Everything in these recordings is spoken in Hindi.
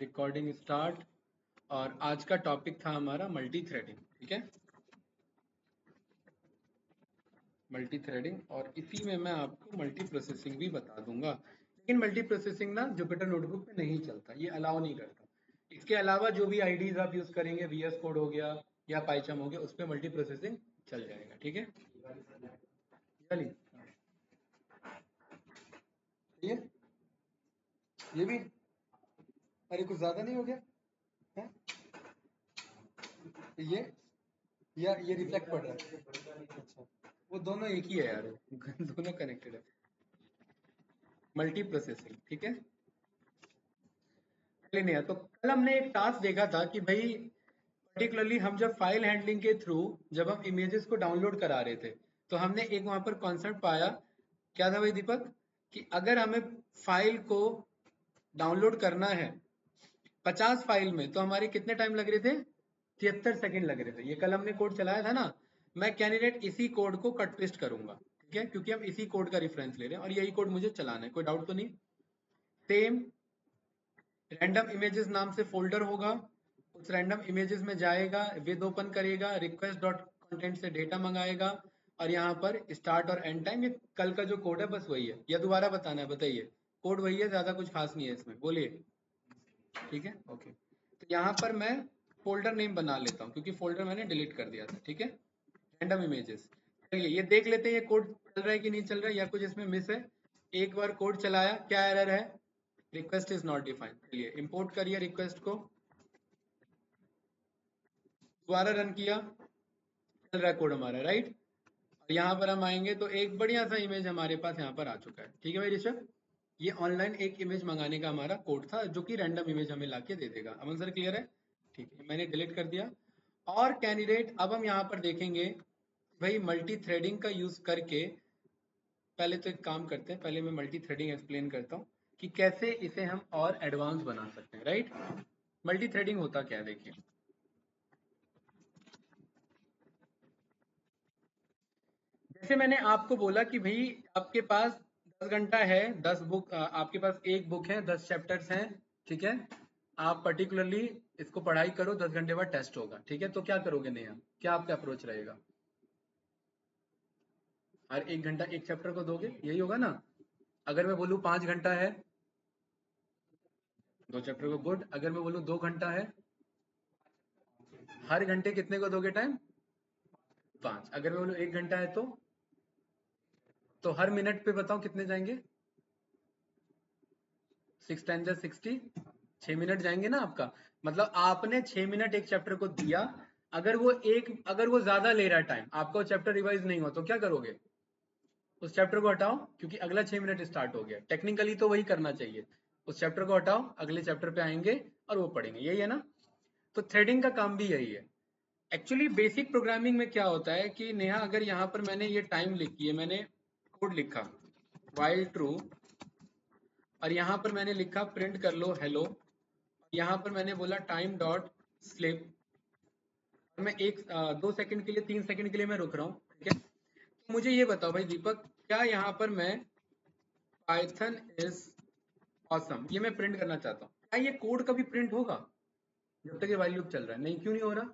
Recording start. और आज का टॉपिक था हमारा मल्टी थ्रेडिंग। ठीक है, मल्टी थ्रेडिंग, और इसी में मैं आपको मल्टी प्रोसेसिंग भी बता दूंगा। लेकिन मल्टी प्रोसेसिंग ना जुपिटर नोटबुक में नहीं चलता, ये अलाउ नहीं करता। इसके अलावा जो भी आईडीज आप यूज करेंगे, वीएस कोड हो गया या पाइथन हो गया, उस पर मल्टी प्रोसेसिंग चल जाएगा। ठीक है, चलिए ये ये भी, अरे कुछ ज्यादा नहीं हो गया है? ये या ये रिफ्लेक्ट पड़ रहा है? अच्छा, वो दोनों एक ही है यार, दोनों कनेक्टेड है। मल्टी प्रोसेसिंग, ठीक है। पहले नहीं है तो कल हमने एक टास्क देखा था कि भाई पर्टिकुलरली हम जब फाइल हैंडलिंग के थ्रू जब हम इमेजेस को डाउनलोड करा रहे थे, तो हमने एक वहां पर कॉन्सेप्ट पाया। क्या था भाई दीपक? कि अगर हमें फाइल को डाउनलोड करना है 50 फाइल में, तो हमारे कितने टाइम लग रहे थे? 73 सेकंड लग रहे थे। ये कल हमने कोड चलाया था ना। मैं कैंडिडेट इसी कोड को कट पेस्ट करूंगा, ठीक है, क्योंकि हम इसी कोड का रेफरेंस ले रहे हैं और यही कोड मुझे चलाना है। कोई डाउट तो नहीं? सेम रैंडम इमेजेस नाम से फोल्डर होगा, उस रैंडम इमेजेस में जाएगा, विद ओपन करेगा, रिक्वेस्ट डॉट कंटेंट से डेटा मंगाएगा, और यहाँ पर स्टार्ट और एंड टाइम, ये कल का जो कोड है बस वही है। या दोबारा बताना है? बताइए। कोड वही है, ज्यादा कुछ खास नहीं है इसमें, बोलिए। ठीक है, ओके। तो यहाँ पर मैं फोल्डर नेम बना लेता हूँ क्योंकि फोल्डर मैंने डिलीट कर दिया था। ठीक है, रैंडम इमेजेस। चलिए ये देख लेते हैं ये कोड चल रहा है कि नहीं चल रहा है, या कुछ इसमें मिस है। एक बार कोड चलाया, क्या एरर है? Request is not defined. चलिए इंपोर्ट करिए रिक्वेस्ट को, दोबारा रन किया, चल रहा है कोड हमारा, राइट। और यहाँ पर हम आएंगे तो एक बढ़िया सा इमेज हमारे पास यहाँ पर आ चुका है। ठीक है भाई ऋषभ, ये ऑनलाइन एक इमेज मंगाने का हमारा कोड था जो कि रैंडम इमेज हमें लाके दे देगा। अमन सर क्लियर है? ठीक है, मैंने डिलीट कर दिया। और कैंडिडेट अब हम यहाँ पर देखेंगे भाई मल्टी थ्रेडिंग का यूज करके। पहले तो एक काम करते हैं, पहले मैं मल्टी थ्रेडिंग एक्सप्लेन करता हूँ कि कैसे इसे हम और एडवांस बना सकते हैं, राइट। मल्टी थ्रेडिंग होता क्या है, देखिए। जैसे मैंने आपको बोला कि भाई आपके पास 10 घंटा है, 10 बुक, आपके पास एक बुक है, 10 चैप्टर्स हैं। ठीक है, आप पर्टिकुलरली इसको पढ़ाई करो, 10 घंटे बाद टेस्ट होगा। ठीक है, तो क्या करोगे नेहा? क्या आपका अप्रोच रहेगा? हर एक घंटा एक चैप्टर को दोगे, यही होगा ना? अगर मैं बोलूँ 5 घंटा है, 2 चैप्टर को, गुड। अगर मैं बोलूँ 2 घंटा है, हर घंटे कितने को दोगे टाइम? 5। अगर मैं बोलूँ 1 घंटा है तो हर मिनट पे बताओ कितने जाएंगे? 6 टाइम 60, 6 मिनट जाएंगे ना आपका। मतलब आपने 6 मिनट एक चैप्टर को दिया। अगर वो ज्यादा ले रहा है टाइम, आपका वो चैप्टर रिवाइज नहीं हुआ, तो क्या करोगे? उस चैप्टर को हटाओ, क्योंकि अगला 6 मिनट स्टार्ट हो गया। टेक्निकली तो वही करना चाहिए। उस चैप्टर को हटाओ, अगले चैप्टर पे आएंगे और वो पढ़ेंगे, यही है ना। तो थ्रेडिंग का काम भी यही है। एक्चुअली बेसिक प्रोग्रामिंग में क्या होता है कि नेहा, अगर यहाँ पर मैंने ये टाइम लिखी है, मैंने कोड लिखा while ट्रू, और यहाँ पर मैंने लिखा प्रिंट कर लो हेलो, यहाँ पर मैंने बोला टाइम डॉट स्लिप, और मैं 2 सेकंड के लिए, 3 सेकंड के लिए मैं रुक रहा हूँ। ठीक है, तो मुझे ये बताओ भाई दीपक, क्या यहाँ पर मैं पाइथन इज ऑसम ये मैं प्रिंट करना चाहता हूँ, क्या ये कोड कभी प्रिंट होगा जब तक ये वाइल लूप चल रहा है? नहीं, क्यों नहीं हो रहा?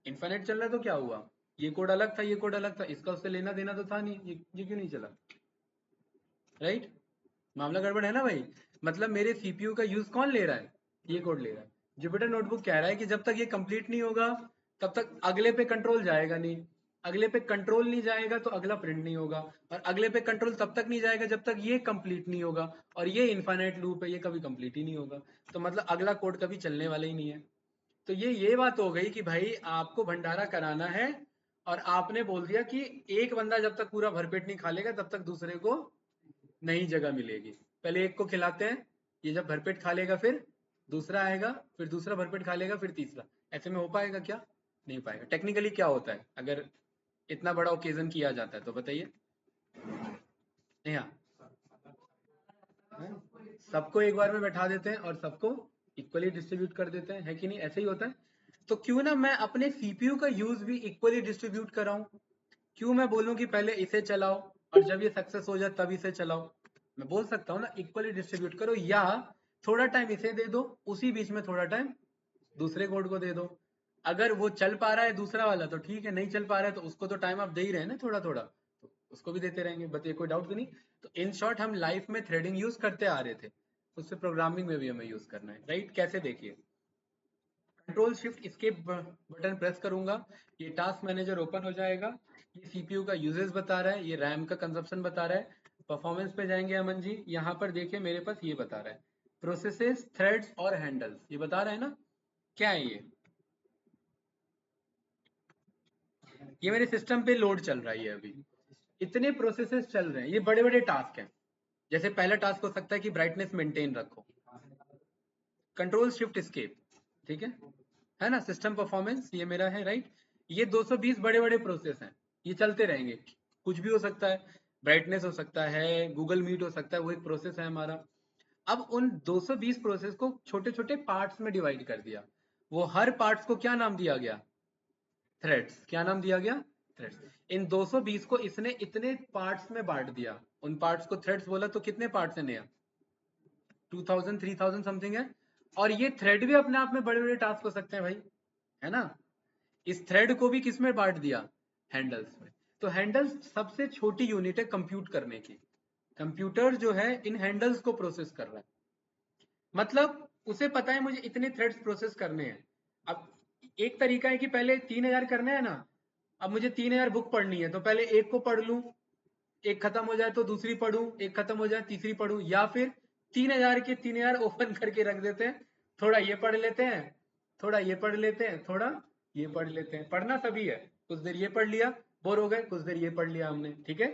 इनफाइनाइट चल रहा है तो क्या हुआ? ये कोड अलग था, ये कोड अलग था, इसका उससे लेना देना तो था नहीं, ये क्यों नहीं चला? राइट, मामला गड़बड़ है ना भाई। मतलब मेरे सीपीयू का यूज कौन ले रहा है? ये कोड ले रहा है। जुपिटर नोटबुक कह रहा है कि जब तक ये कंप्लीट नहीं होगा तब तक अगले पे कंट्रोल जाएगा नहीं, अगले पे कंट्रोल नहीं जाएगा तो अगला प्रिंट नहीं होगा, और अगले पे कंट्रोल तब तक नहीं जाएगा जब तक ये कंप्लीट नहीं होगा, और ये इनफाइनाइट लूप है, ये कभी कंप्लीट ही नहीं होगा। तो मतलब अगला कोड कभी चलने वाला ही नहीं है। तो ये बात हो गई कि भाई आपको भंडारा कराना है, और आपने बोल दिया कि एक बंदा जब तक पूरा भरपेट नहीं खा लेगा तब तक दूसरे को नहीं जगह मिलेगी। पहले एक को खिलाते हैं, ये जब भरपेट खा लेगा फिर दूसरा आएगा, फिर दूसरा भरपेट खा लेगा, फिर तीसरा। ऐसे में हो पाएगा क्या? नहीं पाएगा। टेक्निकली क्या होता है अगर इतना बड़ा ओकेजन किया जाता है तो बताइए। नहीं, हाँ, सबको एक बार में बैठा देते हैं और सबको इक्वली डिस्ट्रीब्यूट कर देते हैं, है कि नहीं? ऐसे ही होता है। तो क्यों ना मैं अपने सीपीयू का यूज भी इक्वली डिस्ट्रीब्यूट कराऊं? क्यों मैं बोलूं कि पहले इसे चलाओ और जब ये सक्सेस हो जाए तब इसे चलाओ? मैं बोल सकता हूँ ना इक्वली डिस्ट्रीब्यूट करो, या थोड़ा टाइम इसे दे दो, उसी बीच में थोड़ा टाइम दूसरे कोड को दे दो। अगर वो चल पा रहा है दूसरा वाला तो ठीक है, नहीं चल पा रहा है तो उसको तो टाइम आप दे ही रहे हैं ना थोड़ा थोड़ा, तो उसको भी देते रहेंगे। बताइए, कोई डाउट तो नहीं? तो इन शॉर्ट हम लाइफ में थ्रेडिंग यूज करते आ रहे थे, उससे प्रोग्रामिंग में भी हमें यूज करना है, राइट? कैसे? देखिए, control shift escape button press करूंगा, ये टास्क मैनेजर ओपन हो जाएगा, ये सीपीयू का यूजेस बता रहा है, ये रैम का कंजप्शन बता रहा है। परफॉर्मेंस पे जाएंगे अमन जी, यहाँ पर देखिए मेरे पास ये बता रहा है प्रोसेसेस, थ्रेड्स और हैंडल्स, ये बता रहा है ना। क्या है ये मेरे सिस्टम पे लोड चल रहा है, ये अभी इतने प्रोसेसेस चल रहे हैं, ये बड़े बड़े टास्क हैं। जैसे पहला टास्क हो सकता है कि ब्राइटनेस मेंटेन रखो, कंट्रोल शिफ्ट एस्केप, ठीक है ना। सिस्टम परफॉर्मेंस ये मेरा है, राइट? ये 220 बड़े बड़े प्रोसेस हैं, ये चलते रहेंगे, कुछ भी हो सकता है, ब्राइटनेस हो सकता है, गूगल मीट हो सकता है, वो एक प्रोसेस है हमारा। अब उन 220 प्रोसेस को छोटे छोटे पार्ट्स में डिवाइड कर दिया, वो हर पार्ट्स को क्या नाम दिया गया? थ्रेड्स। क्या नाम दिया गया? थ्रेड्स। इन 220 को इसने इतने पार्ट्स में बांट दिया, उन पार्ट्स को थ्रेड्स बोला, तो कितने पार्ट्स हैं नया? 2000 3000 समथिंग है। और ये थ्रेड भी अपने आप में बड़े बड़े टास्क हो सकते हैं भाई, है ना। इस थ्रेड को भी किस में बांट दिया? हैंडल्स में। तो हैंडल्स सबसे छोटी यूनिट है कंप्यूट करने की। कंप्यूटर जो है इन हैंडल्स को प्रोसेस कर रहा है, मतलब उसे पता है मुझे इतने थ्रेड्स प्रोसेस करने हैं। अब एक तरीका है कि पहले 3000 करने हैं ना, अब मुझे 3000 बुक पढ़नी है, तो पहले एक को पढ़ लूं, एक खत्म हो जाए तो दूसरी पढ़ूं, एक खत्म हो जाए तीसरी पढ़ूं, या फिर 3000 के 3000 ओपन करके रख देते हैं, थोड़ा ये पढ़ लेते हैं, थोड़ा ये पढ़ लेते हैं, थोड़ा ये पढ़ लेते हैं। पढ़ना सभी है, कुछ देर ये पढ़ लिया, बोर हो गए, कुछ देर ये पढ़ लिया हमने, ठीक है।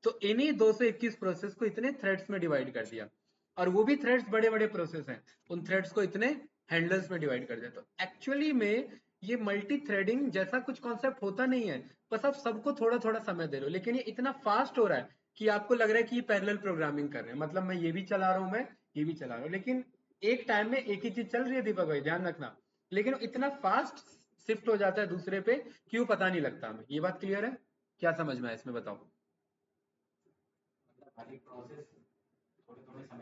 तो इन्हीं 221 प्रोसेस को इतने थ्रेड्स में डिवाइड कर दिया, और वो भी थ्रेड्स बड़े बड़े प्रोसेस हैं, उन थ्रेड्स को इतने हैंडल्स में डिवाइड कर दिया। तो एक्चुअली में ये मल्टी थ्रेडिंग जैसा कुछ कॉन्सेप्ट होता नहीं है, बस आप सबको थोड़ा थोड़ा समय दे रहे हो, लेकिन ये इतना फास्ट हो रहा है कि आपको लग रहा है कि ये पैरेलल प्रोग्रामिंग कर रहे हैं, मतलब मैं ये भी चला रहा हूँ, मैं ये भी चला रहा हूँ, लेकिन एक टाइम में एक ही चीज चल रही है दीपक भाई, ध्यान रखना। लेकिन इतना फास्ट शिफ्ट हो जाता है दूसरे पे, क्यों पता नहीं लगता हमें। ये बात क्लियर है? क्या समझ में आया इसमें, बताओ?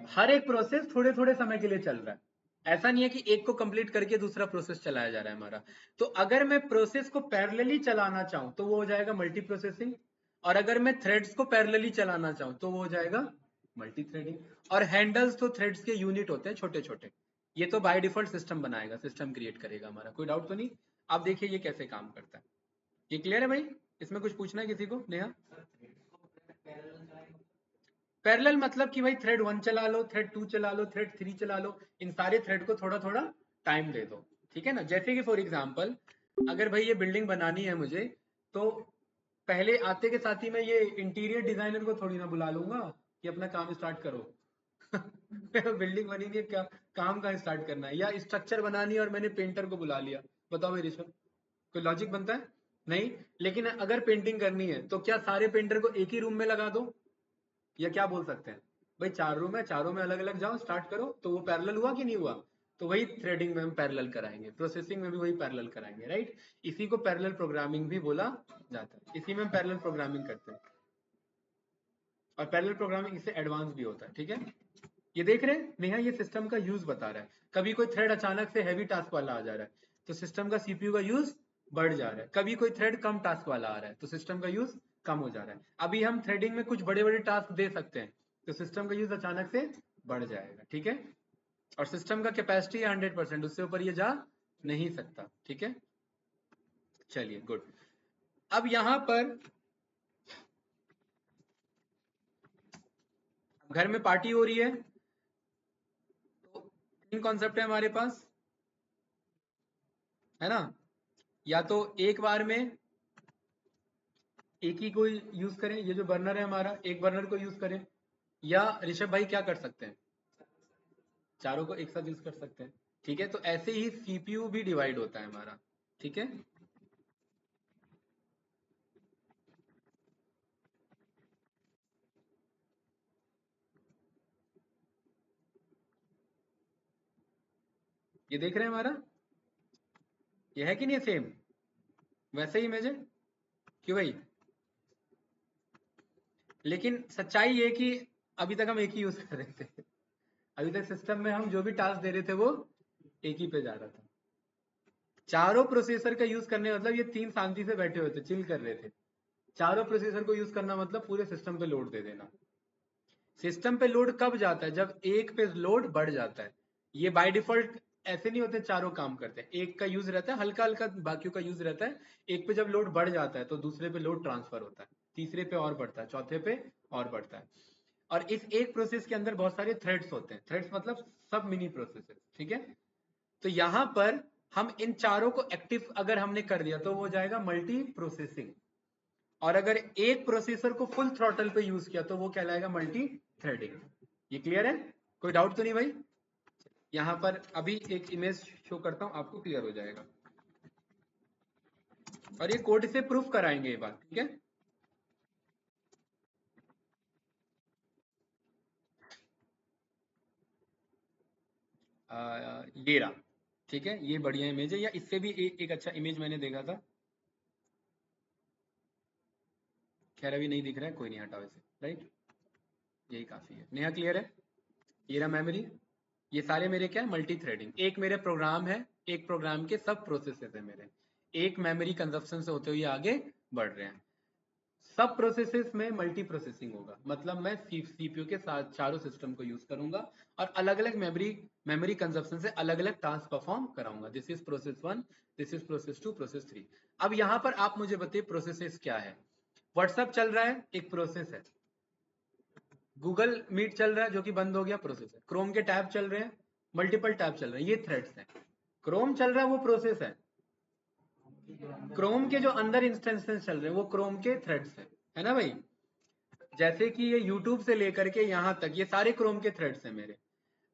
हर एक प्रोसेस थोड़े थोड़े समय के लिए चल रहा है, ऐसा नहीं है कि एक को कंप्लीट करके दूसरा प्रोसेस चलाया जा रहा है हमारा। तो अगर मैं प्रोसेस को पैरेलली चलाना चाहूं तो वो हो जाएगा मल्टी प्रोसेसिंग, और अगर मैं थ्रेड्स को पैरेलली चलाना चाहूं तो वो हो जाएगा मल्टी थ्रेडिंग। और हैंडल्स तो थ्रेड्स के यूनिट होते हैं छोटे छोटे, ये तो बाय डिफॉल्ट सिस्टम बनाएगा, सिस्टम क्रिएट करेगा हमारा, कोई डाउट तो नहीं? आप देखिए ये कैसे काम करता है, ये क्लियर है भाई? इसमें कुछ पूछना है किसी को? नेहा, पैरेलल मतलब कि भाई थ्रेड 1 चला लो, थ्रेड 2 चला लो, थ्रेड 3 चला लो, इन सारे थ्रेड को थोड़ा थोड़ा टाइम दे दो, ठीक है ना। जैसे कि फॉर एग्जांपल, अगर भाई ये बिल्डिंग बनानी है मुझे, तो पहले आते के साथ ही मैं ये इंटीरियर डिजाइनर को थोड़ी ना बुला लूंगा कि अपना काम स्टार्ट करो। बिल्डिंग बनी नहीं है, क्या काम का स्टार्ट करना है, या स्ट्रक्चर बनानी है और मैंने पेंटर को बुला लिया, बताओ मेरी ऋषभ, कोई लॉजिक बनता है? नहीं। लेकिन अगर पेंटिंग करनी है तो क्या सारे पेंटर को एक ही रूम में लगा दो, या क्या बोल सकते हैं? भाई 4 रूम है, चारों में अलग अलग जाओ, स्टार्ट करो, तो वो पैरेलल हुआ कि नहीं हुआ? तो वही थ्रेडिंग में हम पैरेलल कराएंगे, प्रोसेसिंग में भी वही पैरेलल कराएंगे, राइट? इसी को पैरेलल प्रोग्रामिंग भी बोला जाता है, इसी में हम पैरेलल प्रोग्रामिंग करते हैं। और पैरेलल प्रोग्रामिंग इससे एडवांस भी होता है, ठीक है। ये देख रहे हैं नेहा, ये सिस्टम का यूज बता रहा है। कभी कोई थ्रेड अचानक से हैवी टास्क वाला आ जा रहा है, तो सिस्टम का सीपीयू का यूज बढ़ जा रहा है। कभी कोई थ्रेड कम टास्क वाला आ रहा है, तो सिस्टम का यूज कम हो जा रहा है। अभी हम थ्रेडिंग में कुछ बड़े बड़े टास्क दे सकते हैं, तो सिस्टम का यूज अचानक से बढ़ जाएगा, ठीक है। और सिस्टम का कैपेसिटी है 100%, उससे ऊपर ये जा नहीं सकता, ठीक है। चलिए गुड। अब यहां पर घर में पार्टी हो रही है, तो तीन कॉन्सेप्ट है हमारे पास, है ना। या तो एक बार में एक ही को यूज करें, ये जो बर्नर है हमारा, एक बर्नर को यूज करें, या ऋषभ भाई क्या कर सकते हैं, चारों को एक साथ यूज कर सकते हैं, ठीक है। तो ऐसे ही सीपीयू भी डिवाइड होता है हमारा, ठीक है। ये देख रहे हैं हमारा, ये है कि नहीं सेम, वैसे ही इमेज है, क्यों भाई? लेकिन सच्चाई ये कि अभी तक हम एक ही यूज कर रहे थे, अभी तक सिस्टम में हम जो भी टास्क दे रहे थे वो एक ही पे जा रहा था। चारों प्रोसेसर का यूज करने मतलब ये तीन शांति से बैठे हुए थे, चिल कर रहे थे। चारों प्रोसेसर को यूज करना मतलब पूरे सिस्टम पे लोड दे देना। सिस्टम पे लोड कब जाता है? जब एक पे लोड बढ़ जाता है। ये बाय डिफॉल्ट ऐसे नहीं होते, चारों काम करते हैं, एक का यूज रहता है, हल्का हल्का बाकियों का यूज रहता है। एक पे जब लोड बढ़ जाता है तो दूसरे पे लोड ट्रांसफर होता है, तीसरे पे और बढ़ता है, चौथे पे और बढ़ता है। और इस एक प्रोसेस के अंदर बहुत सारे थ्रेड्स होते हैं। थ्रेड्स मतलब सब मिनी प्रोसेस, ठीक है। तो यहां पर हम इन चारों को एक्टिव अगर हमने कर दिया तो वो जाएगा मल्टी प्रोसेसिंग। और अगर एक प्रोसेसर को फुल थ्रॉटल पे यूज किया तो वो कहलाएगा मल्टी थ्रेडिंग। ये क्लियर है? कोई डाउट तो नहीं भाई? यहां पर अभी एक इमेज शो करता हूं, आपको क्लियर हो जाएगा। और ये कोड से प्रूफ कराएंगे ये बात, ठीक है। ये रहा, ठीक है, ये बढ़िया इमेज है। या इससे भी एक अच्छा इमेज मैंने देखा था, खैर अभी नहीं दिख रहा है, कोई नहीं, हटाओ इसे, राइट। यही काफी है। नेहा क्लियर है? ये रहा मेमोरी। ये सारे मेरे क्या है? Multi threading. एक मेरे प्रोग्राम है, एक प्रोग्राम के सब प्रोसेसेस है मेरे, एक मेमोरी कंजप्शन से होते हुए आगे बढ़ रहे हैं। सब प्रोसेसेस में मल्टी प्रोसेसिंग होगा, मतलब मैं सीपीयू के साथ चारों सिस्टम को यूज करूंगा और अलग अलग मेमोरी कंजप्शन से अलग अलग टास्क परफॉर्म कराऊंगा। This is process 1, this is process 2, process 3। अब यहाँ पर आप मुझे बताइए प्रोसेसेस क्या है। व्हाट्सएप चल रहा है, एक प्रोसेस है। गूगल मीट चल रहा है जो कि बंद हो गया, प्रोसेस है। क्रोम के टैब चल रहे हैं, मल्टीपल टैब चल रहे हैं, ये थ्रेड्स हैं। क्रोम चल रहा है वो प्रोसेस है, क्रोम के जो अंदर इंस्टेंसेस चल रहे हैं वो क्रोम के थ्रेड्स है ना भाई। जैसे कि ये यूट्यूब से लेकर के यहाँ तक ये सारे क्रोम के थ्रेड्स हैं मेरे।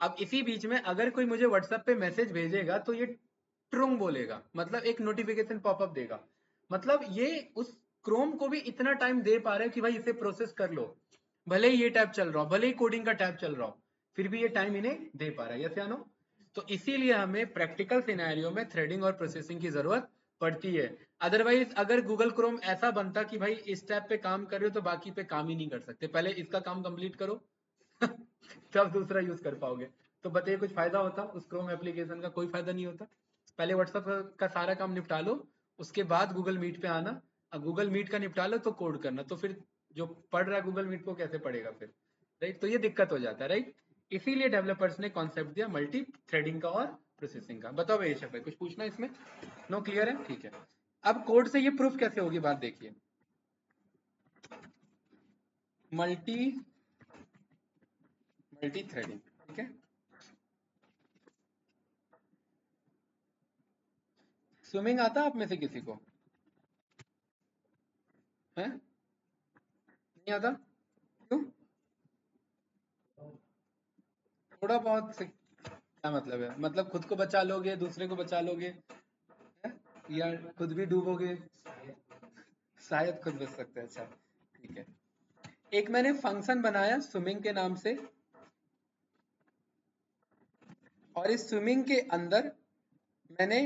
अब इसी बीच में अगर कोई मुझे व्हाट्सएप पे मैसेज भेजेगा तो ये ट्रुंग बोलेगा, मतलब एक नोटिफिकेशन पॉपअप देगा। मतलब ये उस क्रोम को भी इतना टाइम दे पा रहे हैं कि भाई इसे प्रोसेस कर लो। भले ही ये टैब चल रहा हो, भले ही कोडिंग का टैब चल रहा हो, फिर भी ये टाइम इन्हें दे पा रहा है। यस या नो? तो इसीलिए हमें प्रैक्टिकल सिनेरियो में थ्रेडिंग और प्रोसेसिंग की जरूरत पड़ती है। अदरवाइज अगर गूगल क्रोम ऐसा बनता कि भाई इस टैब पे काम कर रहे हो तो बाकी पे काम ही नहीं कर सकते, पहले इसका काम कंप्लीट करो तब दूसरा यूज कर पाओगे। तो बताइए कुछ फायदा होता उस क्रोम एप्लीकेशन का? कोई फायदा नहीं होता। पहले व्हाट्सएप का सारा काम निपटा लो, उसके बाद गूगल मीट पे आना। गूगल मीट का निपटा लो तो कोड करना, तो फिर जो पढ़ रहा है गूगल मीट को कैसे पढ़ेगा फिर, राइट। तो ये दिक्कत हो जाता है, राइट। इसीलिए डेवलपर्स ने कॉन्सेप्ट दिया मल्टी थ्रेडिंग का और प्रोसेसिंग का। बताओ भाई भाई कुछ पूछना है इसमें? नो, क्लियर है, ठीक है। अब कोड से ये प्रूफ कैसे होगी, बात देखिए। मल्टी मल्टी थ्रेडिंग, ठीक है। स्विमिंग आता है आप में से किसी को? है, नहीं आता? क्यों? थोड़ा बहुत से क्या मतलब है? मतलब खुद को बचा लोगे, दूसरे को बचा लोगे, है? या खुद भी डूबोगे? शायद खुद बच सकते हैं, अच्छा, ठीक है। एक मैंने फंक्शन बनाया स्विमिंग के नाम से, और इस स्विमिंग के अंदर मैंने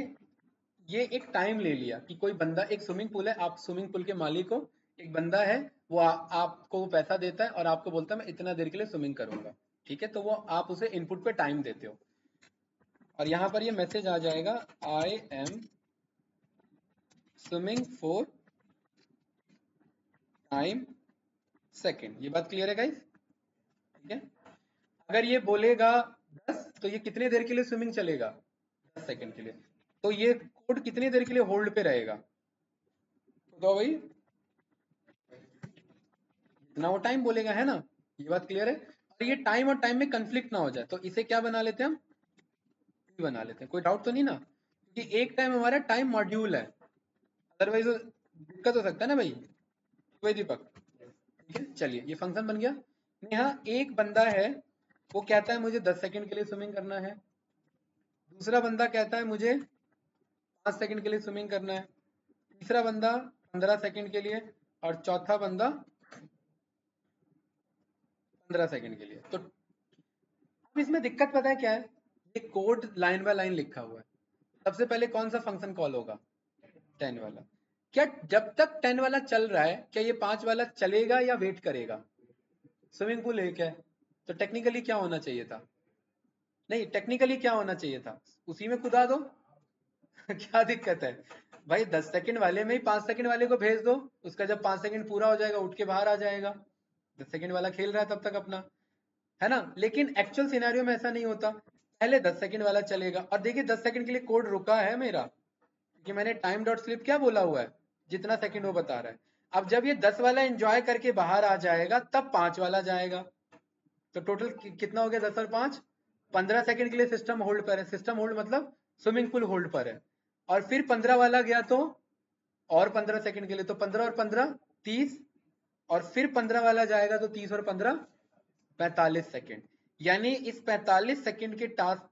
ये एक टाइम ले लिया कि कोई बंदा, एक स्विमिंग पूल है, आप स्विमिंग पूल के मालिक हो, एक बंदा है, वो आपको पैसा देता है और आपको बोलता है मैं इतना देर के लिए स्विमिंग करूंगा, ठीक है। तो वो आप उसे इनपुट पे टाइम देते हो, और यहाँ पर ये मैसेज आ जाएगा, I am swimming for time second. ये बात क्लियर है गाइस? ठीक है। अगर ये बोलेगा 10 तो ये कितने देर के लिए स्विमिंग चलेगा? 10 सेकंड के लिए। तो ये कोड कितनी देर के लिए होल्ड पे रहेगा? तो भाई इतना वो टाइम बोलेगा, है ना। ये बात क्लियर है? और ये टाइम और टाइम में कंफ्लिक्ट ना हो जाए तो इसे क्या बना लेते हैं हम? बना लेते हैं। कोई डाउट तो नहीं ना? क्योंकि एक टाइम हमारा टाइम मॉड्यूल है, अदरवाइज दिक्कत हो सकता है ना भाई। कोई दीपक, ठीक है, चलिए ये फंक्शन बन गया। यहाँ एक बंदा है, वो कहता है मुझे 10 सेकंड के लिए स्विमिंग करना है। दूसरा बंदा कहता है मुझे 5 सेकंड के लिए स्विमिंग करना है। तीसरा बंदा 15 सेकंड के लिए, और चौथा बंदा 15 सेकंड के लिए। तो अब इसमें दिक्कत पता है क्या है? ये कोड लाइन बाय लाइन लिखा हुआ है। सबसे पहले कौन सा फंक्शन कॉल होगा? 10 वाला। क्या जब तक 10 वाला चल रहा है क्या ये 5 वाला चलेगा या वेट करेगा? स्विमिंग पूल एक है तो टेक्निकली क्या होना चाहिए था? नहीं, टेक्निकली क्या होना चाहिए था, उसी में कूदा दो। क्या दिक्कत है भाई, 10 सेकंड वाले में ही 5 सेकंड वाले को भेज दो, उसका जब 5 सेकंड पूरा हो जाएगा उठ के बाहर आ जाएगा, 10 सेकंड वाला खेल रहा है तब तक अपना, है ना। लेकिन एक्चुअल सिनेरियो में ऐसा नहीं होता, पहले 10 सेकंड वाला चलेगा, और देखिए 10 सेकंड के लिए कोड रुका है मेरा, क्योंकि मैंने टाइम डॉट स्लिप क्या बोला हुआ है, जितना सेकंड वो बता रहा है। अब जब ये 10 वाला एंजॉय करके बाहर आ जाएगा तब 5 वाला जाएगा, तो टोटल कितना हो गया, 10 और 5, 15 सेकंड के लिए सिस्टम होल्ड पर है। सिस्टम होल्ड मतलब स्विमिंग पूल होल्ड पर है। और फिर 15 वाला गया तो और 15 सेकंड के लिए, तो 15 और 15 30, और फिर 15 वाला जाएगा तो 30 और 15 45 सेकंड। यानी इस 45 सेकंड के टास्क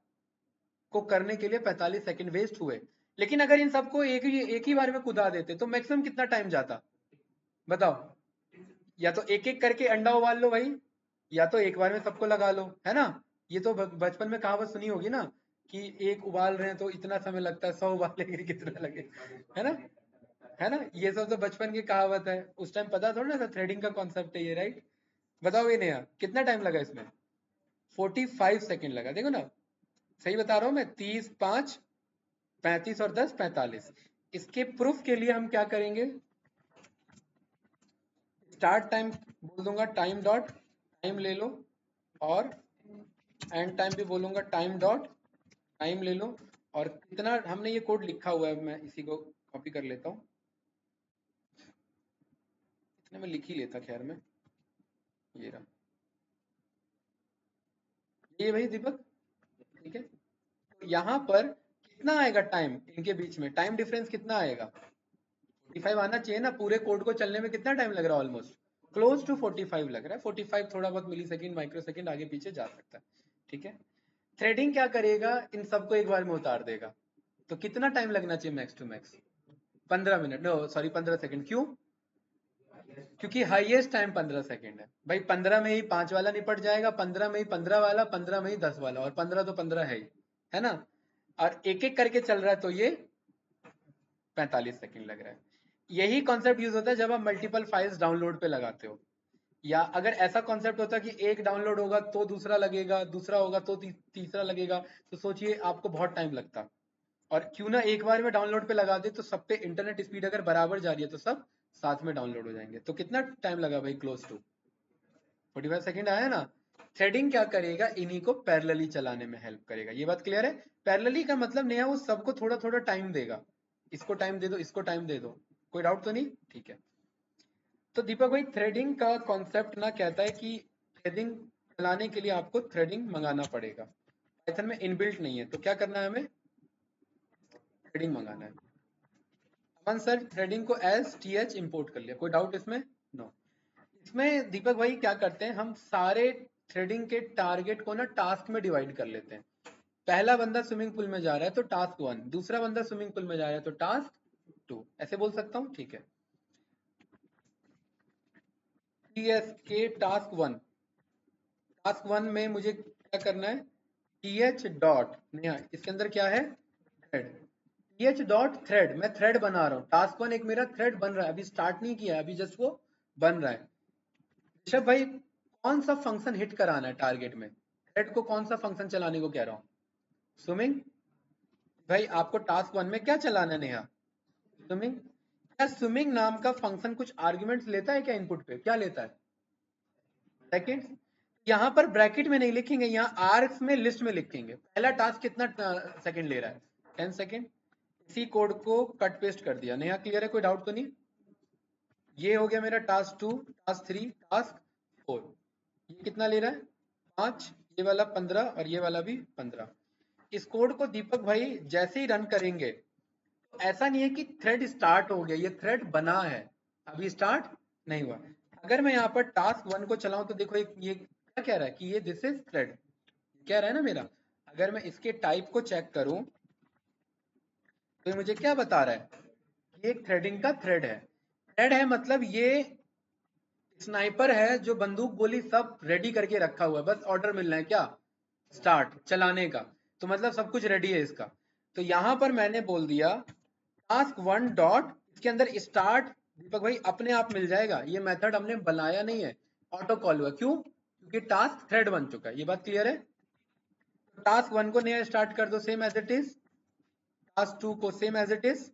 को करने के लिए 45 सेकंड वेस्ट हुए। लेकिन अगर इन सबको एक ही बार में कुदा देते तो मैक्सिमम कितना टाइम जाता, बताओ। या तो एक एक करके अंडा उबाल लो भाई, या तो एक बार में सबको लगा लो, है ना। ये तो बचपन में कहावत सुनी होगी ना, कि एक उबाल रहे हैं तो इतना समय लगता है, 100 उबालेंगे कितना लगे, है ना, है ना। ये सब तो बचपन की कहावत है, उस टाइम पता थोड़ा ना था थ्रेडिंग का कॉन्सेप्ट है ये, राइट। बताओ ये नया कितना टाइम लगा इसमें, 45 सेकंड लगा, देखो ना, सही बता रहा हूँ मैं, 30 5 35 और 10 45। इसके प्रूफ के लिए हम क्या करेंगे, स्टार्ट टाइम बोल दूंगा टाइम डॉट टाइम ले लो, और एंड टाइम भी बोलूंगा टाइम डॉट टाइम ले लो। और कितना हमने ये कोड लिखा हुआ है, मैं इसी को कॉपी कर लेता हूँ, इतने में लिख ही लेता खैर में, ये रहा, ये भाई दीपक, ठीक है। तो यहाँ पर कितना आएगा टाइम, इनके बीच में टाइम डिफरेंस कितना आएगा, 45 आना चाहिए ना, पूरे कोड को चलने में कितना टाइम लग रहा है, ऑलमोस्ट क्लोज टू 45 लग रहा है, 45 थोड़ा बहुत मिली सेकेंड माइक्रो सेकेंड आगे पीछे जा सकता है, ठीक है। थ्रेडिंग क्या करेगा, इन सबको एक बार में उतार देगा। तो कितना टाइम लगना चाहिए max to max, 15 minute, no sorry 15 second, क्यों, क्योंकि हाईएस्ट टाइम 15 सेकंड है भाई, 15 में ही 5 वाला निपट जाएगा, 15 में ही 15 वाला, 15 में ही 10 वाला, और 15 तो 15 है ही, है ना। और एक एक करके चल रहा है तो ये 45 सेकंड लग रहा है। यही कॉन्सेप्ट यूज होता है जब आप मल्टीपल फाइल्स डाउनलोड पे लगाते हो, या अगर ऐसा कॉन्सेप्ट होता कि एक डाउनलोड होगा तो दूसरा लगेगा, दूसरा होगा तो तीसरा लगेगा, तो सोचिए आपको बहुत टाइम लगता। और क्यों ना एक बार में डाउनलोड पे लगा दे, तो सब पे इंटरनेट स्पीड अगर बराबर जा रही है तो सब साथ में डाउनलोड हो जाएंगे। तो कितना टाइम लगा भाई, क्लोज टू 45 सेकंड आया ना। थ्रेडिंग क्या करेगा, इन्हीं को पैरेलली चलाने में हेल्प करेगा, ये बात क्लियर है। पैरेलली का मतलब नहीं है वो सबको थोड़ा थोड़ा टाइम देगा, इसको टाइम दे दो, इसको टाइम दे दो, कोई डाउट तो नहीं, ठीक है। तो दीपक भाई थ्रेडिंग का कॉन्सेप्ट ना कहता है कि थ्रेडिंग चलाने के लिए आपको थ्रेडिंग मंगाना पड़ेगा, पाइथन में इनबिल्ट नहीं है, तो क्या करना है हमें, थ्रेडिंग मंगाना है। अमन सर थ्रेडिंग को एज th इंपोर्ट कर लिया, कोई डाउट इसमें, नो। इसमें दीपक भाई क्या करते हैं, हम सारे थ्रेडिंग के टारगेट को ना टास्क में डिवाइड कर लेते हैं। पहला बंदा स्विमिंग पूल में जा रहा है तो टास्क 1, दूसरा बंदा स्विमिंग पूल में जा रहा है तो टास्क 2, ऐसे बोल सकता हूँ, ठीक है। के टास्क 1 में मुझे क्या करना है, th डॉट, इसके अंदर क्या है, थ्रेड, th डॉट थ्रेड, मैं थ्रेड बना रहा हूँ, टास्क 1 एक मेरा थ्रेड बन रहा है, अभी स्टार्ट नहीं किया है, अभी जस्ट वो बन रहा है। ऋषभ भाई कौन सा फंक्शन हिट कराना है टारगेट में, थ्रेड को कौन सा फंक्शन चलाने को कह रहा हूँ, स्विमिंग। भाई आपको टास्क 1 में क्या चलाना है नेहा, स्विमिंग। क्या स्विमिंग नाम का फंक्शन कुछ आर्ग्यूमेंट्स लेता है क्या, इनपुट पे क्या लेता है, सेकंड। यहाँ पर ब्रैकेट में नहीं लिखेंगे, यहाँ आर्क्स में लिस्ट में लिखेंगे, पहला टास्क कितना सेकंड ले रहा है, 10 सेकंड। इसी कोड को कट पेस्ट कर दिया, नेहा क्लियर है, कोई डाउट तो नहीं। ये हो गया मेरा टास्क 2, टास्क 3, टास्क 4। ये कितना ले रहा है, 5, ये वाला 15 और ये वाला भी 15। इस कोड को दीपक भाई जैसे ही रन करेंगे, तो ऐसा नहीं है कि थ्रेड स्टार्ट हो गया, ये थ्रेड बना है, अभी स्टार्ट नहीं हुआ। अगर मैं यहाँ पर टास्क 1 को चलाऊं तो देखो ये क्या कह रहा है कि ये दिस इज थ्रेड, कह रहा है ना मेरा। अगर मैं इसके टाइप को चेक करूं तो ये मुझे क्या बता रहा है, ये एक थ्रेडिंग का थ्रेड है। थ्रेड है मतलब ये स्नाइपर है जो बंदूक गोली सब रेडी करके रखा हुआ है, बस ऑर्डर मिलना है क्या, स्टार्ट चलाने का। तो मतलब सब कुछ रेडी है इसका। तो यहां पर मैंने बोल दिया टास्क 1 डॉट, इसके अंदर स्टार्ट दीपक भाई अपने आप मिल जाएगा, ये मेथड हमने बनाया नहीं है, ऑटो कॉल हुआ, क्यों, क्योंकि टास्क थ्रेड बन चुका है, ये बात क्लियर है। टास्क 1 को नया स्टार्ट कर दो same as it is, task 2 को सेम एज इट इज,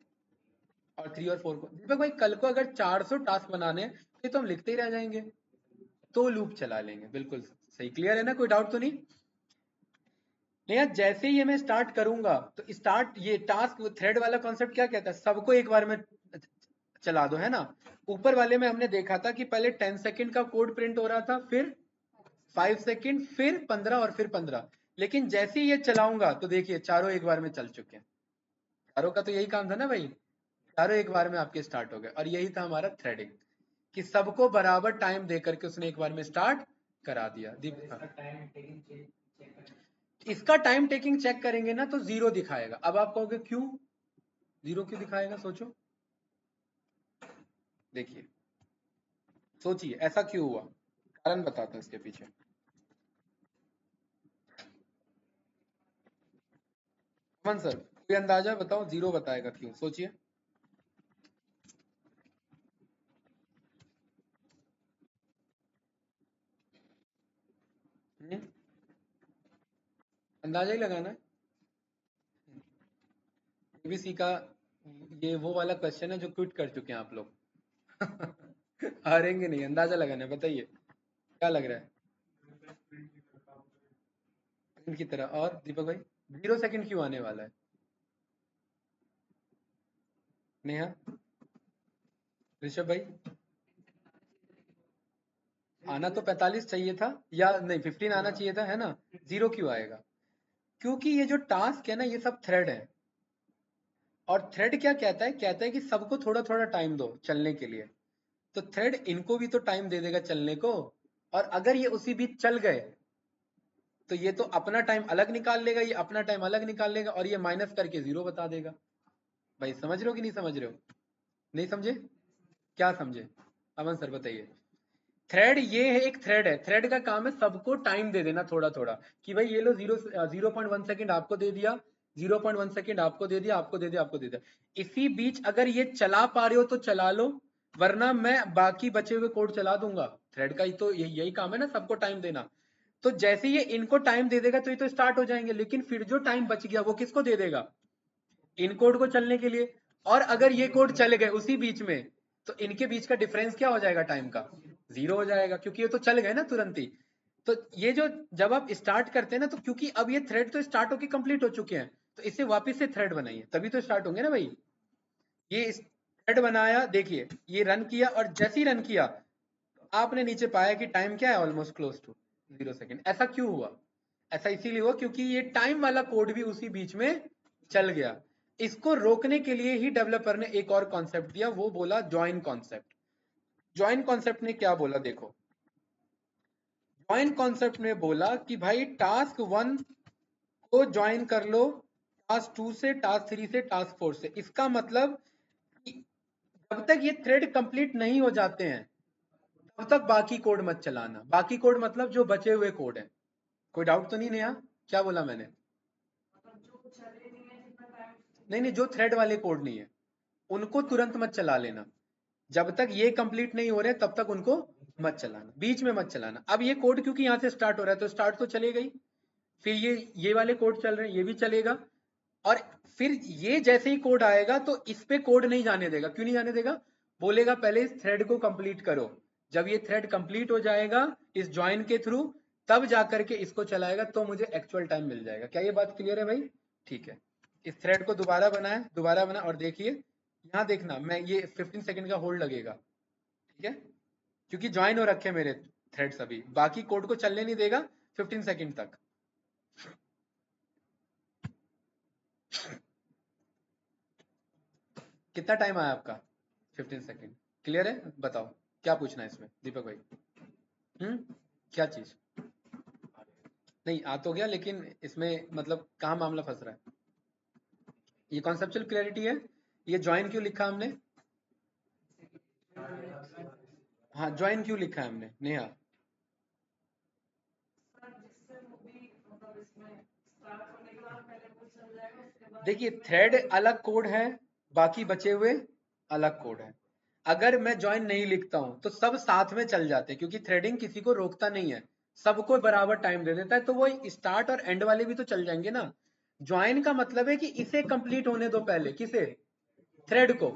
और 3 और 4 को। दीपक भाई कल को अगर 400 टास्क बनाने हैं तो हम लिखते ही रह जाएंगे, तो लूप चला लेंगे। बिल्कुल सही, क्लियर है ना, कोई डाउट तो नहीं? नहीं, जैसे ही मैं स्टार्ट करूंगा तो स्टार्ट, ये टास्क थ्रेड वाला कॉन्सेप्ट क्या कहता है, सबको एक बार में चला दो, है ना। ऊपर वाले में हमने देखा था कि पहले 10 सेकंड का कोड प्रिंट हो रहा था, फिर 5 सेकंड, फिर 15 और फिर 15। लेकिन जैसे ही ये चलाऊंगा तो देखिए चारों एक बार में चल चुके हैं। चारों का तो यही काम था ना भाई, चारों एक बार में आपके स्टार्ट हो गए। और यही था हमारा थ्रेडिंग, कि सबको बराबर टाइम देकर के उसने एक बार में स्टार्ट करा दिया। इसका टाइम टेकिंग चेक करेंगे ना तो 0 दिखाएगा। अब आप कहोगे क्यों 0 क्यों दिखाएगा, सोचो, देखिए, सोचिए ऐसा क्यों हुआ, कारण बताता हूं इसके पीछे। अमन सर कोई अंदाजा बताओ, 0 बताएगा क्यों, सोचिए। अंदाजा ही लगाना है। एबीसी का ये वो वाला क्वेश्चन है जो क्विट कर चुके हैं आप लोग। हारेंगे नहीं, अंदाजा लगाना है, बताइए क्या लग रहा है। प्रिंट की तरह। और दीपक भाई 0 सेकंड क्यों आने वाला है? नेहा, ऋषभ भाई, आना तो 45 चाहिए था, या नहीं 15 आना चाहिए था, है ना। 0 क्यों आएगा? क्योंकि ये जो टास्क है ना, ये सब थ्रेड है। और थ्रेड क्या कहता है कि सबको थोड़ा थोड़ा टाइम दो चलने के लिए। तो थ्रेड इनको भी तो टाइम दे देगा चलने को। और अगर ये उसी बीच चल गए तो ये तो अपना टाइम अलग निकाल लेगा, ये अपना टाइम अलग निकाल लेगा, और ये माइनस करके 0 बता देगा। भाई समझ रहे हो कि नहीं समझ रहे हो? नहीं समझे? क्या समझे? अमन सर बताइए। थ्रेड ये है, एक थ्रेड है, थ्रेड का काम है सबको टाइम दे देना थोड़ा थोड़ा, कि भाई ये लो 0.1 सेकंड आपको दे दिया, 0.1 सेकंड आपको दे दिया, आपको दे दिया, आपको दे दिया। इसी बीच अगर ये चला पा रहे हो तो चला लो, वरना मैं बाकी बचे हुए कोड चला दूंगा। थ्रेड का ही तो यही काम है ना, सबको टाइम देना। तो जैसे ये इनको टाइम दे देगा तो ये तो स्टार्ट हो जाएंगे, लेकिन फिर जो टाइम बच गया वो किसको दे देगा? इन कोड को चलने के लिए। और अगर ये कोड चले गए उसी बीच में तो इनके बीच का डिफरेंस क्या हो जाएगा, टाइम का 0 हो जाएगा, क्योंकि ये तो चल गए ना तुरंत ही। तो ये जो जब आप स्टार्ट करते हैं ना, तो क्योंकि अब ये थ्रेड तो स्टार्ट होके कंप्लीट हो चुके हैं, तो इसे वापस से थ्रेड बनाइए, तभी तो स्टार्ट होंगे ना भाई। ये थ्रेड बनाया, देखिए ये रन किया, और जैसे ही रन किया आपने नीचे पाया कि टाइम क्या है, ऑलमोस्ट क्लोज टू 0 सेकंड। ऐसा क्यों हुआ? ऐसा इसीलिए हुआ क्योंकि ये टाइम वाला कोड भी उसी बीच में चल गया। इसको रोकने के लिए ही डेवलपर ने एक और कॉन्सेप्ट दिया, वो बोला ज्वाइन कॉन्सेप्ट। ज्वाइन कॉन्सेप्ट ने क्या बोला, देखो। ज्वाइन कॉन्सेप्ट ने बोला कि भाई टास्क 1 को ज्वाइन कर लो टास्क 2 से, टास्क 3 से, टास्क 4 से। इसका मतलब कि जब तक ये थ्रेड कंप्लीट नहीं हो जाते हैं तब तक बाकी कोड मत चलाना। बाकी कोड मतलब जो बचे हुए कोड है। कोई डाउट तो नहीं नेहा, क्या बोला मैंने? नहीं नहीं, जो थ्रेड वाले कोड नहीं है उनको तुरंत मत चला लेना। जब तक ये कंप्लीट नहीं हो रहे तब तक उनको मत चलाना, बीच में मत चलाना। अब ये कोड क्योंकि यहाँ से स्टार्ट हो रहा है तो स्टार्ट तो चलेगा ही, फिर ये वाले कोड चल रहे हैं, ये भी चलेगा। और फिर ये जैसे ही कोड आएगा तो इस पे कोड नहीं जाने देगा। क्यों नहीं जाने देगा? बोलेगा पहले इस थ्रेड को कंप्लीट करो। जब ये थ्रेड कंप्लीट हो जाएगा इस ज्वाइन के थ्रू, तब जाकर के इसको चलाएगा, तो मुझे एक्चुअल टाइम मिल जाएगा। क्या ये बात क्लियर है भाई? ठीक है। इस थ्रेड को दोबारा बनाए, दोबारा बना, और देखिए यहाँ देखना, मैं ये 15 सेकंड का होल्ड लगेगा, ठीक है, क्योंकि ज्वाइन हो रखे मेरे थ्रेड्स, अभी बाकी कोड को चलने नहीं देगा 15 सेकंड तक। कितना टाइम आया आपका? 15 सेकंड। क्लियर है? बताओ क्या पूछना है इसमें दीपक भाई। क्या चीज? नहीं आ तो गया, लेकिन इसमें मतलब कहाँ मामला फंस रहा है? ये कॉन्सेप्चुअल क्लैरिटी है। ये ज्वाइन क्यों लिखा हमने? हाँ, ज्वाइन क्यों लिखा है हमने नेहा? देखिए थ्रेड अलग कोड है, बाकी बचे हुए अलग कोड है। अगर मैं ज्वाइन नहीं लिखता हूं तो सब साथ में चल जाते हैं, क्योंकि थ्रेडिंग किसी को रोकता नहीं है। सबको बराबर टाइम दे देता है, तो वो स्टार्ट और एंड वाले भी तो चल जाएंगे ना। ज्वाइन का मतलब है कि इसे कंप्लीट होने दो पहले, किसे, थ्रेड को,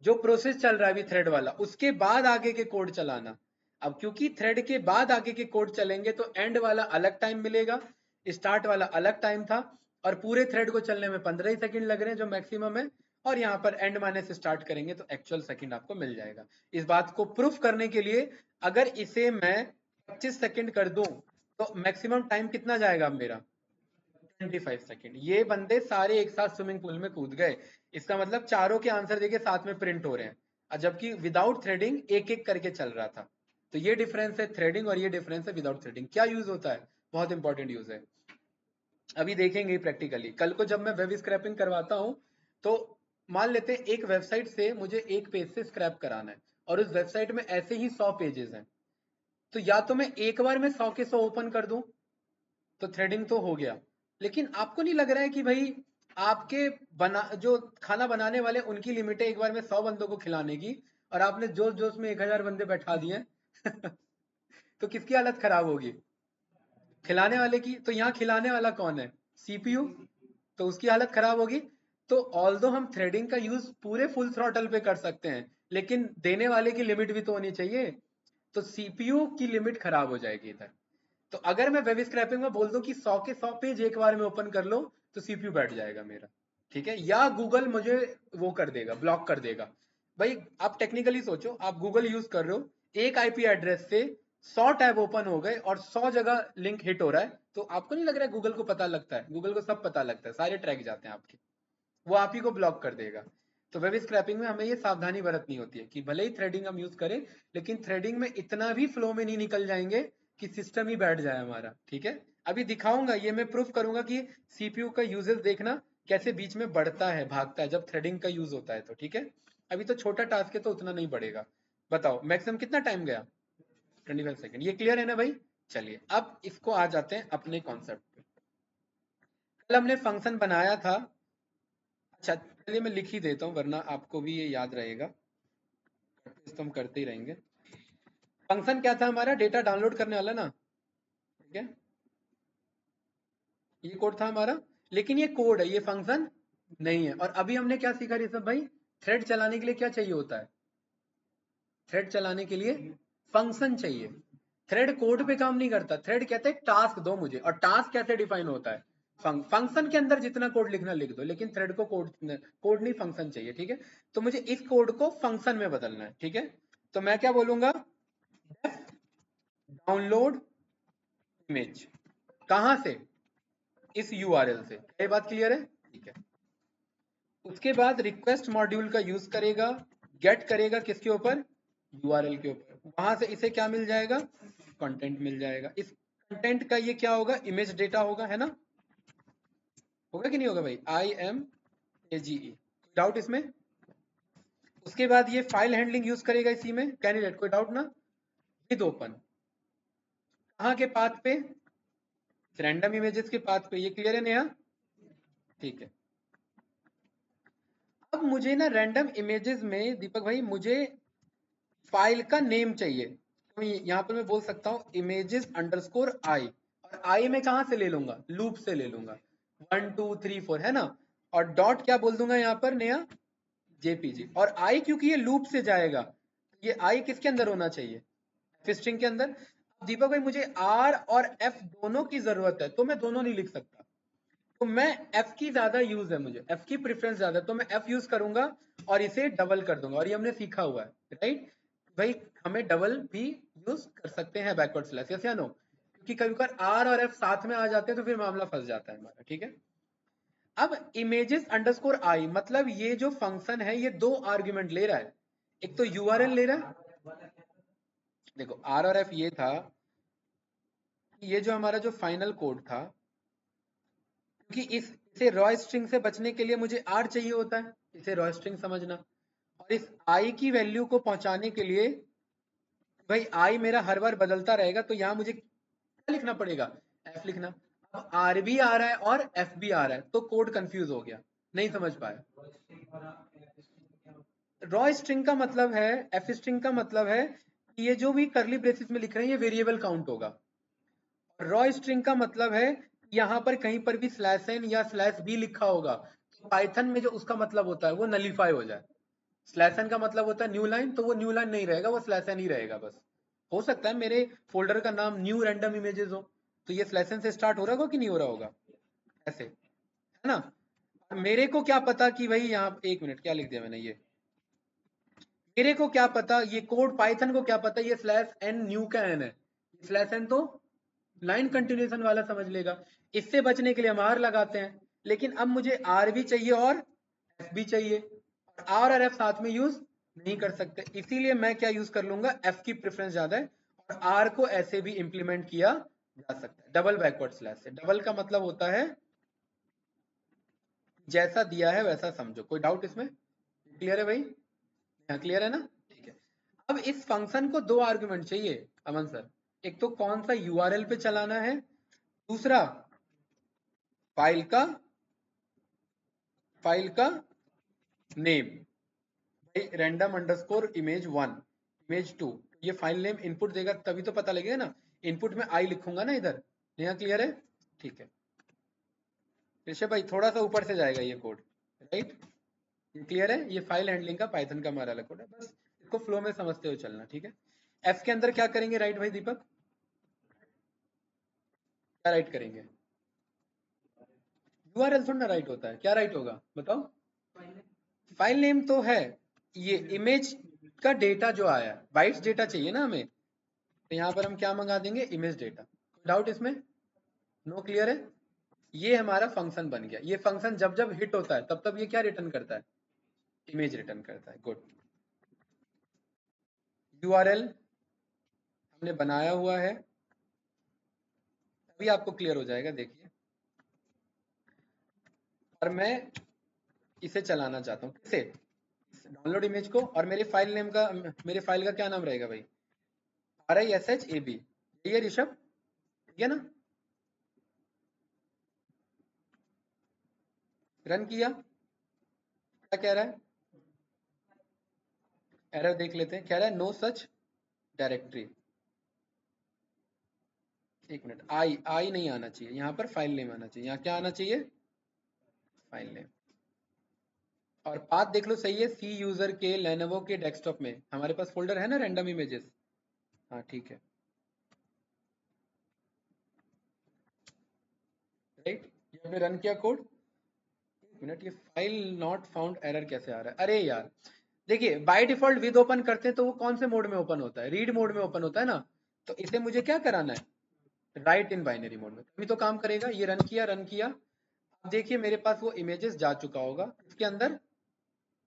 जो प्रोसेस चल रहा है अभी थ्रेड वाला, उसके बाद आगे के कोड चलाना। अब क्योंकि थ्रेड के बाद आगे के कोड चलेंगे तो एंड वाला अलग टाइम मिलेगा, स्टार्ट वाला अलग टाइम था, और पूरे थ्रेड को चलने में 15 ही सेकंड लग रहे हैं जो मैक्सिमम है, और यहाँ पर एंड माने से स्टार्ट करेंगे तो एक्चुअल सेकंड आपको मिल जाएगा। इस बात को प्रूफ करने के लिए अगर इसे मैं 25 सेकंड कर दूं तो मैक्सिमम टाइम कितना जाएगा मेरा, 25 सेकंड। ये बंदे सारे एक साथ स्विमिंग पूल में कूद गए, इसका मतलब चारों के आंसर देखिए साथ में प्रिंट हो रहे हैं, जबकि विदाउट थ्रेडिंग एक एक करके चल रहा था। तो ये डिफरेंस है थ्रेडिंग और ये डिफरेंस है विदाउट थ्रेडिंग। क्या यूज होता है, बहुत इंपॉर्टेंट यूज है, अभी देखेंगे प्रैक्टिकली। कल को जब मैं वेब स्क्रैपिंग करवाता हूं तो मान लेते हैं एक वेबसाइट से मुझे एक पेज से स्क्रैप कराना है, और उस वेबसाइट में ऐसे ही 100 पेजेस हैं, तो या तो मैं एक बार में 100 के 100 ओपन कर दूं तो थ्रेडिंग तो हो गया, लेकिन आपको नहीं लग रहा है कि भाई आपके बना जो खाना बनाने वाले उनकी लिमिट है एक बार में 100 बंदों को खिलाने की, और आपने जोश जोश में 1000 बंदे बैठा दिए तो किसकी हालत खराब होगी, खिलाने वाले की। तो यहाँ खिलाने वाला कौन है, सीपीयू, तो उसकी हालत खराब होगी। तो ऑल्दो हम थ्रेडिंग का यूज पूरे फुल थ्रॉटल पे कर सकते हैं, लेकिन देने वाले की लिमिट भी तो होनी चाहिए, तो सीपीयू की लिमिट खराब हो जाएगी इधर। तो अगर मैं वेब स्क्रैपिंग में बोल दूं कि 100 के 100 पेज एक बार में ओपन कर लो तो सीपीयू बैठ जाएगा मेरा, ठीक है, या गूगल मुझे वो कर देगा, ब्लॉक कर देगा। भाई आप टेक्निकली सोचो, आप गूगल यूज कर रहे हो, एक आईपी एड्रेस से 100 टैब ओपन हो गए और 100 जगह लिंक हिट हो रहा है, तो आपको नहीं लग रहा है गूगल को पता लगता है, गूगल को सब पता लगता है, सारे ट्रैक जाते हैं आपके, वो आप ही को ब्लॉक कर देगा। तो वेब स्क्रैपिंग में हमें ये सावधानी बरतनी होती है कि भले ही थ्रेडिंग हम यूज करें, लेकिन थ्रेडिंग में इतना भी फ्लो में नहीं निकल जाएंगे कि सिस्टम ही बैठ जाए हमारा, ठीक है। अभी दिखाऊंगा, ये मैं प्रूफ करूंगा कि सीपीयू का यूजेस देखना कैसे बीच में बढ़ता है, भागता है जब थ्रेडिंग का यूज होता है, तो ठीक है। अभी तो छोटा टास्क है तो उतना नहीं बढ़ेगा। बताओ मैक्सिमम कितना टाइम गया, 25 सेकंड, ये क्लियर है ना भाई। चलिए अब इसको आ जाते हैं अपने कॉन्सेप्ट पे। कल हमने फंक्शन बनाया था, अच्छा चलिए मैं लिख ही देता हूँ वरना आपको भी ये याद रहेगा, प्रैक्टिस तो हम करते ही रहेंगे। फंक्शन क्या था हमारा, डेटा डाउनलोड करने वाला ना, ठीक है, ये कोड था हमारा, लेकिन ये कोड है, ये फंक्शन नहीं है। और अभी हमने क्या सीखा ऋषभ भाई, थ्रेड चलाने के लिए क्या चाहिए होता है, थ्रेड चलाने के लिए फंक्शन चाहिए। थ्रेड कोड पे काम नहीं करता, थ्रेड कहते हैं टास्क दो मुझे, और टास्क कैसे डिफाइन होता है, फंक्शन के अंदर जितना कोड लिखना लिख दो, लेकिन थ्रेड को कोड नहीं फंक्शन चाहिए, ठीक है। तो मुझे इस कोड को फंक्शन में बदलना है, ठीक है। तो मैं क्या बोलूंगा, डाउनलोड इमेज, कहां से, इस यूआरएल से, ये बात क्लियर है, ठीक है। उसके बाद रिक्वेस्ट मॉड्यूल का यूज करेगा, गेट करेगा किसके ऊपर, यूआरएल के ऊपर, वहां से इसे क्या मिल जाएगा, कंटेंट मिल जाएगा। इस कंटेंट का ये क्या होगा, इमेज डेटा होगा, है ना, होगा कि नहीं होगा भाई, IMAGE, डाउट इसमें। उसके बाद ये फाइल हैंडलिंग यूज करेगा इसी में, कैंडिडेट कोई डाउट ना, विद ओपन, कहाँ के पाथ पे, रैंडम इमेजेस के पाथ पे, ये क्लियर है नेहा, ठीक है। अब मुझे ना रैंडम इमेजेस में दीपक भाई मुझे फाइल का नेम चाहिए, तो यहाँ पर मैं बोल सकता हूँ इमेजेस अंडरस्कोर आई, और आई में कहाँ से ले लूंगा, लूप से ले लूंगा, 1 2 3 4 है ना, और डॉट क्या बोल दूंगा यहाँ पर नया, जेपीजी। और आई क्योंकि ये लूप से जाएगा, ये आई किसके अंदर होना चाहिए, स्ट्रिंग के अंदर। अब दीपक भाई मुझे आर और एफ दोनों की जरूरत है, तो मैं दोनों नहीं लिख सकता, तो मैं एफ की ज्यादा यूज है, मुझे एफ की प्रेफरेंस ज्यादा है, तो मैं एफ यूज करूंगा और इसे डबल कर दूंगा, और ये हमने सीखा हुआ है राइट भाई, हमें डबल भी यूज कर सकते हैं बैकवर्ड स्लैश, यस या नो, क्योंकि कभी कभी आर और एफ साथ में आ जाते हैं तो फिर मामला फंस जाता है हमारा, ठीक है। अब इमेजेस अंडरस्कोर आई मतलब ये जो फंक्शन है ये दो आर्ग्यूमेंट ले रहा है, एक तो यूआरएल ले रहा है, देखो आर और एफ ये था कि ये जो हमारा जो फाइनल कोड था, क्योंकि इसे रॉ स्ट्रिंग से बचने के लिए मुझे आर चाहिए होता है, इसे रॉ स्ट्रिंग समझना, और इस आई की वैल्यू को पहुंचाने के लिए भाई आई मेरा हर बार बदलता रहेगा, तो यहाँ मुझे क्या लिखना पड़ेगा, एफ लिखना। अब आर भी आ रहा है और एफ भी आ रहा है, तो कोड कंफ्यूज हो गया, नहीं समझ पाया। रॉ स्ट्रिंग का मतलब है, एफ स्ट्रिंग का मतलब है कि ये जो भी करली ब्रेसिस में लिख रहे हैं ये वेरिएबल काउंट होगा, रॉ स्ट्रिंग का मतलब है यहाँ पर कहीं पर भी स्लैश एन या स्लैश बी लिखा होगा तो पाइथन में जो उसका मतलब होता है वो नलीफाई हो जाए। स्लैश एन का मतलब होता है न्यू लाइन, तो वो न्यू लाइन नहीं रहेगा, वो स्लैश एन ही रहेगा बस। हो सकता है मेरे फोल्डर का नाम न्यू रैंडम इमेजेस हो, तो ये स्लैश एन से स्टार्ट हो रहा होगा कि नहीं हो रहा होगा, ऐसे, है ना। मेरे को क्या पता कि भाई यहाँ, एक मिनट, क्या लिख दिया मैंने, ये मेरे को क्या पता, ये कोड पाइथन को क्या पता ये स्लैश एन न्यू का एन है, स्लैश एन तो लाइन कंटिन्यूएशन वाला समझ लेगा। इससे बचने के लिए हम आर लगाते हैं, लेकिन अब मुझे आर भी चाहिए और एफ भी चाहिए, आर और एफ साथ में यूज नहीं कर सकते, इसीलिए मैं क्या यूज कर लूंगा, एफ की प्रेफरेंस ज्यादा है। और आर को ऐसे भी इंप्लीमेंट किया जा सकता है डबल बैकवर्ड स्लैश से। डबल का मतलब होता है जैसा दिया है वैसा समझो। कोई डाउट इसमें? क्लियर है भाई? हाँ क्लियर है ना, ठीक है। अब इस फंक्शन को दो आर्गुमेंट चाहिए अमन सर, एक तो कौन सा यूआरएल पे चलाना है, दूसरा फाइल का नेम। भाई रैंडम अंडरस्कोर इमेज 1 इमेज 2, ये फाइल नेम इनपुट देगा तभी तो पता लगेगा ना। इनपुट में आई लिखूंगा ना इधर। यहाँ क्लियर है? ठीक है ऋषभ भाई, थोड़ा सा ऊपर से जाएगा ये कोड, राइट। क्लियर है? ये फाइल हैंडलिंग का पाइथन का हमारा अलग कोड है, बस इसको फ्लो में समझते हुए चलना, ठीक है। एफ के अंदर क्या करेंगे, राइट भाई दीपक, क्या राइट करेंगे? यूआरएल थोड़ा ना राइट होता है, क्या राइट होगा बताओ? फाइल नेम तो है, ये इमेज का डेटा जो आया, बाइट्स डेटा चाहिए ना हमें, तो यहाँ पर हम क्या मंगा देंगे, इमेज डेटा। डाउट इसमें? नो क्लियर है? ये हमारा फंक्शन बन गया। ये फंक्शन जब जब हिट होता है तब तब ये क्या रिटर्न करता है, इमेज रिटर्न करता है। गुड। यूआरएल हमने बनाया हुआ है, अभी आपको क्लियर हो जाएगा, देखिए। और मैं इसे चलाना चाहता हूँ, किसे, डाउनलोड इमेज को, और मेरे फाइल नेम का, मेरे फाइल का क्या नाम रहेगा भाई, RISHAB, यही है ऋषभ, ठीक है ना। रन किया, क्या कह रहा है, एरर देख लेते हैं, कह रहा है नो सच डायरेक्टरी। एक मिनट, आई आई नहीं आना चाहिए यहाँ पर, फाइल नेम आना चाहिए। यहाँ क्या आना चाहिए, फाइल नेम। और पाथ देख लो, सही है, सी यूजर के लेनोवो के डेस्कटॉप में हमारे पास फोल्डर है ना रैंडम इमेजेस, हाँ ठीक है, राइट। ये हमने रन किया कोड। एक मिनट, ये फाइल नॉट फाउंड एरर कैसे आ रहा है, अरे यार, देखिए बाय डिफॉल्ट विद ओपन करते हैं तो वो कौन से मोड में ओपन होता है, रीड मोड में ओपन होता है ना। तो इसे मुझे क्या कराना है, राइट इन बाइनरी मोड में, तभी तो काम करेगा। ये रन किया, रन किया, अब देखिए मेरे पास वो इमेजेस जा चुका होगा इसके अंदर,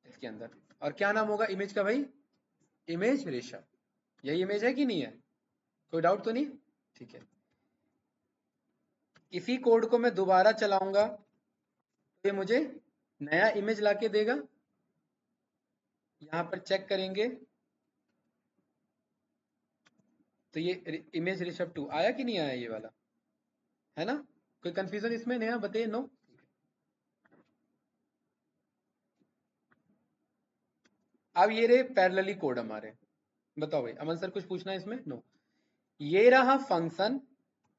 इसके अंदर। और क्या नाम होगा इमेज का भाई, इमेज ऋषभ। यही इमेज है कि नहीं है, कोई डाउट तो नहीं? ठीक है, इसी कोड को मैं दोबारा चलाऊंगा तो ये मुझे नया इमेज लाके देगा। यहाँ पर चेक करेंगे तो ये इमेज ऋषभ 2 आया कि नहीं आया, ये वाला है ना। कोई कंफ्यूजन इसमें, नया बताइए, नो। अब ये रहे पैरेलली कोड हमारे, बताओ भाई अमन सर कुछ पूछना है इसमें, नो। ये रहा फंक्शन,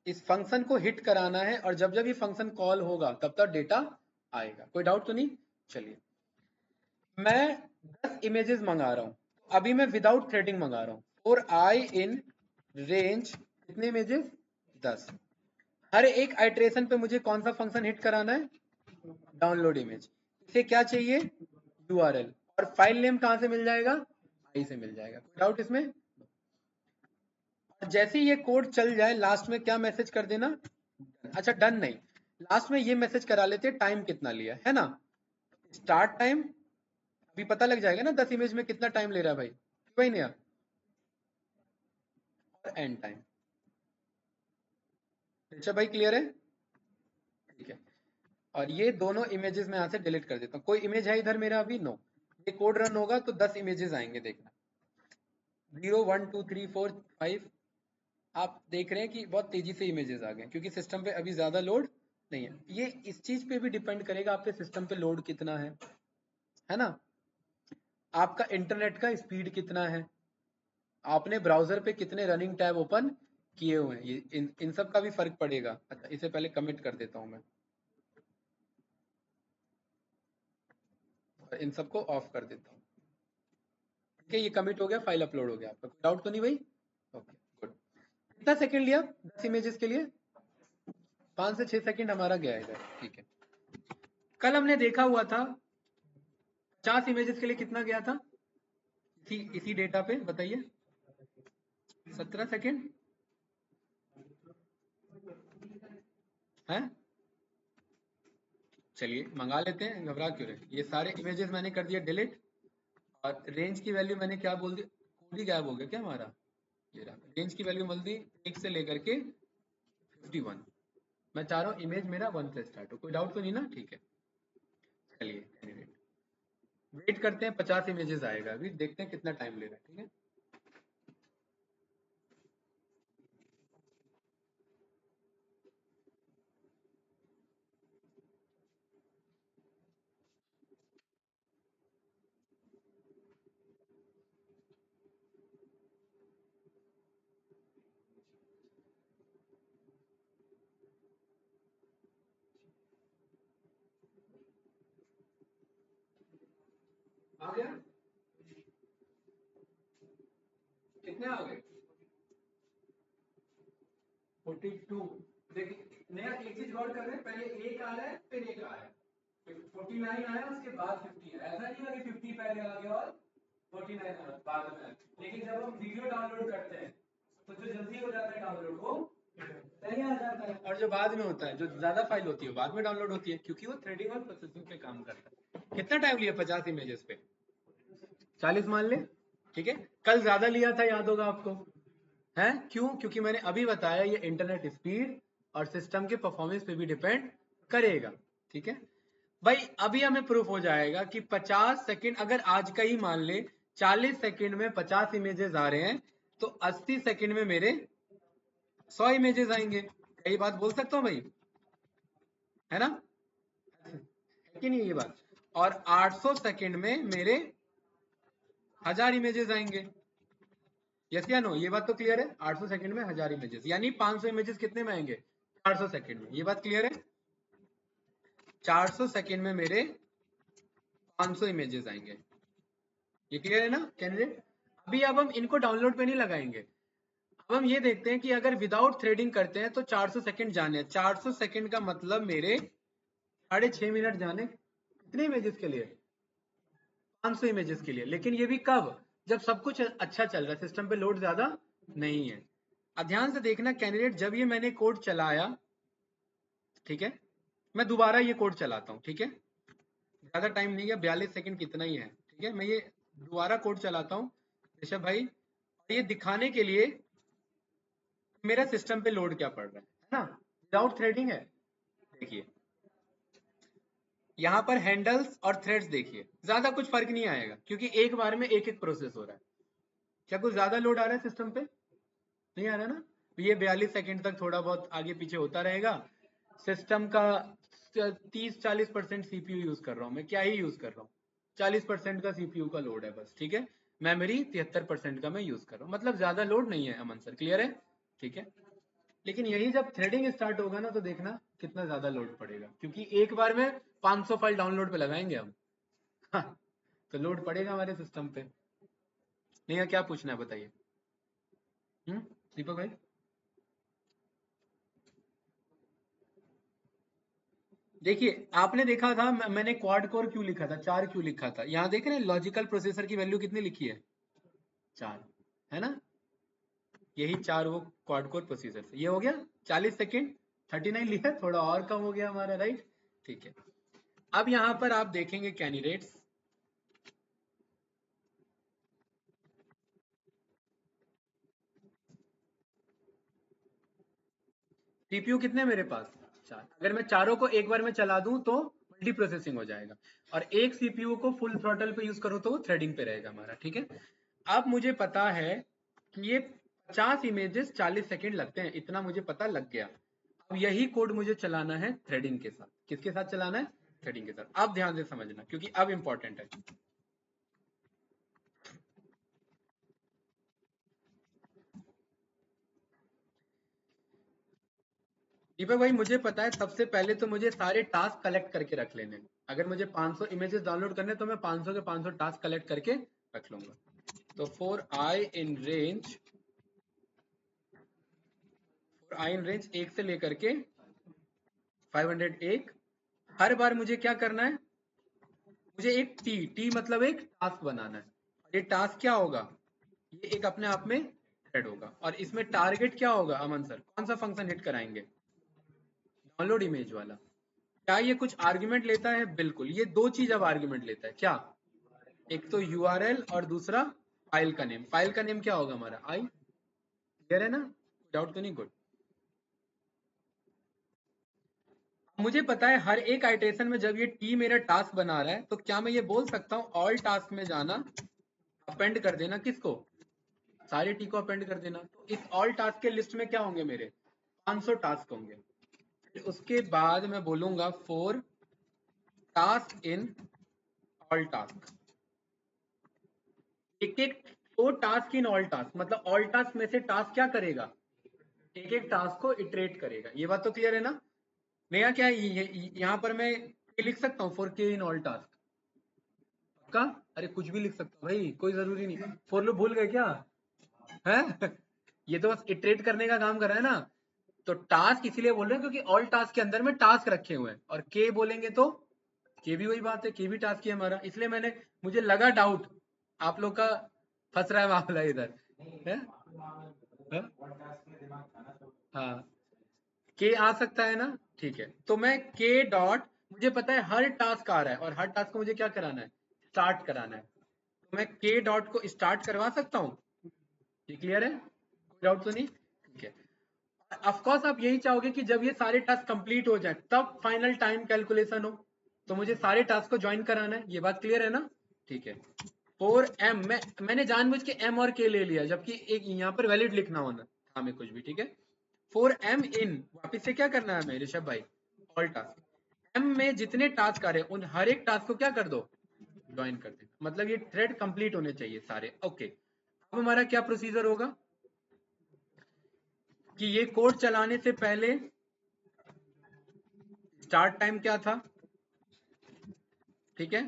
इस फंक्शन को हिट कराना है और जब जब ये फंक्शन कॉल होगा तब तक डेटा आएगा। कोई डाउट तो नहीं? चलिए, मैं 10 इमेजेस मंगा रहा हूँ, अभी मैं विदाउट थ्रेडिंग मंगा रहा हूँ, और आई इन रेंज कितने इमेजेस, 10। हर एक आइट्रेशन पे मुझे कौन सा फंक्शन हिट कराना है, डाउनलोड इमेज। इसे क्या चाहिए, यूआरएल, और फाइल नेम कहाँ से मिल जाएगा, आई से मिल जाएगा। कोई डाउट इसमें? जैसे ही ये कोड चल जाए लास्ट में क्या मैसेज कर देना, अच्छा डन नहीं, लास्ट में ये मैसेज करा लेते टाइम कितना लिया है ना। स्टार्ट टाइम अभी पता लग जाएगा ना 10 इमेज में कितना टाइम ले रहा है भाई, भाई नहीं, और एंड टाइम। अच्छा भाई क्लियर है, ठीक है। और ये दोनों इमेजेस में यहाँ से डिलीट कर देता हूँ। कोई इमेज है इधर मेरा अभी, नो। ये कोड रन होगा तो 10 इमेजेस आएंगे, देखना, 0 1 2 3 4 5। आप देख रहे हैं कि बहुत तेजी से इमेजेस आ गए क्योंकि सिस्टम पे अभी ज्यादा लोड नहीं है। ये इस चीज पे भी डिपेंड करेगा आपके सिस्टम पे लोड कितना है ना, आपका इंटरनेट का स्पीड कितना है, आपने ब्राउजर पे कितने रनिंग टैब ओपन किए हुए हैं, ये इन सब का भी फर्क पड़ेगा। अच्छा, इसे पहले कमिट कर देता हूँ मैं, और इन सबको ऑफ कर देता हूँ। ठीक है, ये कमिट हो गया, फाइल अपलोड हो गया। आपका कोई डाउट तो नहीं भाई? Okay good. कितना सेकंड लिया 10 इमेजेस के लिए? 5 से 6 सेकंड हमारा गया है इधर। ठीक है, कल हमने देखा हुआ था 50 इमेजेस के लिए कितना गया था इसी डेटा पे, बताइए। 17 सेकंड है। चलिए मंगा लेते हैं, घबरा क्यों रहे। ये सारे इमेजेस मैंने कर दिया डिलीट, और रेंज की वैल्यू मैंने क्या बोल दी, कोड ही गायब हो गया क्या हमारा। ये रहा, रेंज की वैल्यू बोल दी 1 से लेकर के 51। मैं चाह रहा हूँ इमेज मेरा 1 से स्टार्ट हो। कोई डाउट तो नहीं ना? ठीक है, चलिए वेट करते हैं, 50 इमेजेस आएगा अभी, देखते हैं कितना टाइम ले रहा है। ठीक है, आ गया। कितने आ गए? 42। देखिए नया एक चीज गौर कर रहे हैं, पहले एक आ रहा है फिर एक आ रहा है, 49 आया उसके बाद 50 आया। ऐसा नहीं हुआ कि 50 पहले आ गया और 49 बाद में आया। लेकिन जब हम वीडियो डाउनलोड करते हैं तो जो जल्दी हो जाता है डाउनलोड वो पहले आ जाता है, और जो बाद में होता है, जो ज्यादा फाइल होती है, बाद में डाउनलोड होती है, क्योंकि वो थ्रेडिंग और प्रोसेसिंग पे काम करता है। कितना टाइम लिया 50 इमेजेस पे? 40 मान ले। ठीक है, कल ज्यादा लिया था, याद होगा आपको। है क्यों? क्योंकि मैंने अभी बताया ये इंटरनेट स्पीड और सिस्टम के परफॉर्मेंस पे भी डिपेंड करेगा। ठीक है भाई, अभी हमें प्रूफ हो जाएगा कि 50 सेकंड, अगर आज का ही मान ले 40 सेकंड में 50 इमेजेस आ रहे हैं, तो 80 सेकंड में मेरे 100 इमेजेस आएंगे। यही बात बोल सकता हूँ भाई, है ना? है कि नहीं ये बात? और 800 सेकंड में मेरे 1000 इमेजेस आएंगे। यस या नो? ये बात तो क्लियर है। 800 सेकंड में 1000 इमेजेस, यानी 500 इमेजेस कितने में आएंगे? 400 सेकंड में। ये बात क्लियर है? 400 सेकंड में मेरे 500 इमेजेस आएंगे। ये क्लियर है ना कैंडिडेट? अभी अब हम इनको डाउनलोड पे नहीं लगाएंगे। अब हम ये देखते हैं कि अगर विदाउट थ्रेडिंग करते हैं तो 400 सेकंड जाने, 400 सेकंड का मतलब मेरे 6.5 मिनट जाने कितने इमेजेस के लिए? 500 इमेजेस के लिए। लेकिन ये भी कब? जब सब कुछ अच्छा चल रहा है, सिस्टम पे लोड ज्यादा नहीं है। अब ध्यान से देखना कैंडिडेट, जब ये मैंने कोड चलाया, ठीक है, मैं दोबारा ये कोड चलाता हूँ। ठीक है, ज्यादा टाइम नहीं है, 42 सेकंड कितना ही है। ठीक है, मैं ये दोबारा कोड चलाता हूँ ऋषभ भाई, ये दिखाने के लिए मेरा सिस्टम पे लोड क्या पड़ रहा है ना, विदाउट थ्रेडिंग है। देखिए यहाँ पर हैंडल्स और थ्रेड्स देखिए, ज्यादा कुछ फर्क नहीं आएगा, क्योंकि एक बार में एक एक प्रोसेस हो रहा है। क्या कुछ ज्यादा लोड आ रहा है सिस्टम पे? नहीं आ रहा ना। ये 42 सेकंड तक थोड़ा बहुत आगे पीछे होता रहेगा। सिस्टम का 30-40% सीपीयू यूज कर रहा हूँ मैं, क्या ही यूज कर रहा हूँ, 40% का सीपीयू का लोड है बस। ठीक है, मेमोरी 73% का मैं यूज कर रहा हूँ, मतलब ज्यादा लोड नहीं है। अमन सर क्लियर है? ठीक है, लेकिन यही जब थ्रेडिंग स्टार्ट होगा ना, तो देखना कितना ज्यादा लोड पड़ेगा, क्योंकि एक बार में 500 फाइल डाउनलोड पे लगाएंगे हम। हाँ, तो लोड पड़ेगा हमारे सिस्टम पे। नहीं है, क्या पूछना है बताइए। दीपक भाई, देखिए आपने देखा था मैंने क्वाड कोर क्यों लिखा था, 4 क्यों लिखा था? यहाँ देख रहे हैं लॉजिकल प्रोसेसर की वैल्यू कितनी लिखी है? 4, है ना? यही 4 वो क्वाड कोर प्रोसेसर से। ये हो गया 40 सेकेंड, 39 लिखा, थोड़ा और कम हो गया हमारा, राइट? ठीक है, अब यहाँ पर आप देखेंगे कैंडिडेट्स, सीपीयू कितने मेरे पास? 4। अगर मैं चारों को एक बार में चला दूं तो मल्टी प्रोसेसिंग हो जाएगा, और एक सीपीयू को फुल थ्रॉटल पे यूज करो तो वो थ्रेडिंग पे रहेगा हमारा। ठीक है, अब मुझे पता है कि ये 50 इमेजेस 40 सेकंड लगते हैं, इतना मुझे पता लग गया। अब यही कोड मुझे चलाना है थ्रेडिंग के साथ। किसके साथ चलाना है? थ्रेडिंग के साथ। अब ध्यान से समझना, क्योंकि अब इंपॉर्टेंट है। दीपक भाई मुझे पता है, सबसे पहले तो मुझे सारे टास्क कलेक्ट करके रख लेने हैं। अगर मुझे 500 इमेजेस डाउनलोड करने तो मैं 500 के 500 टास्क कलेक्ट करके रख लूंगा। तो फॉर आई इन रेंज 1 से लेकर के 501, हर बार मुझे क्या करना है, मुझे एक टी मतलब एक टास्क बनाना है। ये टास्क क्या होगा, ये एक अपने आप में थ्रेड होगा, और इसमें टारगेट क्या होगा अमन सर, कौन सा फंक्शन हिट कराएंगे, डाउनलोड इमेज वाला। क्या ये कुछ आर्ग्यूमेंट लेता है, बिल्कुल, ये दो चीज अब आर्ग्यूमेंट लेता है, क्या, एक तो यूआरएल और दूसरा फाइल का नेम। फाइल का नेम क्या होगा हमारा, आई, क्लियर है ना, डाउट तो नहीं, गुड। मुझे पता है हर एक आइटरेशन में जब ये टी मेरा टास्क बना रहा है तो क्या मैं ये बोल सकता हूँ ऑल टास्क में जाना, अपेंड कर देना किसको, सारे टी को अपेंड कर देना। तो इस ऑल टास्क के लिस्ट में क्या होंगे, मेरे 500 टास्क होंगे। फिर उसके बाद मैं बोलूंगा for task in all task, एक एक तो टास्क इन ऑल टास्क, मतलब ऑल टास्क में से टास्क क्या करेगा, एक एक टास्क को इटरेट करेगा। ये बात तो क्लियर है ना। नया क्या है, यहाँ पर मैं ये लिख सकता हूँ फॉर के इन ऑल टास्क का, अरे कुछ भी लिख सकता हूँ भाई, कोई जरूरी नहीं। फॉर लूप भूल गए क्या है ये तो बस इटरेट करने का काम कर रहा है ना। तो टास्क इसीलिए बोल रहे हैं क्योंकि ऑल टास्क के अंदर में टास्क रखे हुए हैं, और के बोलेंगे तो के भी वही बात है, के भी टास्क ही है हमारा, इसलिए मैंने, मुझे लगा डाउट आप लोग का फंस रहा है मामला इधर है? है? हाँ, के आ सकता है ना, ठीक है। तो मैं के डॉट, मुझे पता है हर टास्क आ रहा है और हर टास्क को मुझे क्या कराना है, स्टार्ट कराना है। तो मैं के डॉट को स्टार्ट करवा सकता हूँ, ये क्लियर है, कोई डाउट तो नहीं, ठीक है। ऑफ कोर्स आप यही चाहोगे कि जब ये सारे टास्क कंप्लीट हो जाए तब फाइनल टाइम कैलकुलेशन हो, तो मुझे सारे टास्क को ज्वाइन कराना है, ये बात क्लियर है ना, ठीक है। फोर एम, मैंने जानबूझ के एम और के ले लिया, जबकि एक यहाँ पर वैलिड लिखना होना था हमें कुछ भी, ठीक है। फॉर एम इन, वापिस से क्या करना है हमें ऋषभ भाई, ऑल टास्क, एम में जितने टास्क आ रहे हैं उन हर एक टास्क को क्या कर दो, ज्वाइन कर दे, मतलब ये थ्रेड कंप्लीट होने चाहिए सारे, ओके। अब हमारा क्या प्रोसीजर होगा कि ये कोड चलाने से पहले स्टार्ट टाइम क्या था, ठीक है,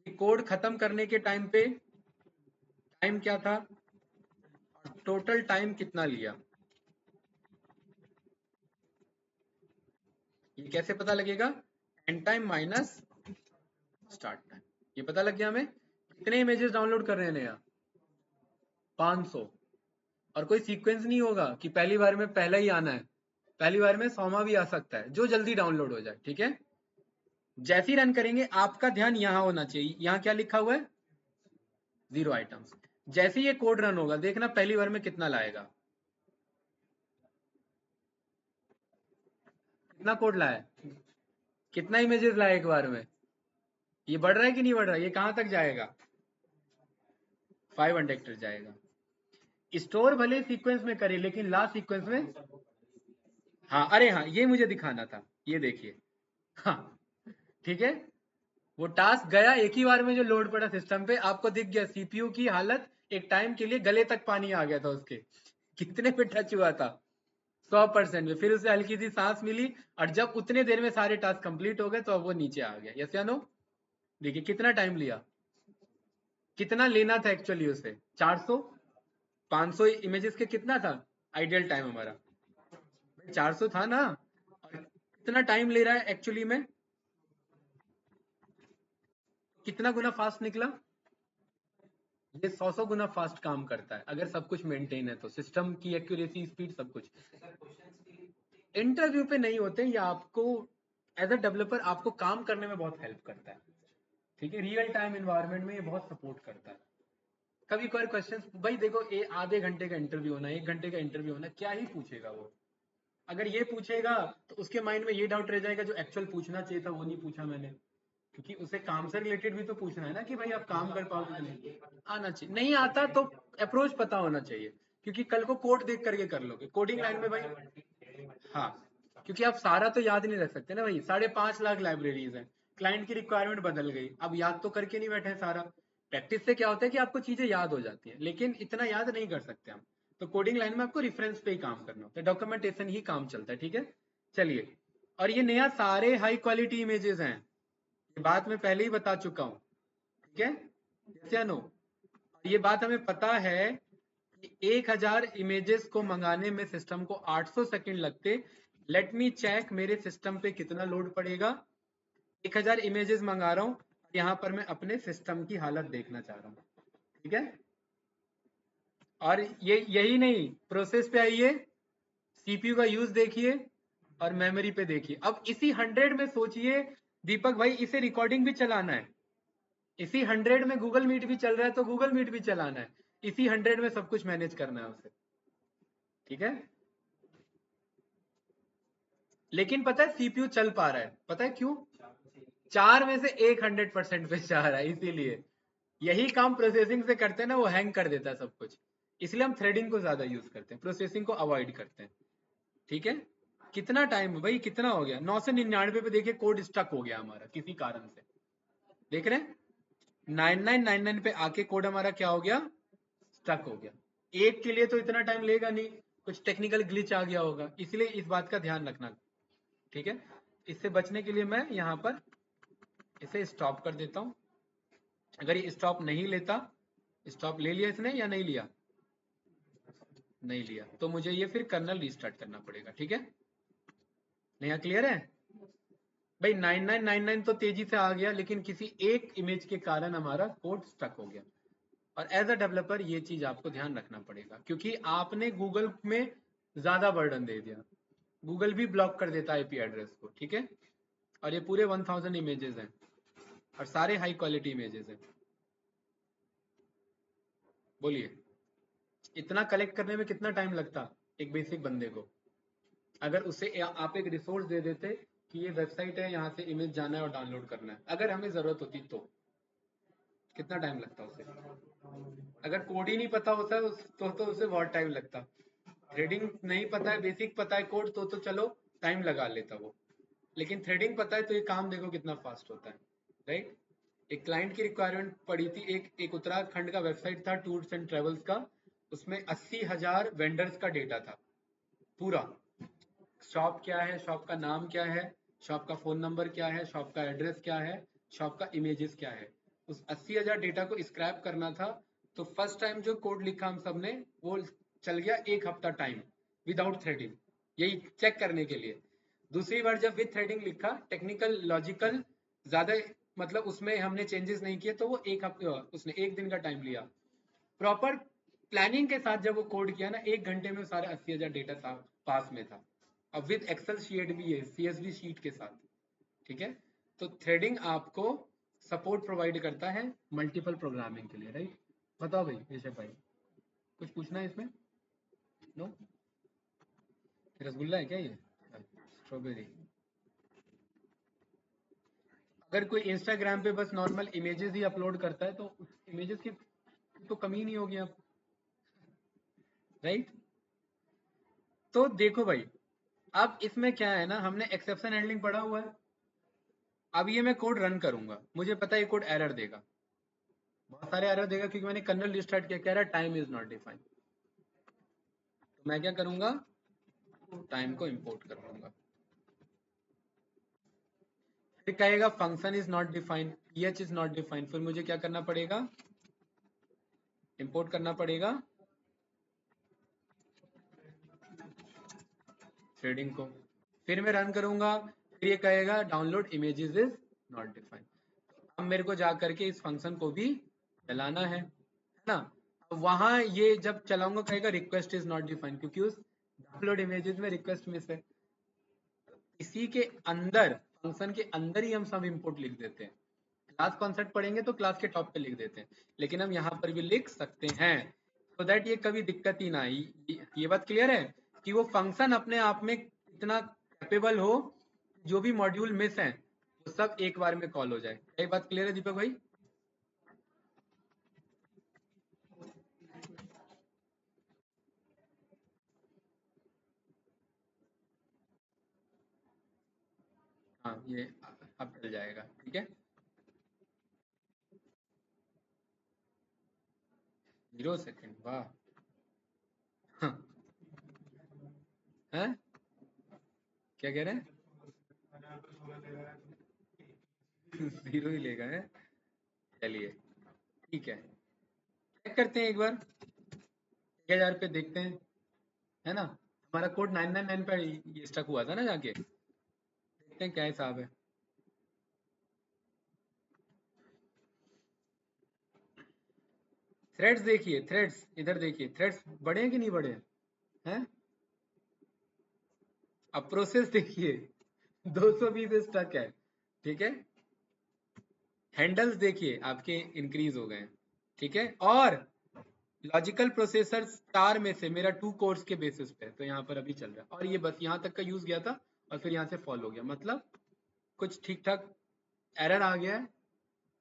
ये कोड खत्म करने के टाइम पे टाइम क्या था, और टोटल टाइम कितना लिया, ये कैसे पता लगेगा, and time minus start time, ये पता लग गया हमें। कितने इमेजेस डाउनलोड कर रहे हैं नया, 500, और कोई सीक्वेंस नहीं होगा कि पहली बार में पहला ही आना है, पहली बार में 100वां भी आ सकता है, जो जल्दी डाउनलोड हो जाए, ठीक है। जैसे ही रन करेंगे आपका ध्यान यहाँ होना चाहिए, यहाँ क्या लिखा हुआ है, 0 आइटम्स। जैसे ही ये कोड रन होगा देखना पहली बार में कितना लाएगा, कितना कोड लाया, कितना इमेजेस लाए एक बार में, ये बढ़ रहा है कि नहीं बढ़ रहा है, ये कहां तक जाएगा, 500 तक जाएगा। स्टोर भले सीक्वेंस में करे लेकिन लास्ट सीक्वेंस में, हाँ अरे हाँ ये मुझे दिखाना था, ये देखिए, हाँ ठीक है। वो टास्क गया एक ही बार में, जो लोड पड़ा सिस्टम पे, आपको दिख गया सीपीयू की हालत, एक टाइम के लिए गले तक पानी आ गया था उसके, कितने पे टच हुआ था, 100% में। फिर उसे हल्की सी सांस मिली, और जब उतने देर में सारे टास्क कंप्लीट हो गए तो अब वो नीचे आ गया, यस या नो। देखिए कितना टाइम लिया, कितना लेना था एक्चुअली उसे, 400, 500 इमेजेस के कितना था आइडियल टाइम हमारा, 400 था ना, और कितना टाइम ले रहा है एक्चुअली में, कितना गुना फास्ट निकला, ये 100 गुना फास्ट काम करता है अगर सब कुछ मेंटेन है तो, सिस्टम की एक्यूरेसी, स्पीड, सब कुछ। इंटरव्यू पे नहीं होते, ये आपको एज अ डेवलपर आपको काम करने में बहुत हेल्प करता है, ठीक है, रियल टाइम इन्वायरमेंट में ये बहुत सपोर्ट करता है। कभी कोई क्वेश्चन भाई देखो, ये आधे घंटे का इंटरव्यू होना, 1 घंटे का इंटरव्यू होना, क्या ही पूछेगा वो, अगर ये पूछेगा तो उसके माइंड में ये डाउट रह जाएगा जो एक्चुअल पूछना चाहिए था वो नहीं पूछा मैंने, क्योंकि उसे काम से रिलेटेड भी तो पूछना है ना कि भाई आप काम कर पाओगे कि नहीं, आना चाहिए, नहीं आता तो अप्रोच पता होना चाहिए, क्योंकि कल को कोड देख करके कर लोगे कोडिंग लाइन में भाई, हाँ, क्योंकि आप सारा तो याद नहीं रख सकते ना भाई, 5.5 लाख लाइब्रेरीज हैं, क्लाइंट की रिक्वायरमेंट बदल गई, अब याद तो करके नहीं बैठे सारा। प्रैक्टिस से क्या होता है कि आपको चीजें याद हो जाती हैं, लेकिन इतना याद नहीं कर सकते हम, तो कोडिंग लाइन में आपको रेफरेंस पे ही काम करना होता है, डॉक्यूमेंटेशन ही काम चलता है, ठीक है। चलिए, और ये नया सारे हाई क्वालिटी इमेजेस हैं, ये बात मैं पहले ही बता चुका हूँ, ठीक है, यस या नो। ये बात हमें पता है कि 1000 इमेजेस को मंगाने में सिस्टम को 800 सेकंड लगते। लेट मी चेक मेरे सिस्टम पे कितना लोड पड़ेगा। 1000 इमेजेस मंगा रहा हूँ, यहाँ पर मैं अपने सिस्टम की हालत देखना चाह रहा हूँ, ठीक है। और ये यही नहीं, प्रोसेस पे आइए, सीपीयू का यूज देखिए और मेमोरी पे देखिए। अब इसी 100 में सोचिए दीपक भाई, इसे रिकॉर्डिंग भी चलाना है, इसी 100 में गूगल मीट भी चल रहा है तो गूगल मीट भी चलाना है, इसी 100 में सब कुछ मैनेज करना है उसे, ठीक है। लेकिन पता है सीपीयू चल पा रहा है, पता है क्यों? 4 में से एक 100% पे जा रहा है, इसीलिए। यही काम प्रोसेसिंग से करते हैं ना, वो हैंग कर देता है सब कुछ, इसलिए हम थ्रेडिंग को ज्यादा यूज करते हैं, प्रोसेसिंग को अवॉइड करते हैं, ठीक है। कितना टाइम भाई, कितना हो गया? 999 पे देखिए कोड स्टक हो गया हमारा किसी कारण से, देख रहे हैं? 9999 पे आके कोड हमारा क्या हो गया? स्टक हो गया। एक के लिए तो इतना टाइम लेगा नहीं, कुछ टेक्निकल ग्लिच आ गया होगा, इसलिए इस बात का ध्यान रखना, ठीक है। इससे बचने के लिए मैं यहाँ पर इसे स्टॉप कर देता हूँ। अगर ये स्टॉप नहीं लेता, स्टॉप ले लिया इसने या नहीं लिया? नहीं लिया, तो मुझे ये फिर कर्नल रीस्टार्ट करना पड़ेगा, ठीक है। नया क्लियर है भाई? 9999 तो तेजी से आ गया, लेकिन किसी एक इमेज के कारण हमारा कोड स्टक हो गया। और एज अ डेवलपर ये चीज आपको ध्यान रखना पड़ेगा, क्योंकि आपने गूगल में ज्यादा बर्डन दे दिया, गूगल भी ब्लॉक कर देता है आईपी एड्रेस को, ठीक है। और ये पूरे 1000 इमेजेस हैं और सारे हाई क्वालिटी इमेजेस हैं। बोलिए, इतना कलेक्ट करने में कितना टाइम लगता एक बेसिक बंदे को? अगर उसे आप एक रिसोर्स दे देते कि ये वेबसाइट है, यहाँ से इमेज जाना है और डाउनलोड करना है, अगर हमें जरूरत होती तो कितना टाइम लगता उसे? अगर कोड ही नहीं पता होता तो उसे बहुत टाइम लगता। थ्रेडिंग नहीं पता है, बेसिक पता है कोड, तो चलो टाइम लगा लेता वो, लेकिन थ्रेडिंग पता है तो ये काम देखो कितना फास्ट होता है, राइट। एक क्लाइंट की रिक्वायरमेंट पड़ी थी, एक उत्तराखंड का वेबसाइट था टूर्स एंड ट्रेवल्स का, उसमें 80,000 वेंडर्स का डेटा था पूरा। शॉप क्या है, शॉप का नाम क्या है, शॉप का फोन नंबर क्या है, शॉप का एड्रेस क्या है, शॉप का इमेजेस क्या है, उस 80,000 डेटा को स्क्रैप करना था। तो फर्स्ट टाइम जो कोड लिखा हम सब ने, वो चल गया 1 हफ्ता टाइम विदाउट थ्रेडिंग, यही चेक करने के लिए। दूसरी बार जब विद थ्रेडिंग लिखा, टेक्निकल लॉजिकल ज्यादा, मतलब उसमें हमने चेंजेस नहीं किए, तो वो एक हफ्ते, उसने 1 दिन का टाइम लिया। प्रॉपर प्लानिंग के साथ जब वो कोड किया ना, 1 घंटे में सारे 80,000 डेटा पास में था। अब विद एक्सेल शीट भी है, सीएसवी शीट के साथ, ठीक है। तो थ्रेडिंग आपको सपोर्ट प्रोवाइड करता है मल्टीपल प्रोग्रामिंग के लिए, राइट। बताओ भाई ऋषभ भाई, कुछ पूछना है इसमें? नो? रसगुल्ला है क्या ये? स्ट्रॉबेरी। अगर कोई इंस्टाग्राम पे बस नॉर्मल इमेजेस ही अपलोड करता है तो उस इमेजेस की तो कमी नहीं होगी अब, राइट। तो देखो भाई, अब इसमें क्या है ना, हमने एक्सेप्शन हैंडलिंग पढ़ा हुआ है। अब ये मैं कोड रन करूंगा, मुझे पता है ये कोड एरर देगा, बहुत सारे एरर देगा, क्योंकि मैंने कर्नल रिस्टार्ट किया, कह रहा है टाइम इज नॉट डिफाइंड। तो मैं क्या करूंगा, टाइम को इंपोर्ट कर लूंगा। फिर कहेगा function is not defined, pH is not defined, फिर मुझे क्या करना पड़ेगा, इंपोर्ट करना पड़ेगा थ्रेडिंग को। फिर मैं रन करूंगा, फिर ये कहेगा download images is not defined. अब मेरे को जा करके इस फंक्शन को भी चलाना है ना। अब वहां ये जब चलाऊंगा कहेगा रिक्वेस्ट इज नॉट डिफाइंड, क्योंकि उस डाउनलोड इमेजेस में रिक्वेस्ट मिस है। इसी के अंदर, फंक्शन के अंदर ही हम सब इंपोर्ट लिख देते हैं। क्लास कॉन्सेप्ट पढ़ेंगे तो क्लास के टॉप पे लिख देते हैं, लेकिन हम यहाँ पर भी लिख सकते हैं, सो दैट ये कभी दिक्कत ही ना आए। ये बात क्लियर है कि वो फंक्शन अपने आप में इतना कैपेबल हो, जो भी मॉड्यूल मिस है वो सब एक बार में कॉल हो जाए। ये बात क्लियर है दीपक भाई? हाँ, ये अब चल जाएगा, ठीक है। 0 सेकेंड, वाह। हैं? क्या कह रहे हैं? 0 ही लेगा है। चलिए ठीक है, चेक करते हैं एक बार, 1000 पे देखते हैं, है ना। हमारा कोड 999 पे ये स्टक हुआ था ना जाके, देखते हैं क्या हिसाब है। थ्रेड्स देखिए, थ्रेड्स इधर देखिए, थ्रेड्स बढ़े हैं कि नहीं बढ़े हैं? अब प्रोसेस देखिए, 220 स्टक है, ठीक है। हैंडल्स देखिए आपके इंक्रीज हो गए हैं, ठीक है। और लॉजिकल प्रोसेसर 4 में से मेरा 2 कोर्स के बेसिस पे तो यहाँ पर अभी चल रहा है, और ये बस यहाँ तक का यूज गया था और फिर यहाँ से फॉल हो गया, मतलब कुछ ठीक ठाक एरर आ गया है।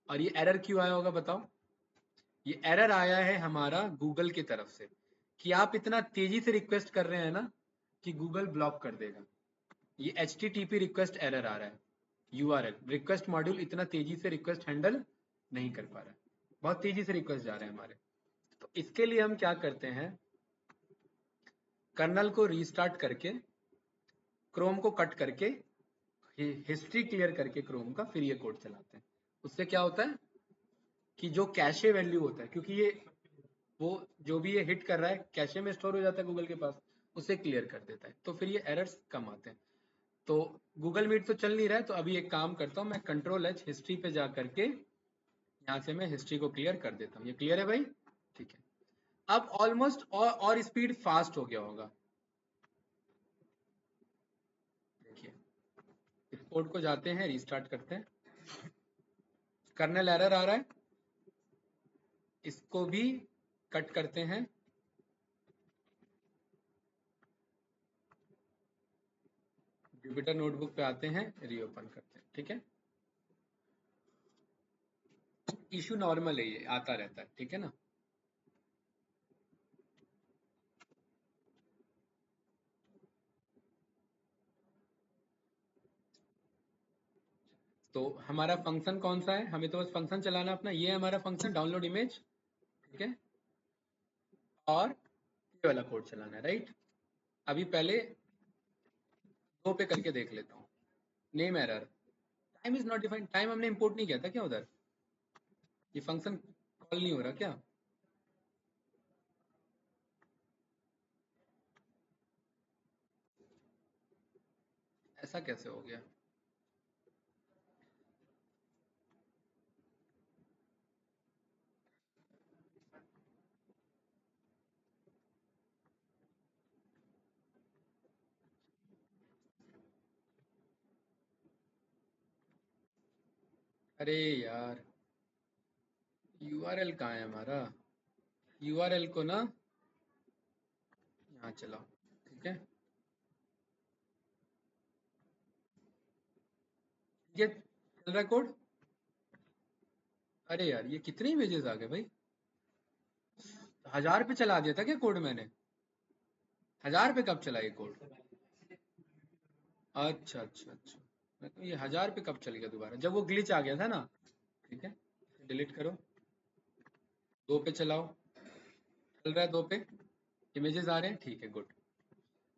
और ये एरर क्यों आया होगा बताओ? ये एरर आया है हमारा गूगल की तरफ से, कि आप इतना तेजी से रिक्वेस्ट कर रहे हैं ना कि गूगल ब्लॉक कर देगा। ये HTTP रिक्वेस्ट एरर आ रहा है, URL रिक्वेस्ट मॉड्यूल इतना तेजी से रिक्वेस्ट हैंडल नहीं कर पा रहा है, बहुत तेजी से रिक्वेस्ट जा रहे हैं हमारे। तो इसके लिए हम क्या करते हैं, कर्नल को रीस्टार्ट करके, क्रोम को कट करके, हिस्ट्री क्लियर करके क्रोम का, फिर ये कोड चलाते हैं। उससे क्या होता है कि जो कैशे वैल्यू होता है, क्योंकि ये वो जो भी ये हिट कर रहा है कैशे में स्टोर हो जाता है गूगल के पास, उसे क्लियर कर देता है, तो फिर ये एरर्स कम आते हैं। तो गूगल मीट तो चल नहीं रहा है, तो अभी एक काम करता हूँ मैं, Ctrl+H हिस्ट्री पे जा करके यहाँ से मैं हिस्ट्री को क्लियर कर देता हूँ। ये क्लियर है भाई? ठीक है। अब ऑलमोस्ट और स्पीड फास्ट हो गया होगा। देखिए, इस कोड को जाते हैं, रीस्टार्ट करते हैं, कर्नल एरर आ रहा है, इसको भी कट करते हैं, जुपिटर नोटबुक पे आते हैं, रीओपन करते हैं, ठीक है। इशू नॉर्मल है, ये आता रहता है, ठीक है ना। तो हमारा फंक्शन कौन सा है, हमें तो बस फंक्शन चलाना अपना, ये है हमारा फंक्शन डाउनलोड इमेज, ठीक है। और ये वाला कोड चलाना है, राइट। अभी पहले 2 पे करके देख लेता हूँ। Name error, time is not defined, time हमने इंपोर्ट नहीं किया था क्या उधर? ये फंक्शन कॉल नहीं हो रहा क्या? ऐसा कैसे हो गया? अरे यार, URL कहाँ है हमारा? URL को ना यहाँ चलाओ, ठीक है। ये चल रहा कोड। अरे यार, ये कितने इमेजेस आ गए भाई? 1000 पे चला दिया था क्या कोड मैंने? 1000 पे कब चला ये कोड? अच्छा अच्छा अच्छा, मैं तो ये 1000 पे कब चल गया दोबारा, जब वो ग्लिच आ गया था ना। ठीक है, डिलीट करो, 2 पे चलाओ, चल रहा है 2 पे, इमेजेस आ रहे हैं, ठीक है, गुड।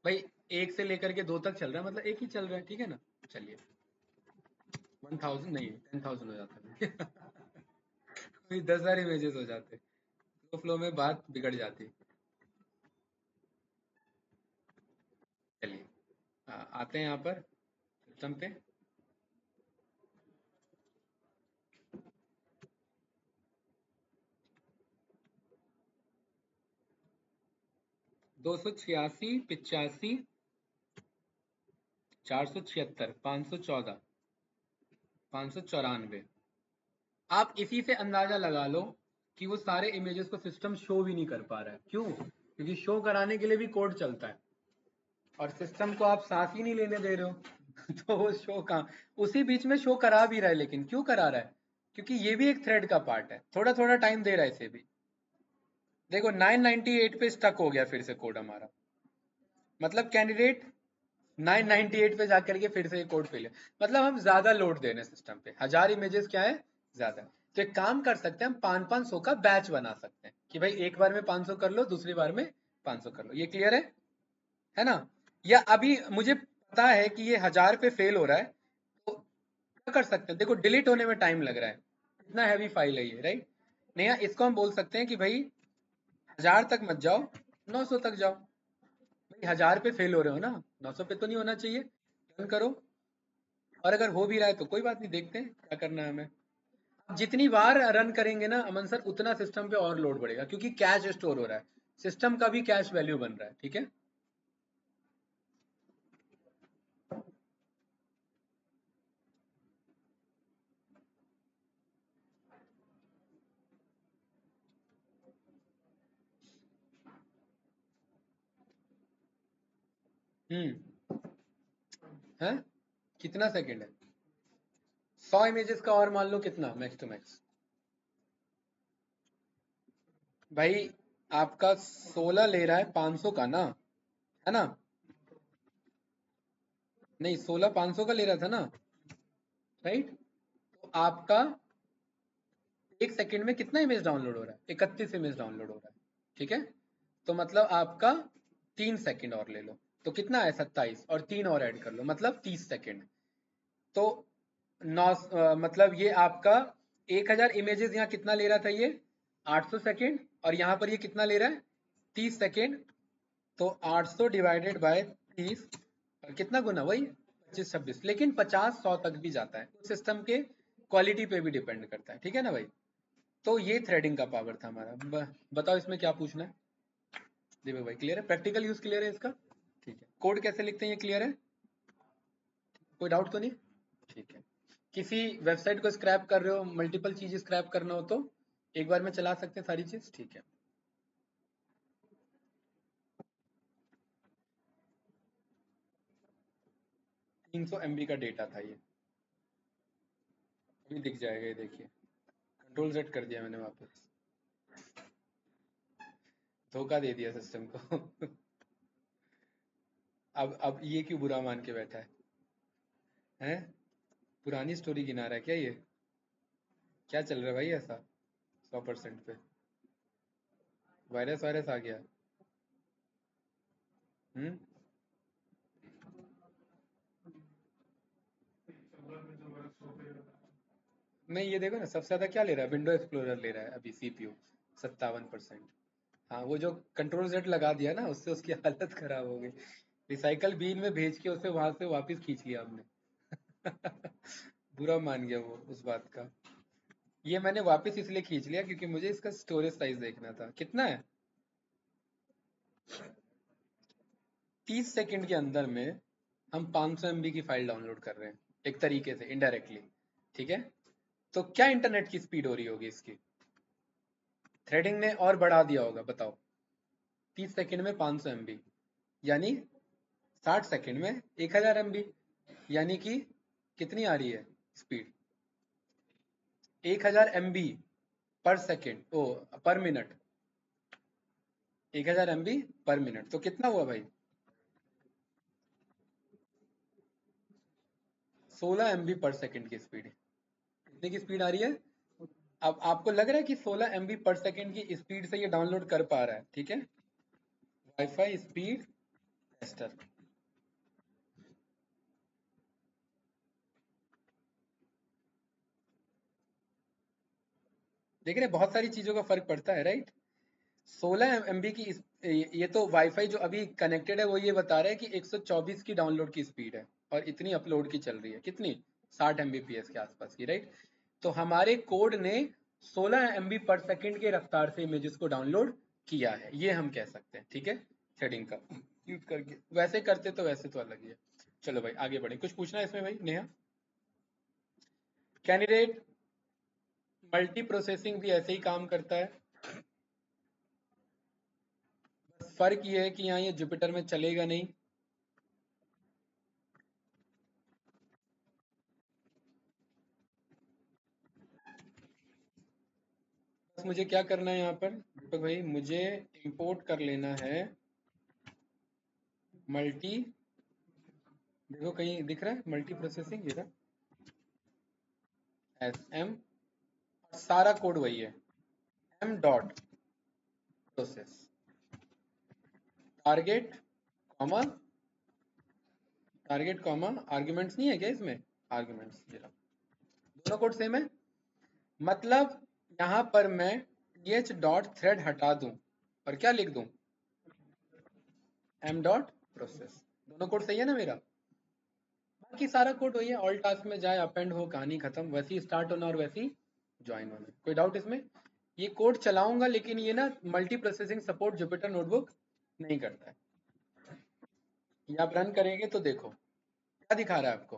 भाई 1 से लेकर के 2 तक चल रहा है, मतलब एक ही चल रहा है, ठीक है ना। चलिए, 1000 नहीं 10,000 हो जाता है। 10,000 इमेजेस हो जाते, तो फ्लो में बात बिगड़ जाती। चलिए, आते हैं यहाँ पर सिस्टम पे। 286, 85, 476, 514, 594। आप इसी से अंदाजा लगा लो कि वो सारे इमेजेस को सिस्टम शो भी नहीं कर पा रहा है। क्यों? क्योंकि शो कराने के लिए भी कोड चलता है, और सिस्टम को आप सांस ही नहीं लेने दे रहे हो। तो वो शो कहाँ, उसी बीच में शो करा भी रहा है, लेकिन क्यों करा रहा है? क्योंकि ये भी एक थ्रेड का पार्ट है, थोड़ा थोड़ा टाइम दे रहा है इसे भी। देखो 998 पे स्टक हो गया फिर से कोड हमारा, मतलब कैंडिडेट 998 पे जाकर के फिर से ये कोड फेल है, मतलब हम ज्यादा लोड दे रहे हैं सिस्टम पे। 1000 इमेजेस क्या है, ज्यादा। तो एक काम कर सकते हैं हम, 500 का बैच बना सकते हैं कि भाई एक बार में 500 कर लो, दूसरी बार में 500 कर लो। ये क्लियर है ना? या अभी मुझे पता है कि ये 1000 पे फेल हो रहा है, तो क्या कर सकते हैं? देखो डिलीट होने में टाइम लग रहा है, इतना हैवी फाइल है ये, राइट? नहीं, इसको हम बोल सकते हैं कि भाई 1000 तक मत जाओ, 900 तक जाओ। भाई 1000 पे फेल हो रहे हो ना, 900 पे तो नहीं होना चाहिए, रन करो। और अगर हो भी रहा है तो कोई बात नहीं, देखते हैं क्या करना है हमें। जितनी बार रन करेंगे ना अमन सर, उतना सिस्टम पे और लोड बढ़ेगा, क्योंकि कैश स्टोर हो रहा है, सिस्टम का भी कैश वैल्यू बन रहा है, ठीक है? है कितना सेकंड है? 100 इमेजेस का और मान लो कितना मैक्स टू मैक्स? भाई आपका 16 ले रहा है 500 का ना, है ना? नहीं, 16 500 का ले रहा था ना, राइट? तो आपका एक सेकंड में कितना इमेज डाउनलोड हो रहा है? 31 इमेज डाउनलोड हो रहा है, ठीक है? तो मतलब आपका 3 सेकंड और ले लो, तो कितना है? 27, और 3 और ऐड कर लो, मतलब 30 सेकंड। तो मतलब ये आपका 1000 इमेजेस यहाँ कितना ले रहा था ये? 800 सेकंड, और यहाँ पर ये कितना ले रहा है? 30 सेकंड। तो 800 डिवाइडेड बाय 30, और कितना गुना? वही 25 26, लेकिन 50 100 तक भी जाता है, सिस्टम के क्वालिटी पे भी डिपेंड करता है, ठीक है ना भाई? तो ये थ्रेडिंग का पावर था हमारा। बताओ इसमें क्या पूछना है? दीपक भाई क्लियर है? प्रैक्टिकल यूज क्लियर है इसका? ठीक है। कोड कैसे लिखते हैं ये क्लियर है? कोई डाउट तो नहीं? ठीक है। किसी वेबसाइट को स्क्रैप कर रहे हो, मल्टीपल चीज स्क्रैप करना हो तो एक बार में चला सकते हैं सारी चीज, ठीक है? 300 MB का डेटा था ये, अभी दिख जाएगा, ये देखिए, कंट्रोल Z कर दिया मैंने वापस, धोखा दे दिया सिस्टम को। अब ये क्यों बुरा मान के बैठा है? हैं? पुरानी स्टोरी गिना रहा है क्या ये? क्या चल रहा है भाई ऐसा? 100% पे वायरस वायरस आ गया? हम्म? नहीं, ये देखो ना, सबसे ज्यादा क्या ले रहा है? विंडो एक्सप्लोरर ले रहा है अभी, CPU 57%। हाँ, वो जो कंट्रोल Z लगा दिया ना, उससे उसकी हालत खराब हो गई। रिसाइकल बीन में भेज के उसे वहां से वापस खींच लिया हमने। बुरा मान गया वो उस बात का। ये मैंने वापस इसलिए खींच लिया क्योंकि मुझे इसका स्टोरेज साइज देखना था कितना है। 30 सेकंड के अंदर में हम 500 MB की फाइल डाउनलोड कर रहे हैं, एक तरीके से इनडायरेक्टली, ठीक है? तो क्या इंटरनेट की स्पीड हो रही होगी इसकी? थ्रेडिंग ने और बढ़ा दिया होगा, बताओ। 30 सेकंड में 500 MB, यानी 60 सेकंड में 1000 MB, यानी कि कितनी आ रही है स्पीड? 1000 MB पर सेकेंड, ओ, पर मिनट। 1000 MB पर मिनट, तो कितना हुआ भाई? 16 MB पर सेकेंड की स्पीड। कितने की स्पीड आ रही है? अब आपको लग रहा है कि 16 MB पर सेकेंड की स्पीड से ये डाउनलोड कर पा रहा है, ठीक है? Wifi speed tester. देख रहे हैं, बहुत सारी चीजों का फर्क पड़ता है, राइट? 16 MB की ये तो वाईफाई जो अभी कनेक्टेड है वो ये बता रहा है कि 124 की डाउनलोड की स्पीड है, और इतनी अपलोड की चल रही है, कितनी? 60 Mbps के आसपास की, राइट? तो हमारे कोड ने 16 MB पर सेकेंड के रफ्तार से इमेजेस को डाउनलोड किया है, ये हम कह सकते हैं, ठीक है? थ्रेडिंग का यूज करके। वैसे करते तो वैसे तो अलग ही है। चलो भाई आगे बढ़े, कुछ पूछना है इसमें भाई नेहा? कैंडिडेट मल्टी प्रोसेसिंग भी ऐसे ही काम करता है, बस फर्क ये है कि यहाँ ये जुपिटर में चलेगा नहीं। बस मुझे क्या करना है यहाँ पर दीपक भाई? मुझे इंपोर्ट कर लेना है मल्टी, देखो कहीं दिख रहा है मल्टी प्रोसेसिंग, ये SM, सारा कोड वही है, M dot process target, comma, target comma arguments नहीं है क्या इसमें? आर्ग्यूमेंट्स, ये दोनों कोड सेम है। मतलब यहाँ पर मैं th डॉट थ्रेड हटा दूं और क्या लिख दूं, m डॉट प्रोसेस। दोनों कोड सही है ना मेरा? बाकी सारा कोड वही है, ऑल टास्क में जाए, अपेंड हो, कहानी खत्म, वैसी स्टार्ट होना और वैसी ज्वाइन होना। कोई डाउट इसमें? ये कोड चलाऊंगा लेकिन ये ना multi processing support Jupyter notebook नहीं करता है। ये आप रन करेंगे तो देखो क्या दिखा रहा है आपको,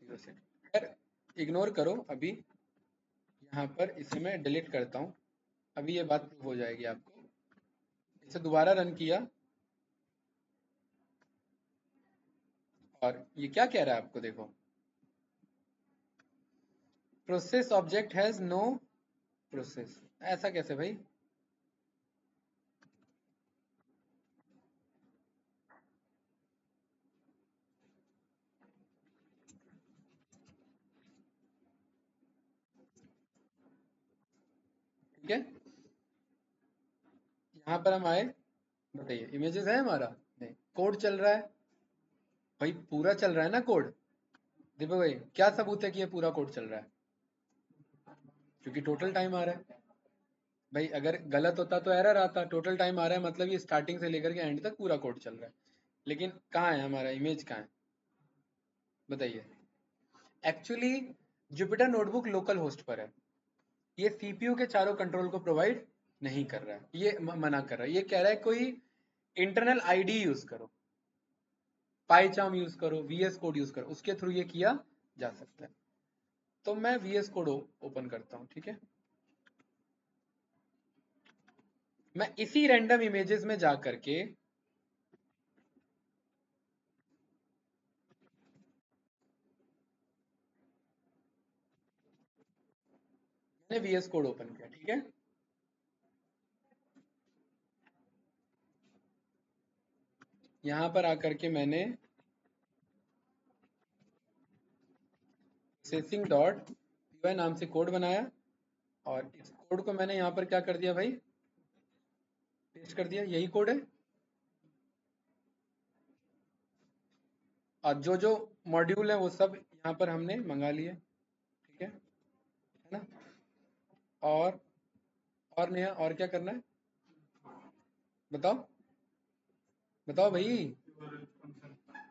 खैर इग्नोर करो अभी। यहाँ पर इसे मैं डिलीट करता हूँ, अभी ये बात प्रूव हो जाएगी आपको। इसे दोबारा रन किया और ये क्या कह रहा है आपको, देखो process object has no process. ऐसा कैसे भाई? ठीक है, यहाँ पर हम आए, बताइए इमेजेस है हमारा? नहीं, कोड चल रहा है भाई, पूरा चल रहा है ना कोड। दीपक भाई क्या सबूत है कि ये पूरा कोड चल रहा है? क्योंकि टोटल टाइम आ रहा है भाई, अगर गलत होता तो एरर आता। टोटल टाइम आ रहा है मतलब ये स्टार्टिंग से लेकर के एंड तक पूरा कोड चल रहा है। लेकिन कहाँ है हमारा इमेज, कहाँ है बताइए? Actually Jupyter notebook local host पर है, ये सीपीयू के चारों कंट्रोल को प्रोवाइड नहीं कर रहा है, ये मना कर रहा है। ये कह रहा है कोई इंटरनल आईडी यूज करो, पाईचार्म यूज करो, वीएस कोड यूज करो, उसके थ्रू ये किया जा सकता है। तो मैं वीएस कोड ओपन करता हूँ, ठीक है। मैं इसी रैंडम इमेजेस में जा करके मैंने वीएस कोड ओपन किया, ठीक है। यहां पर आकर के मैंने सेसिंग डॉट पी नाम से कोड बनाया और इस कोड को मैंने यहाँ पर क्या कर दिया भाई, पेस्ट कर दिया। यही कोड है और जो जो मॉड्यूल है वो सब यहाँ पर हमने मंगा लिए, ठीक है ना। और नया और क्या करना है बताओ, बताओ भाई।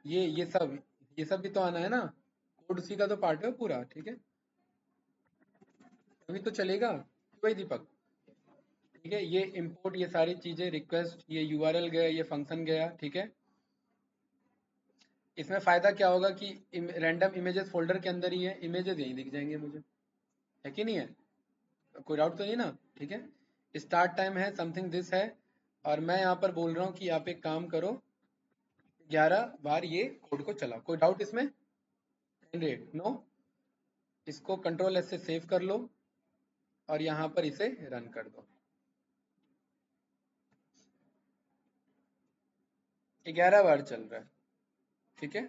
ये सब भी तो आना है ना, कोड उसी का तो पार्ट है पूरा, ठीक है। अभी तो चलेगा भाई दीपक, ठीक है। ये इंपोर्ट, ये सारी चीजें, रिक्वेस्ट, ये यूआरएल गया, ये फंक्शन गया, ठीक है। इसमें फायदा क्या होगा कि रैंडम इमेजेस फोल्डर के अंदर ही है, इमेजेस यहीं दिख जाएंगे मुझे, है कि नहीं है? कोई डाउट तो नहीं ना, ठीक है। स्टार्ट टाइम है समथिंग दिस है, और मैं यहाँ पर बोल रहा हूँ कि आप एक काम करो, 11 बार ये कोड को चलाओ। कोई डाउट इसमें? नो। इसको कंट्रोल एस से सेव कर लो और यहाँ पर इसे रन कर दो। 11 बार चल रहा है, ठीक है।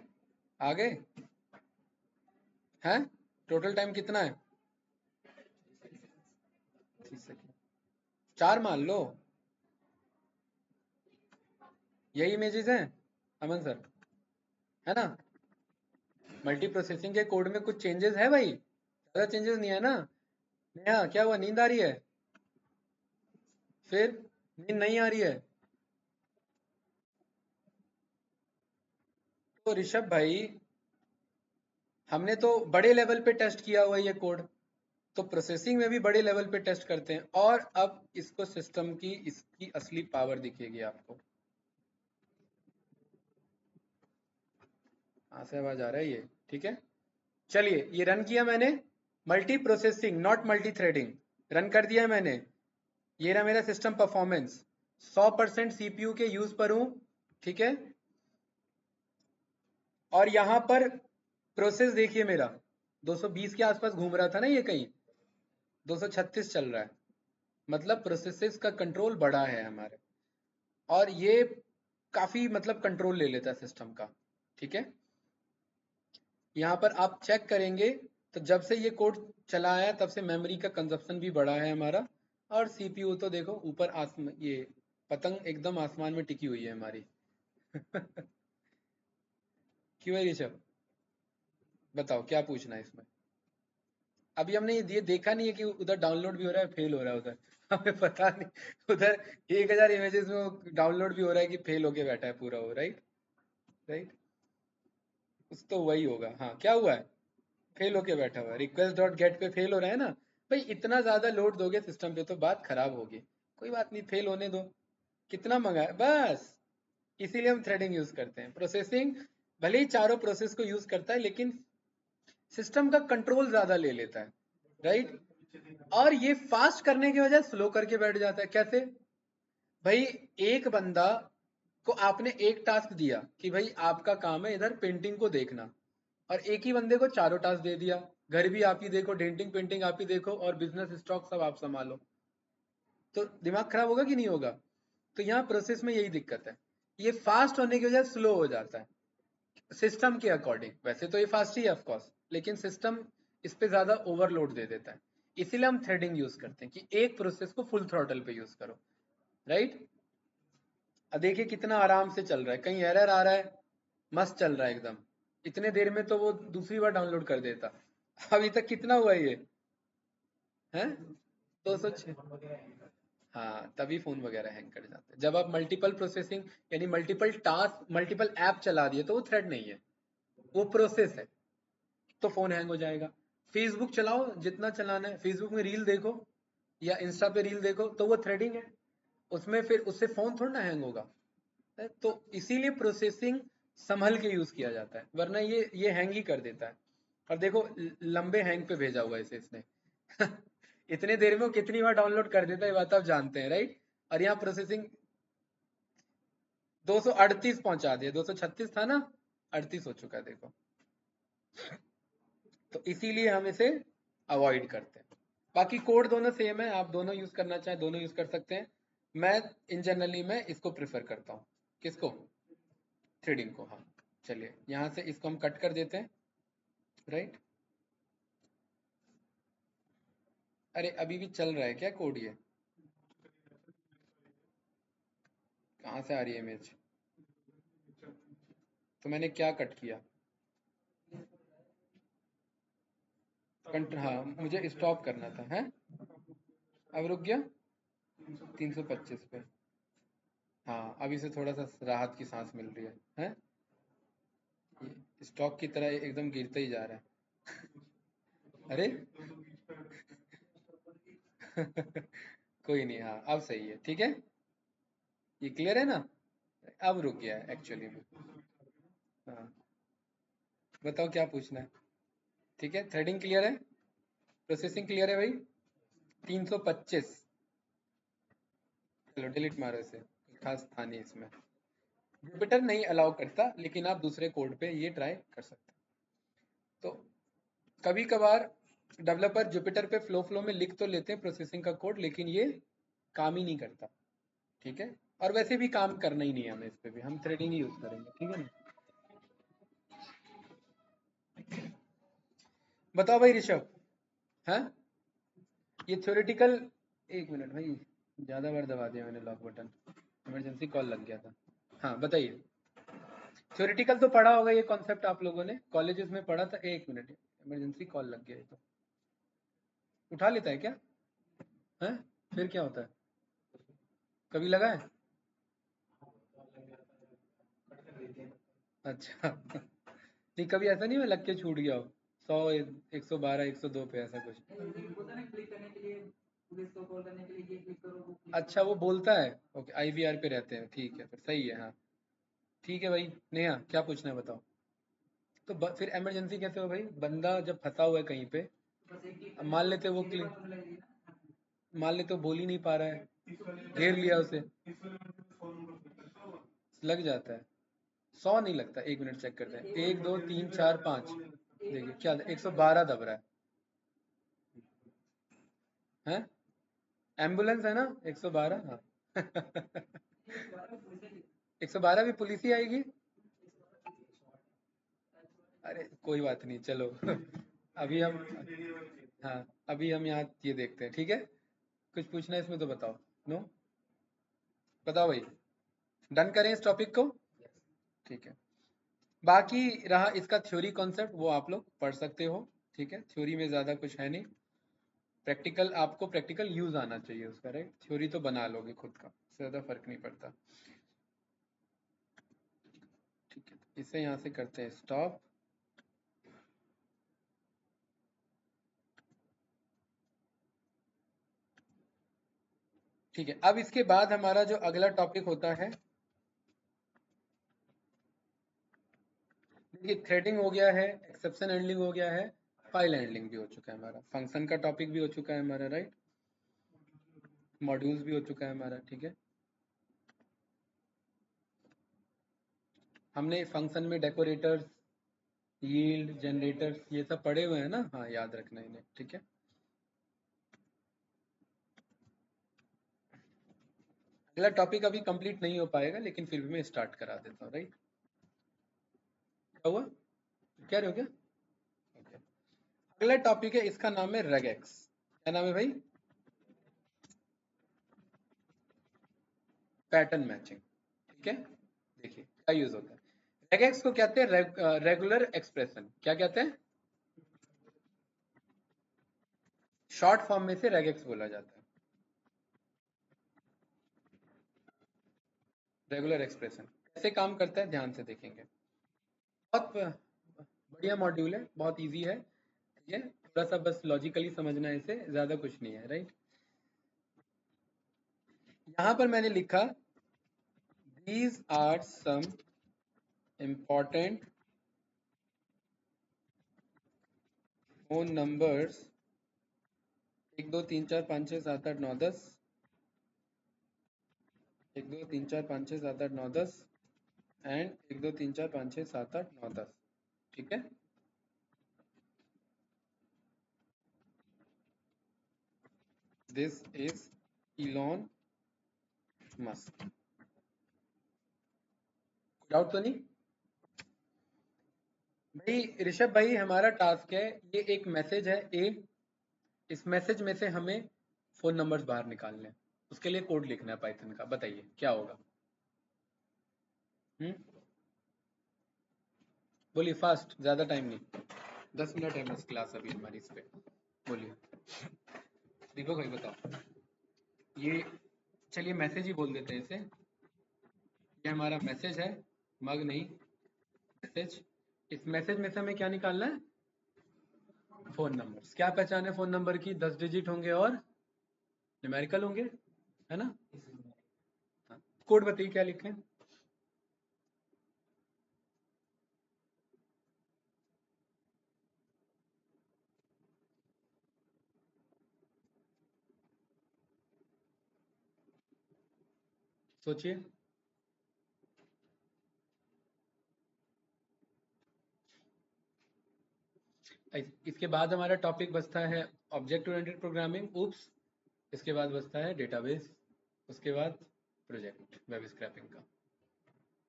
आगे है, टोटल टाइम कितना है? 30 सेकेंड। 4 मान लो, यही इमेजेस हैं अमन सर, है ना। मल्टी प्रोसेसिंग के कोड में कुछ चेंजेस है भाई, ज्यादा चेंजेस नहीं है ना। नेहा क्या हुआ, नींद आ रही है? फिर नींद नहीं आ रही है तो ऋषभ भाई, हमने तो बड़े लेवल पे टेस्ट किया हुआ है ये कोड, तो प्रोसेसिंग में भी बड़े लेवल पे टेस्ट करते हैं। और अब इसको सिस्टम की इसकी असली पावर दिखेगी आपको। कहाँ से आवाज आ रहा है ये, ठीक है। चलिए ये रन किया मैंने, multi processing not multi threading run कर दिया है मैंने। ये रहा मेरा सिस्टम परफॉर्मेंस, 100% सीपीयू के यूज पर हूं, ठीक है। और यहां पर प्रोसेस देखिए मेरा 220 के आसपास घूम रहा था ना, ये कहीं 236 चल रहा है। मतलब प्रोसेसेस का कंट्रोल बड़ा है हमारे, और ये काफी मतलब कंट्रोल ले लेता है सिस्टम का, ठीक है। यहाँ पर आप चेक करेंगे तो जब से ये कोड चला आया तब से मेमोरी का कंजप्शन भी बढ़ा है हमारा। और सीपीयू तो देखो ऊपर आसमान, ये पतंग एकदम आसमान में टिकी हुई है हमारी। क्यों है ऋषभ? बताओ क्या पूछना है इसमें। अभी हमने ये देखा नहीं है कि उधर डाउनलोड भी हो रहा है, फेल हो रहा है उधर। हमें पता नहीं उधर 1000 इमेजेस में डाउनलोड भी हो रहा है कि फेल होके बैठा है पूरा वो, राइट? राइट, कुछ तो वही होगा। हाँ, क्या हुआ है? फेल होके बैठा हुआ है, रिक्वेस्ट डॉट गेट पे फेल हो रहा है ना। भाई इतना ज्यादा लोड दोगे सिस्टम पे तो बात खराब होगी। कोई बात नहीं, फेल होने दो। कितना मंगा है बस। इसीलिए हम थ्रेडिंग यूज करते हैं। प्रोसेसिंग भले ही चारों प्रोसेस को यूज करता है, लेकिन सिस्टम का कंट्रोल ज्यादा ले लेता है, राइट? और ये फास्ट करने की वजह स्लो करके बैठ जाता है। कैसे? भाई एक बंदा को आपने एक टास्क दिया कि भाई आपका काम है इधर पेंटिंग को देखना, और एक ही बंदे को चारों टास्क दे दिया। घर भी आप ही देखो, डेंटिंग पेंटिंग आप ही देखो, और बिजनेस स्टॉक सब आप संभालो। तो दिमाग खराब होगा कि नहीं होगा? तो यहाँ प्रोसेस में यही दिक्कत है, ये फास्ट होने की वजह स्लो हो जाता है सिस्टम के अकॉर्डिंग। वैसे तो ये फास्ट ही है ऑफ कोर्स, लेकिन सिस्टम इस पे ज्यादा ओवरलोड दे देता है। इसीलिए हम थ्रेडिंग यूज करते हैं कि एक प्रोसेस को फुल थ्रॉटल पे यूज करो, राइट? अब देखिए कितना आराम से चल रहा है, कहीं एरर आ रहा है? मस्त चल रहा है एकदम। इतने देर में तो वो दूसरी बार डाउनलोड कर देता। अभी तक कितना हुआ ये है? 206। हाँ, तभी फोन वगैरह हैंग कर जाते हैं। जब आप मल्टीपल प्रोसेसिंग यानी मल्टीपल टास्क मल्टीपल ऐप चला दिए तो वो थ्रेड नहीं है, वो प्रोसेस है। तो फोन हैंग हो जाएगा। फेसबुक चलाओ जितना चलाना है, फेसबुक में रील देखो या इंस्टा पे रील देखो, तो वो थ्रेडिंग है। उसमें फिर उससे फोन थोड़ा ना हैंग होगा। तो इसीलिए प्रोसेसिंग संभल के यूज किया जाता है, वरना ये हैंग ही कर देता है। और देखो लंबे हैंग पे भेजा हुआ है इसे इसने। इतने देर में वो कितनी बार डाउनलोड कर देता है, ये बात आप जानते हैं, राइट? और यहाँ प्रोसेसिंग 238 पहुंचा दिया, 236 था ना, 38 हो चुका है देखो। तो इसीलिए हम इसे अवॉइड करते हैं। बाकी कोड दोनों सेम है, आप दोनों यूज करना चाहें दोनों यूज कर सकते हैं। मैं इन जनरली मैं इसको प्रेफर करता हूँ। किसको? थ्रेडिंग को, हाँ। चलिए यहाँ से इसको हम कट कर देते हैं, राइट? अरे अभी भी चल रहा है क्या कोड ये? कहाँ से आ रही है इमेज? तो मैंने क्या कट किया? हाँ, मुझे स्टॉप करना था है। अब रुक गया 325 पे। हाँ, अभी से थोड़ा सा राहत की सांस मिल रही है? स्टॉक की तरह एकदम गिरते ही जा रहा है। अरे कोई नहीं, हाँ अब सही है, ठीक है। ये क्लियर है ना? अब रुक गया है एक्चुअली में। हाँ, बताओ क्या पूछना है? ठीक है, थ्रेडिंग क्लियर है, प्रोसेसिंग क्लियर है भाई। 325। चलो डिलीट मारो इसे, कुछ खास था नहीं इसमें। जुपिटर नहीं अलाउ करता, लेकिन आप दूसरे कोड पे ये ट्राई कर सकते हैं। तो कभी कभार डेवलपर जुपिटर पे फ्लो फ्लो में लिख तो लेते हैं प्रोसेसिंग का कोड, लेकिन ये काम ही नहीं करता, ठीक है। और वैसे भी काम करना ही नहीं है हमें इस पे भी, हम थ्रेडिंग ही यूज करेंगे, ठीक है ना? बताओ भाई ऋषभ। हाँ, ये थ्योरेटिकल। एक मिनट भाई, ज्यादा बार दबा दिया मैंने लॉक बटन, इमरजेंसी कॉल लग गया था। हाँ बताइए। थ्योरेटिकल तो पढ़ा होगा ये कॉन्सेप्ट आप लोगों ने कॉलेजेस में पढ़ा था। एक मिनट, इमरजेंसी कॉल लग गया है तो उठा लेता है क्या? है? फिर क्या होता है? कभी लगा है? अच्छा। नहीं कभी ऐसा नहीं हुआ लग के छूट गया हो? 100, 112, 102 पे ऐसा कुछ? अच्छा वो बोलता है, ओके आईवीआर पे रहते हैं, ठीक है फिर सही है, हाँ। ठीक है भाई, नेहा क्या पूछना है बताओ। तो फिर इमरजेंसी कैसे हो भाई? बंदा जब फंसा हुआ है कहीं पे, अब मान लेते वो मान लेते वो बोल ही नहीं पा रहा है, घेर लिया उसे, लग जाता है। 100 नहीं लगता, एक मिनट चेक करते हैं, 1 2 3 4 5। देखिए क्या 112 दब रहा है? एम्बुलेंस है ना 112, हाँ। 112 भी पुलिस ही आएगी? अरे कोई बात नहीं, चलो। अभी हम, हाँ, अभी हम यहाँ ये देखते हैं, ठीक है। कुछ पूछना है इसमें तो बताओ। नो? बताओ भाई, डन करें इस टॉपिक को? ठीक है। बाकी रहा इसका थ्योरी कॉन्सेप्ट, वो आप लोग पढ़ सकते हो, ठीक है। थ्योरी में ज़्यादा कुछ है नहीं, प्रैक्टिकल आपको प्रैक्टिकल यूज आना चाहिए उसका, राइट। थ्योरी तो बना लोगे खुद का, ज़्यादा फर्क नहीं पड़ता, ठीक है। इसे यहाँ से करते हैं स्टॉप। ठीक है, अब इसके बाद हमारा जो अगला टॉपिक होता है, देखिए थ्रेडिंग हो गया है, एक्सेप्शन हैंडलिंग हो गया है, फाइल हैंडलिंग भी हो चुका है हमारा, फंक्शन का टॉपिक भी हो चुका है हमारा, राइट। मॉड्यूल्स भी हो चुका है हमारा, ठीक है। हमने फंक्शन में डेकोरेटर्स, यील्ड, जनरेटर्स, ये सब पढ़े हुए हैं ना, हाँ याद रखना इन्हें, ठीक है। अगला टॉपिक अभी कंप्लीट नहीं हो पाएगा, लेकिन फिर भी मैं स्टार्ट करा देता हूँ, राइट। क्या हुआ, क्या रहे हो क्या? Okay. अगला टॉपिक है, इसका नाम है रेगेक्स। क्या नाम है भाई? पैटर्न मैचिंग, ठीक है। देखिए क्या यूज होता है, रेगेक्स को कहते हैं रेगुलर एक्सप्रेशन। क्या कहते हैं? शॉर्ट फॉर्म में से रेगेक्स बोला जाता है, रेगुलर एक्सप्रेशन। कैसे काम करता है ध्यान से देखेंगे। बहुत बढ़िया मॉड्यूल है, बहुत इजी है, ठीक है। थोड़ा सा बस लॉजिकली समझना है इसे, ज्यादा कुछ नहीं है, राइट। यहाँ पर मैंने लिखा, these are some important phone numbers, 1 2 3 4 5 6 7 8 9 10, 1 2 3 4 5 6 7 8 9 10 and 1 2 3 4 5 6 7 8 9 10, ठीक है। This is Elon Musk. Doubt तो नहीं भाई? ऋषभ भाई, हमारा टास्क है, ये एक मैसेज है ए, इस मैसेज में से हमें फोन नंबर्स बाहर निकालने हैं, उसके लिए कोड लिखना है पाइथन का। बताइए क्या होगा? हम्म, बोलिए फास्ट, ज्यादा टाइम नहीं, 10 मिनट है बस क्लास अभी हमारी इस पे। बोलिए दीपक भाई, बताओ। ये चलिए मैसेज ही बोल देते हैं इसे, ये हमारा मैसेज है, मग नहीं, मैसेज। इस मैसेज में से हमें क्या निकालना है? Phone numbers. क्या पहचान है फोन नंबर की? 10 डिजिट होंगे और न्यूमेरिकल होंगे, है ना। हाँ। कोड बताइए क्या लिखें। सोचिए। इसके बाद हमारा टॉपिक बचता है ऑब्जेक्ट ओरिएंटेड प्रोग्रामिंग, उप्स। इसके बाद बचता है डेटाबेस, उसके बाद प्रोजेक्ट वेब स्क्रैपिंग का।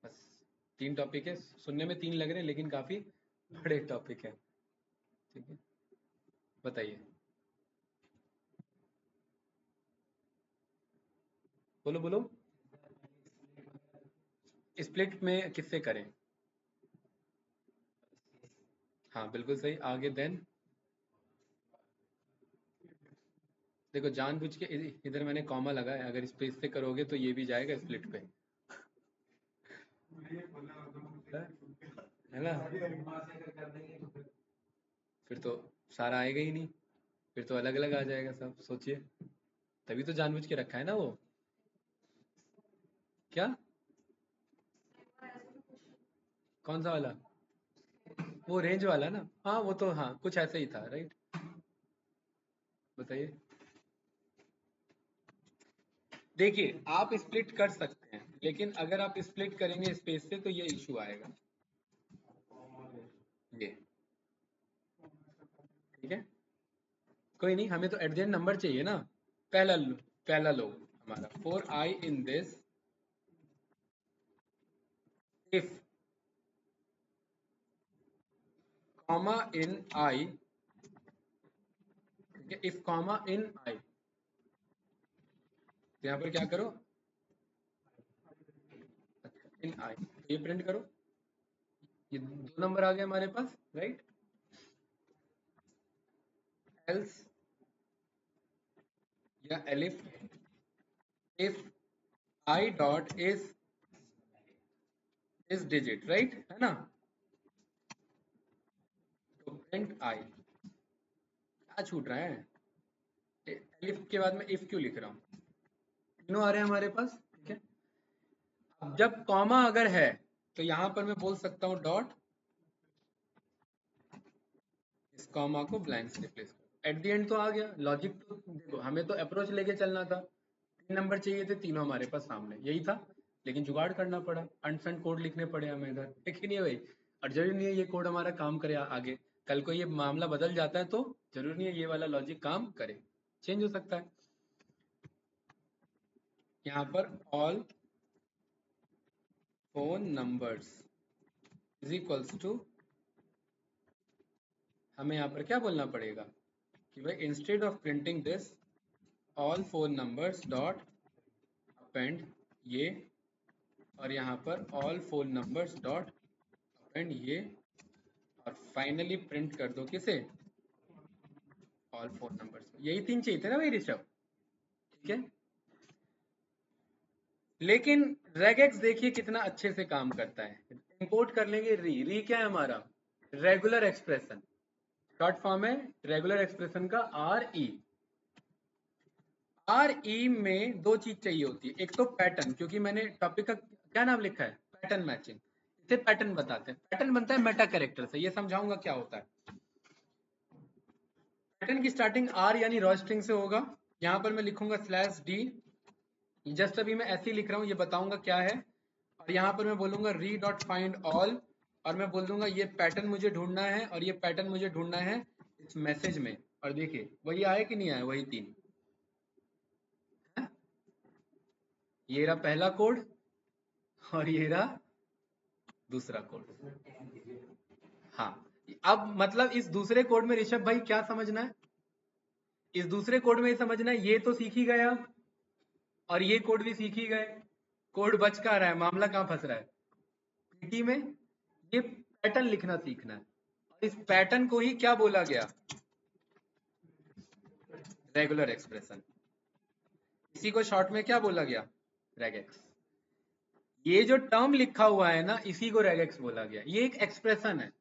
बस 3 टॉपिक है, सुनने में 3 लग रहे हैं लेकिन काफी बड़े टॉपिक है, ठीक है। बताइए, बोलो बोलो। स्प्लिट में किससे करें? हाँ बिल्कुल सही, आगे देन। देखो जानबूझ के इधर मैंने कॉमा लगाया, अगर इस पे इससे करोगे तो ये भी जाएगा स्प्लिट पे, है ना। फिर तो सारा आएगा ही नहीं, फिर तो अलग अलग आ जाएगा सब, सोचिए। तभी तो जानबूझ के रखा है ना वो। क्या? कौन सा वाला? वो रेंज वाला ना, हाँ वो तो हाँ कुछ ऐसे ही था, राइट। बताइए। देखिए आप स्प्लिट कर सकते हैं, लेकिन अगर आप स्प्लिट करेंगे स्पेस से तो ये इशू आएगा, ये, ठीक है। कोई नहीं, हमें तो एट नंबर चाहिए ना। पहला पहला लो हमारा, for i in this, if comma in i, ठीक है, इफ कॉमा इन आई, तो यहाँ पर क्या करो, इन आई, ये प्रिंट करो, ये 2 नंबर आ गए हमारे पास, राइट। एल्स या elif if I dot is digit, right है ना। तो प्रिंट आई, क्या छूट रहा है, एलिफ के बाद में इफ क्यों लिख रहा हूँ, तीनों आ रहे हैं हमारे पास, ठीक है। अब जब कॉमा अगर है तो यहां पर मैं बोल सकता हूँ डॉट, इस कॉमा को ब्लैंक से रिप्लेस करो, एट द एंड तो आ गया लॉजिक। तो देखो हमें तो अप्रोच लेके चलना था, 3 नंबर चाहिए थे, तीनों हमारे पास सामने यही था, लेकिन जुगाड़ करना पड़ा, अनसेंड कोड लिखने पड़े हमें इधर, ठीक ही नहीं है भाई। और जरूरी नहीं है ये कोड हमारा काम करे आगे, कल को ये मामला बदल जाता है तो जरूरी नहीं है ये वाला लॉजिक काम करे, चेंज हो सकता है। यहाँ पर all phone numbers is equals to, हमें यहाँ पर क्या बोलना पड़ेगा कि भाई instead of printing this all phone numbers dot append ये, और यहाँ पर all phone numbers dot append ये, और फाइनली प्रिंट कर दो किसे, ऑल फोन नंबर्स। यही 3 चाहिए थे ना भाई ऋषभ, ठीक है। लेकिन रेगेक्स देखिए कितना अच्छे से काम करता है। इंपोर्ट कर लेंगे री क्या है हमारा, रेगुलर एक्सप्रेशन, शॉर्ट फॉर्म है रेगुलर एक्सप्रेशन का आर ई में 2 चीज चाहिए होती है, एक तो पैटर्न, क्योंकि मैंने टॉपिक का क्या नाम लिखा है, पैटर्न मैचिंग, इसे पैटर्न बताते हैं। पैटर्न बनता है मेटा कैरेक्टर से, ये समझाऊंगा क्या होता है। पैटर्न की स्टार्टिंग आर यानी रॉ स्ट्रिंग से होगा, यहाँ पर मैं लिखूंगा स्लैश डी, जस्ट अभी मैं ऐसे ही लिख रहा हूँ, ये बताऊंगा क्या है। और यहाँ पर मैं बोलूंगा री डॉट फाइंड ऑल, और मैं बोल दूंगा ये पैटर्न मुझे ढूंढना है, और ये पैटर्न मुझे ढूंढना है इस मैसेज में। और देखिए वही आया कि नहीं आया, वही 3 है? ये रहा पहला कोड, और ये रहा दूसरा कोड। हाँ, अब मतलब इस दूसरे कोड में ऋषभ भाई क्या समझना है, इस दूसरे कोड में ये समझना है, ये तो सीख ही गए आप, और ये कोड भी सीख ही गए, कोड बच का रहा है, मामला कहाँ फंस रहा है, पीटी में ये पैटर्न लिखना सीखना है। और इस पैटर्न को ही क्या बोला गया, रेगुलर एक्सप्रेशन, इसी को शॉर्ट में क्या बोला गया, रेगेक्स। ये जो टर्म लिखा हुआ है ना, इसी को रेगेक्स बोला गया, ये एक एक्सप्रेशन है,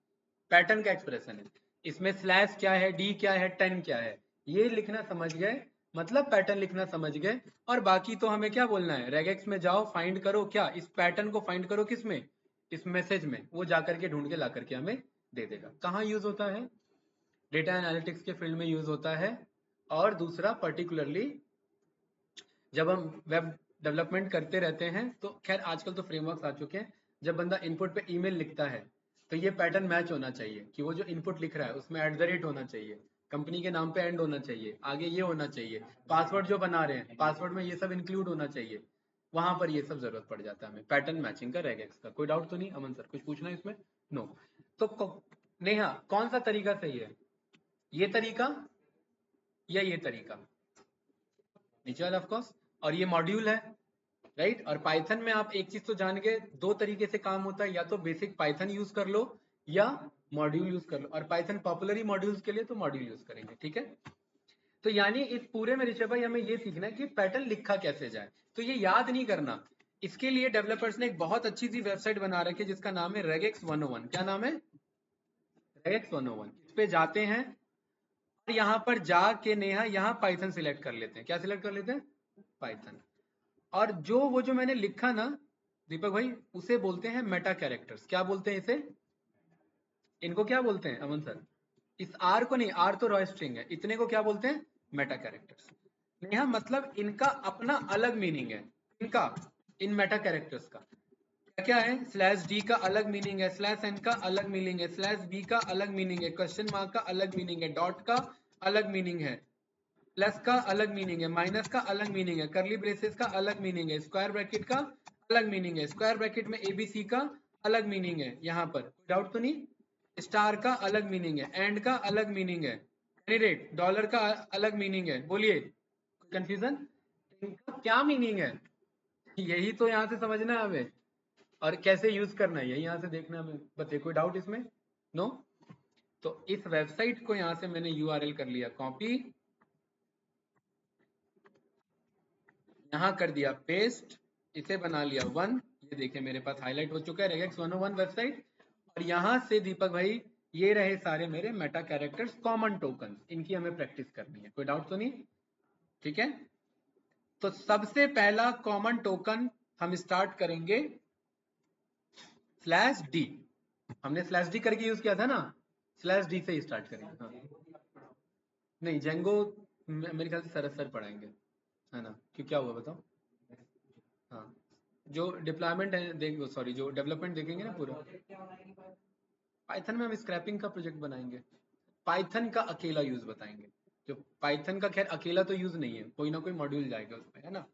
पैटर्न का एक्सप्रेशन है। इसमें स्लैश क्या है, डी क्या है, 10 क्या है, ये लिखना समझ गए, मतलब पैटर्न लिखना समझ गए। और बाकी तो हमें क्या बोलना है, रेगेक्स में जाओ फाइंड करो क्या, इस पैटर्न को फाइंड करो किसमें, इस मैसेज में, वो जाकर के ढूंढ के ला करके हमें दे देगा। कहाँ यूज होता है, डेटा एनालिटिक्स के फील्ड में यूज होता है। और दूसरा पर्टिकुलरली जब हम वेब डेवलपमेंट करते रहते हैं, तो खैर आजकल तो फ्रेमवर्क्स आ चुके हैं, जब बंदा इनपुट पे ईमेल लिखता है तो ये पैटर्न मैच होना चाहिए कि वो जो इनपुट लिख रहा है उसमें एट द रेट होना चाहिए, कंपनी के नाम पे एंड होना चाहिए, आगे ये होना चाहिए, पासवर्ड जो बना रहे हैं पासवर्ड में ये सब इंक्लूड होना चाहिए, वहां पर ये सब जरूरत पड़ जाता है हमें पैटर्न मैचिंग का, रेगेक्स का। कोई डाउट तो नहीं अमन सर, कुछ पूछना है इसमें, नो। तो नेहा कौन सा तरीका सही है, ये तरीका या ये तरीका, नीचे वाला ऑफ कोर्स, और ये मॉड्यूल है, राइट। और पाइथन में आप एक चीज तो जान गए, 2 तरीके से काम होता है, या तो बेसिक पाइथन यूज कर लो या मॉड्यूल यूज कर लो, और पाइथन पॉपुलर ही मॉड्यूल्स के लिए तो मॉड्यूल यूज करेंगे, ठीक है। तो यानी इस पूरे में ऋषभ भाई हमें ये सीखना है कि पैटर्न लिखा कैसे जाए, तो ये याद नहीं करना। इसके लिए डेवलपर्स ने एक बहुत अच्छी सी वेबसाइट बना रखी है जिसका नाम है रेगेक्स 101। क्या नाम है, रेगेक्स 101। इस पे जाते हैं और यहाँ पर जाके नेहा यहाँ पाइथन सिलेक्ट कर लेते हैं, क्या सिलेक्ट कर लेते हैं, पाइथन। और वो जो मैंने लिखा ना दीपक भाई, उसे बोलते हैं मेटा कैरेक्टर्स। क्या बोलते हैं इसे, इनको क्या बोलते हैं अमन सर, इस आर को नहीं, आर तो रॉ स्ट्रिंग है, इतने को क्या बोलते हैं, मेटा कैरेक्टर्स। नेहा मतलब इनका अपना अलग मीनिंग है, इनका, इन मेटा कैरेक्टर्स का क्या क्या है, स्लैश डी का अलग मीनिंग है, स्लैश एन का अलग मीनिंग है, स्लैश बी का अलग मीनिंग है, क्वेश्चन मार्क का अलग मीनिंग है, डॉट का अलग मीनिंग है, प्लस का अलग मीनिंग है, माइनस का अलग मीनिंग है, करली ब्रेसेस का अलग मीनिंग है, स्क्वायर ब्रैकेट का अलग मीनिंग है, स्क्वायर ब्रैकेट में एबीसी का अलग मीनिंग है, यहाँ पर डाउट तो नहीं, स्टार का अलग मीनिंग है, एंड का अलग मीनिंग है, रेट डॉलर का अलग मीनिंग है, बोलिए कंफ्यूजन, इनका क्या मीनिंग है, यही तो यहाँ से समझना है हमें। और कैसे यूज करना है यहाँ से देखना है। बताइए कोई डाउट इसमें? नो? तो इस वेबसाइट को यहाँ से मैंने यूआरएल कर लिया कॉपी, यहाँ कर दिया पेस्ट, इसे बना लिया 1। ये देखिए मेरे पास हाईलाइट हो चुका है रेगेक्स 101 वेबसाइट। और यहाँ से दीपक भाई ये रहे सारे मेरे मेटा कैरेक्टर्स कॉमन टोकन, इनकी हमें प्रैक्टिस करनी है। कोई डाउट तो नहीं? ठीक है, तो सबसे पहला कॉमन टोकन हम स्टार्ट करेंगे /d। हमने /d करके यूज किया था ना, /d से ही स्टार्ट करेंगे। हाँ। नहीं जेंगो मेरे ख्याल से सरस सर पढ़ाएंगे, है ना? क्यों क्या हुआ बताओ? हाँ, जो डिप्लॉयमेंट है देख, सॉरी जो डेवलपमेंट देखेंगे ना पूरा, पाइथन में हम स्क्रैपिंग का प्रोजेक्ट बनाएंगे, पाइथन का अकेला यूज बताएंगे। जो पाइथन का खैर अकेला तो यूज नहीं है, कोई ना कोई मॉड्यूल जाएगा उसमें, है ना?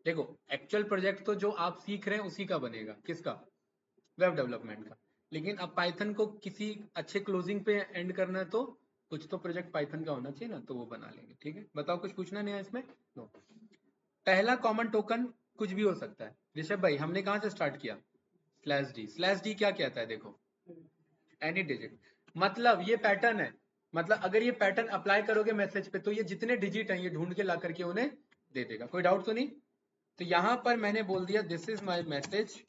देखो एक्चुअल प्रोजेक्ट तो जो आप सीख रहे हैं उसी का बनेगा, किसका? वेब डेवलपमेंट का। लेकिन अब पाइथन को किसी अच्छे क्लोजिंग पे एंड करना है तो कुछ तो प्रोजेक्ट पाइथन का होना चाहिए ना, तो वो बना लेंगे। ठीक है, बताओ कुछ पूछना नहीं है इसमें? नो। पहला कॉमन टोकन कुछ भी हो सकता है। ऋषभ भाई हमने कहाँ से स्टार्ट किया? /d क्या कहता है देखो? Any digit. मतलब ये पैटर्न है, मतलब अगर ये पैटर्न अप्लाई करोगे मैसेज पे तो ये जितने डिजिट हैं ये ढूंढ के ला करके उन्हें दे देगा। कोई डाउट तो नहीं? तो यहां पर मैंने बोल दिया दिस इज माई मैसेज,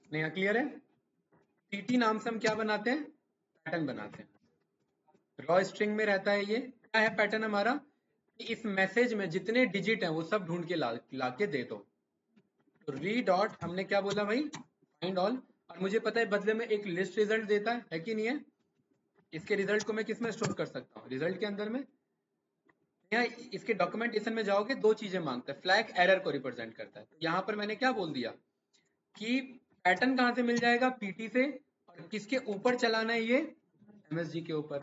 नहीं क्लियर है? pt नाम से हम क्या बनाते हैं? पैटर्न बनाते हैं। रॉ स्ट्रिंग में रहता है, ये क्या है पैटर्न हमारा? कि इस मैसेज में जितने डिजिट हैं वो सब ढूंढ के ला के दे दो। तो री डॉट हमने क्या बोला भाई? Find all. और मुझे पता है बदले में एक लिस्ट रिजल्ट देता है कि नहीं है? इसके रिजल्ट को मैं किस में स्टोर कर सकता हूँ? रिजल्ट के अंदर में। यहाँ इसके डॉक्यूमेंटेशन में जाओगे, दो चीजें मांगता है, फ्लैग एरर को रिप्रेजेंट करता है। तो यहाँ पर मैंने क्या बोल दिया कि पैटर्न कहाँ से मिल जाएगा? पीटी से। और किसके ऊपर चलाना है? ये एमएसजी के ऊपर।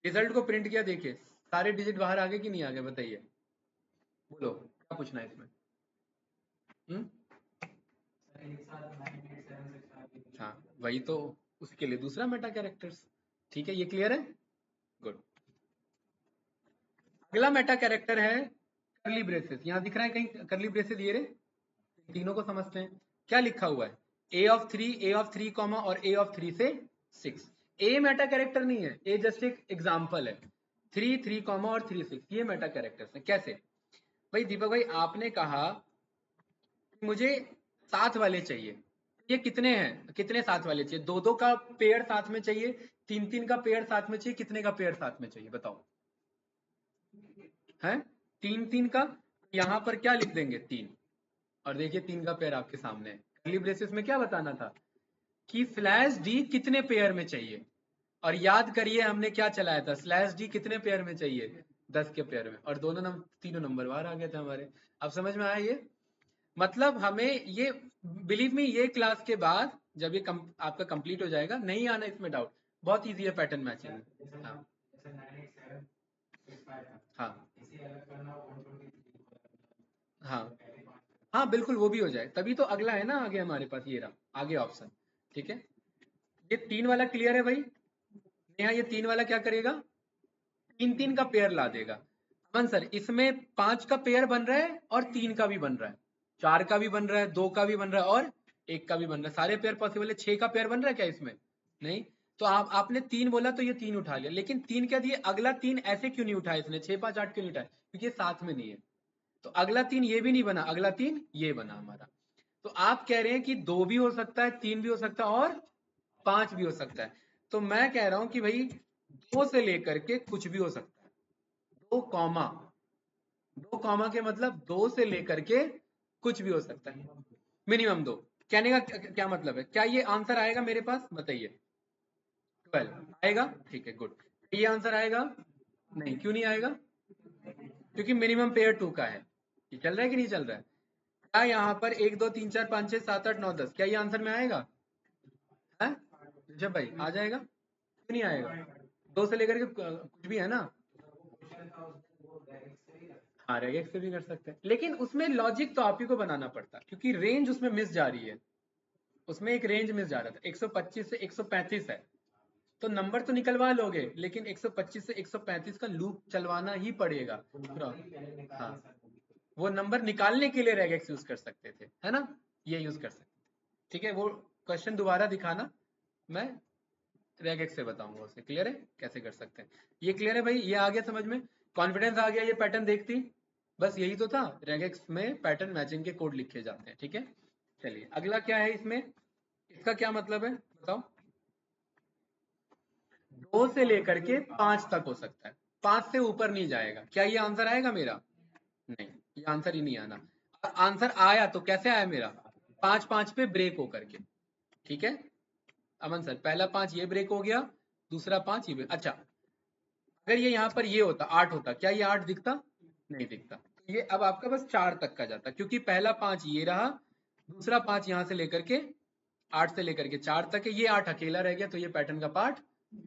रिजल्ट को प्रिंट किया, देखिए सारे डिजिट बाहर आ गए कि नहीं आ गए? बताइए, बोलो क्या पूछना है इसमें? हाँ वही तो, उसके लिए दूसरा मेटा कैरेक्टर्स। ठीक है, ये क्लियर है? गुड। अगला मेटा कैरेक्टर है करली ब्रेसेस। यहाँ दिख रहा है कहीं करली ब्रेसेस? ये रे, तीनों को समझते हैं। क्या लिखा हुआ है? a of 3 कॉमा और a of 3 से 6। ए मेटा कैरेक्टर नहीं है, ए जस्ट एक एग्जाम्पल है। 3 कॉमा और 3 6 ये मेटा कैरेक्टर्स है। कैसे भाई? दीपक भाई आपने कहा मुझे साथ वाले चाहिए, ये कितने हैं? कितने साथ वाले चाहिए? दो दो का पेयर साथ में चाहिए, तीन तीन का पेयर साथ में चाहिए, कितने का पेयर साथ में चाहिए बताओ? है तीन तीन का। यहाँ पर क्या लिख देंगे? 3। और देखिए 3 का पेयर आपके सामने है। कर्ली ब्रेसेस में क्या बताना था कि /d कितने पेयर में चाहिए। और याद करिए हमने क्या चलाया था? /d कितने पेयर में चाहिए? 10 के पेयर में। और तीनों नंबर बाहर आ गए थे हमारे। अब समझ में आया ये? मतलब हमें ये, बिलीव मी, ये क्लास के बाद जब ये आपका कंप्लीट हो जाएगा नहीं आना इसमें डाउट। बहुत इजी है पैटर्न मैचिंग। हाँ हाँ हाँ हाँ बिल्कुल, वो भी हो जाए तभी तो अगला है ना आगे हमारे पास, ये रहा आगे ऑप्शन। ठीक है, ये 3 वाला क्लियर है भाई? नेहा ये 3 वाला क्या करेगा? 3 का पेयर ला देगा। अमन सर इसमें 5 का पेयर बन रहा है और 3 का भी बन रहा है, 4 का भी बन रहा है, 2 का भी बन रहा है और 1 का भी बन रहा है। सारे पेयर पॉसिबल है। 6 का पेयर बन रहा है क्या इसमें? नहीं। तो आपने 3 बोला तो ये 3 उठा लिया, लेकिन 3 क्या दिए? अगला 3 ऐसे क्यों नहीं उठाया इसने? 6 5 8 क्यों नहीं उठाया? क्योंकि ये साथ में नहीं है। तो अगला 3 ये भी नहीं बना, अगला 3 ये बना हमारा। तो आप कह रहे हैं कि 2 भी हो सकता है, 3 भी हो सकता है और 5 भी हो सकता है। तो मैं कह रहा हूं कि भाई 2 से लेकर के कुछ भी हो सकता है। 2 कॉमा के मतलब 2 से लेकर के कुछ भी हो सकता है, मिनिमम 2। कहने का क्या मतलब है? क्या ये आंसर आएगा मेरे पास? बताइए। 12 आएगा? ठीक है, गुड। ये आंसर आएगा? नहीं, क्यों नहीं आएगा? क्योंकि मिनिमम पेयर 2 का है। ये चल रहा है कि नहीं चल रहा है? क्या यहाँ पर 1 2 3 4 5 6 7 8 9 10 क्या ये आंसर में आएगा? है जब भाई आ जाएगा? क्यों नहीं आएगा? 2 से लेकर के कुछ भी है ना। हाँ रेगेक्स से भी कर सकते हैं, लेकिन उसमें लॉजिक तो आप ही को बनाना पड़ता क्योंकि रेंज उसमें मिस जा रही है। उसमें एक रेंज मिस जा रहा था, 125 से 135 है। तो नंबर तो निकलवा लोगे, लेकिन 125 से 135 का लूप चलवाना ही पड़ेगा पूरा। हाँ, वो नंबर निकालने के लिए रेगेक्स यूज कर सकते थे, है ना, ये यूज कर सकते थे। ठीक है, वो क्वेश्चन दोबारा दिखाना, मैं रेगेक्स से बताऊंगा उसे। क्लियर है कैसे कर सकते हैं? ये क्लियर है भाई? ये आ गया समझ में? कॉन्फिडेंस आ गया? ये पैटर्न देखती, बस यही तो था, रेगेक्स में पैटर्न मैचिंग के कोड लिखे जाते हैं। ठीक है, चलिए अगला क्या है इसमें, इसका क्या मतलब है बताओ? 2 से लेकर के 5 तक हो सकता है, 5 से ऊपर नहीं जाएगा। क्या ये आंसर आएगा मेरा? नहीं, ये आंसर ही नहीं आना। और आंसर आया तो कैसे आया मेरा? 5 5 पे ब्रेक होकर के। ठीक है अमन सर, पहला 5 ये ब्रेक हो गया, दूसरा 5 ये ब्रेक। अच्छा, अगर ये यहाँ पर ये होता 8 होता, क्या ये 8 दिखता? नहीं दिखता। तो ये अब आपका बस 4 तक का जाता, क्योंकि पहला 5 ये रहा, दूसरा 5 यहाँ से लेकर के 8 से लेकर के 4 तक है, ये 8 अकेला रह गया, तो ये पैटर्न का पार्ट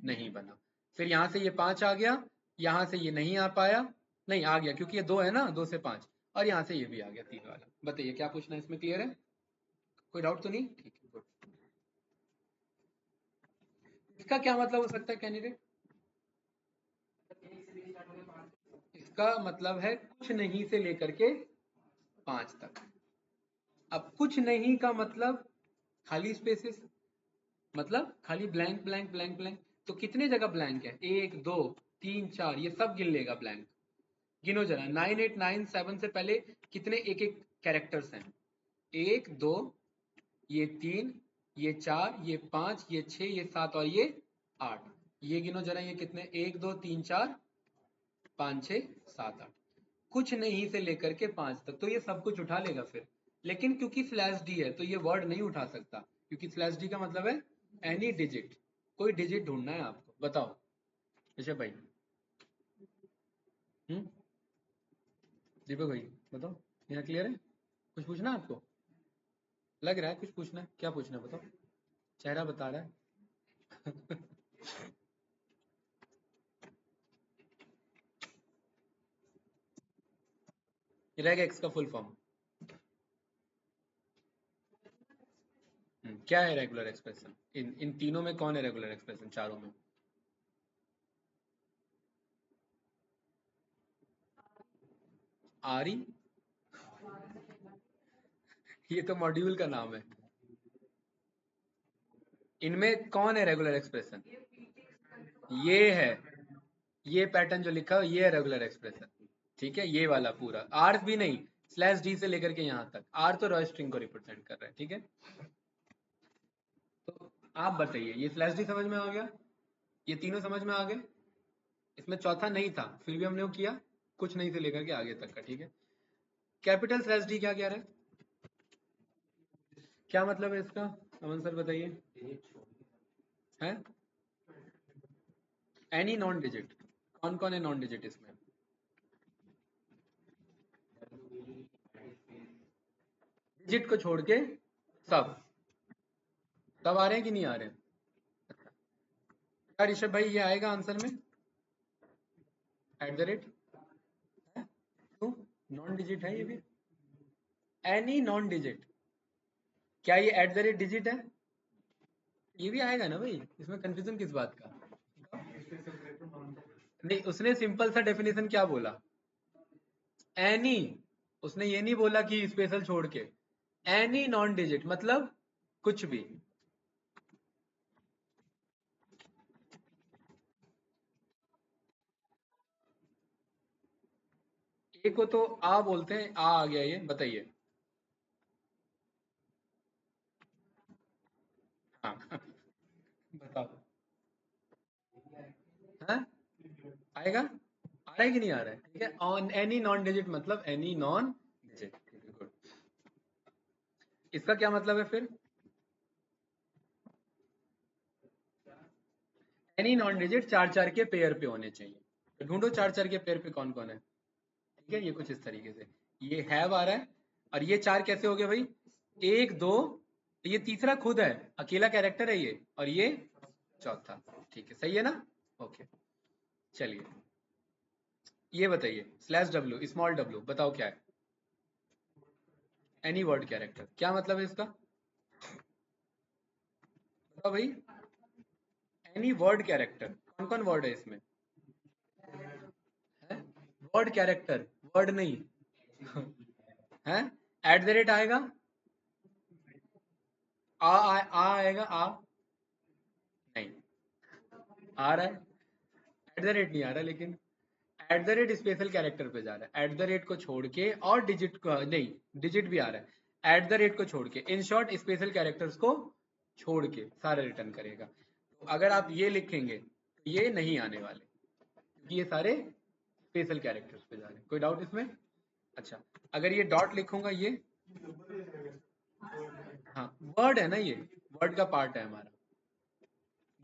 नहीं बना। फिर यहाँ से ये 5 आ गया, यहाँ से ये नहीं आ पाया, नहीं आ गया क्योंकि ये 2 है ना, 2 से 5, और यहाँ से ये भी आ गया 3 वाला। बताइए क्या पूछना है इसमें? क्लियर है? कोई डाउट तो नहीं? ठीक है, गुड। इसका क्या मतलब हो सकता है कैंडिडेट? इसका मतलब है कुछ नहीं से लेकर के 5 तक। अब कुछ नहीं का मतलब खाली स्पेसेस, मतलब खाली ब्लैंक ब्लैंक ब्लैंक ब्लैंक। तो कितने जगह ब्लैंक है? 1 2 3 4, ये सब गिन लेगा ब्लैंक। गिनो जरा, 9 8 9 7 से पहले कितने एक एक कैरेक्टर्स हैं? 1 2, ये 3, ये 4, ये 5, ये 6, ये 7 और ये 8। ये गिनो जरा, ये कितने? 1 2 3 4 5 6 7 8। कुछ नहीं से लेकर के 5 तक, तो ये सब कुछ उठा लेगा फिर। लेकिन क्योंकि स्लैश डी है तो ये वर्ड नहीं उठा सकता, क्योंकि स्लैश डी का मतलब है एनी डिजिट। कोई डिजिट ढूंढना है आपको, बताओ ऋषभ भाई। दीपक भाई बताओ, यहाँ क्लियर है? कुछ पूछना है आपको? लग रहा है कुछ पूछना है, क्या पूछना है बताओ? चेहरा बता रहा है। रेग एक्स का फुल फॉर्म क्या है? Regular expression. इन तीनों में कौन है रेगुलर एक्सप्रेशन? चारों में? आरी? ये तो मॉड्यूल का नाम है। इनमें कौन है रेगुलर एक्सप्रेशन? ये है, ये पैटर्न जो लिखा है ये है रेगुलर एक्सप्रेशन। ठीक है, ये वाला पूरा आर भी नहीं, स्लैश डी से लेकर के यहाँ तक। आर तो रॉय स्ट्रिंग को रिप्रेजेंट कर रहा है। ठीक है, तो आप बताइए, ये स्लैश डी समझ में आ गया? ये तीनों समझ में आ गए? इसमें चौथा नहीं था, फिर भी हमने वो किया, कुछ नहीं से लेकर के आगे तक का। ठीक है, कैपिटल स्लैश डी क्या कह रहा है? क्या मतलब है इसका? अमन सर बताइए। है एनी नॉन डिजिट। कौन कौन है नॉन डिजिट इसमें? डिजिट को छोड़ के सब। सब आ रहे हैं कि नहीं आ रहे हैं? क्या ऋषभ भाई ये आएगा आंसर में? At the rate? क्यों? नॉन डिजिट है ये भी, एनी नॉन डिजिट। क्या ये एट द रेट डिजिट है? ये भी आएगा ना भाई, इसमें कंफ्यूजन किस बात का? नहीं, उसने सिंपल सा डेफिनेशन क्या बोला? एनी, उसने ये नहीं बोला कि स्पेशल छोड़ के। एनी नॉन डिजिट मतलब कुछ भी। ए को तो आ बोलते हैं, आ गया ये, बताइए। हाँ। बताओ। हाँ, आएगा? आ रहा है कि नहीं आ रहा है? ठीक है, ऑन एनी नॉन डिजिट मतलब एनी नॉन डिजिट। गुड। इसका क्या मतलब है फिर? एनी नॉन डिजिट चार चार के पेयर पे होने चाहिए। तो ढूंढो चार चार के पेयर पे कौन कौन है। ठीक है, ये कुछ इस तरीके से, ये हैव आ रहा है, और ये चार कैसे हो गए भाई? एक दो, तो ये तीसरा खुद है, अकेला कैरेक्टर है ये, और ये चौथा। ठीक है, सही है ना? ओके, चलिए ये बताइए, स्लैश डब्ल्यू स्मॉल डब्ल्यू बताओ क्या है? एनी वर्ड कैरेक्टर, क्या मतलब है इसका? बताओ भाई। एनी वर्ड कैरेक्टर, कौन कौन वर्ड है इसमें? वर्ड कैरेक्टर, वर्ड नहीं है। एट द रेट आएगा, आ आएगा, आ नहीं आ रहा है, एट द रेट नहीं आ रहा, लेकिन at the rate special character पे जा रहा है, एट द रेट को छोड़ के, और डिजिट को नहीं, डिजिट भी आ रहा है, एट द रेट को छोड़ के, इन शॉर्ट स्पेशल कैरेक्टर्स को छोड़ के सारा रिटर्न करेगा। तो अगर आप ये लिखेंगे तो ये नहीं आने वाले, क्योंकि ये सारे स्पेशल कैरेक्टर्स पे जा रहे हैं। कोई डाउट इसमें? अच्छा, अगर ये डॉट लिखूंगा, ये हाँ वर्ड है ना, ये वर्ड का पार्ट है हमारा।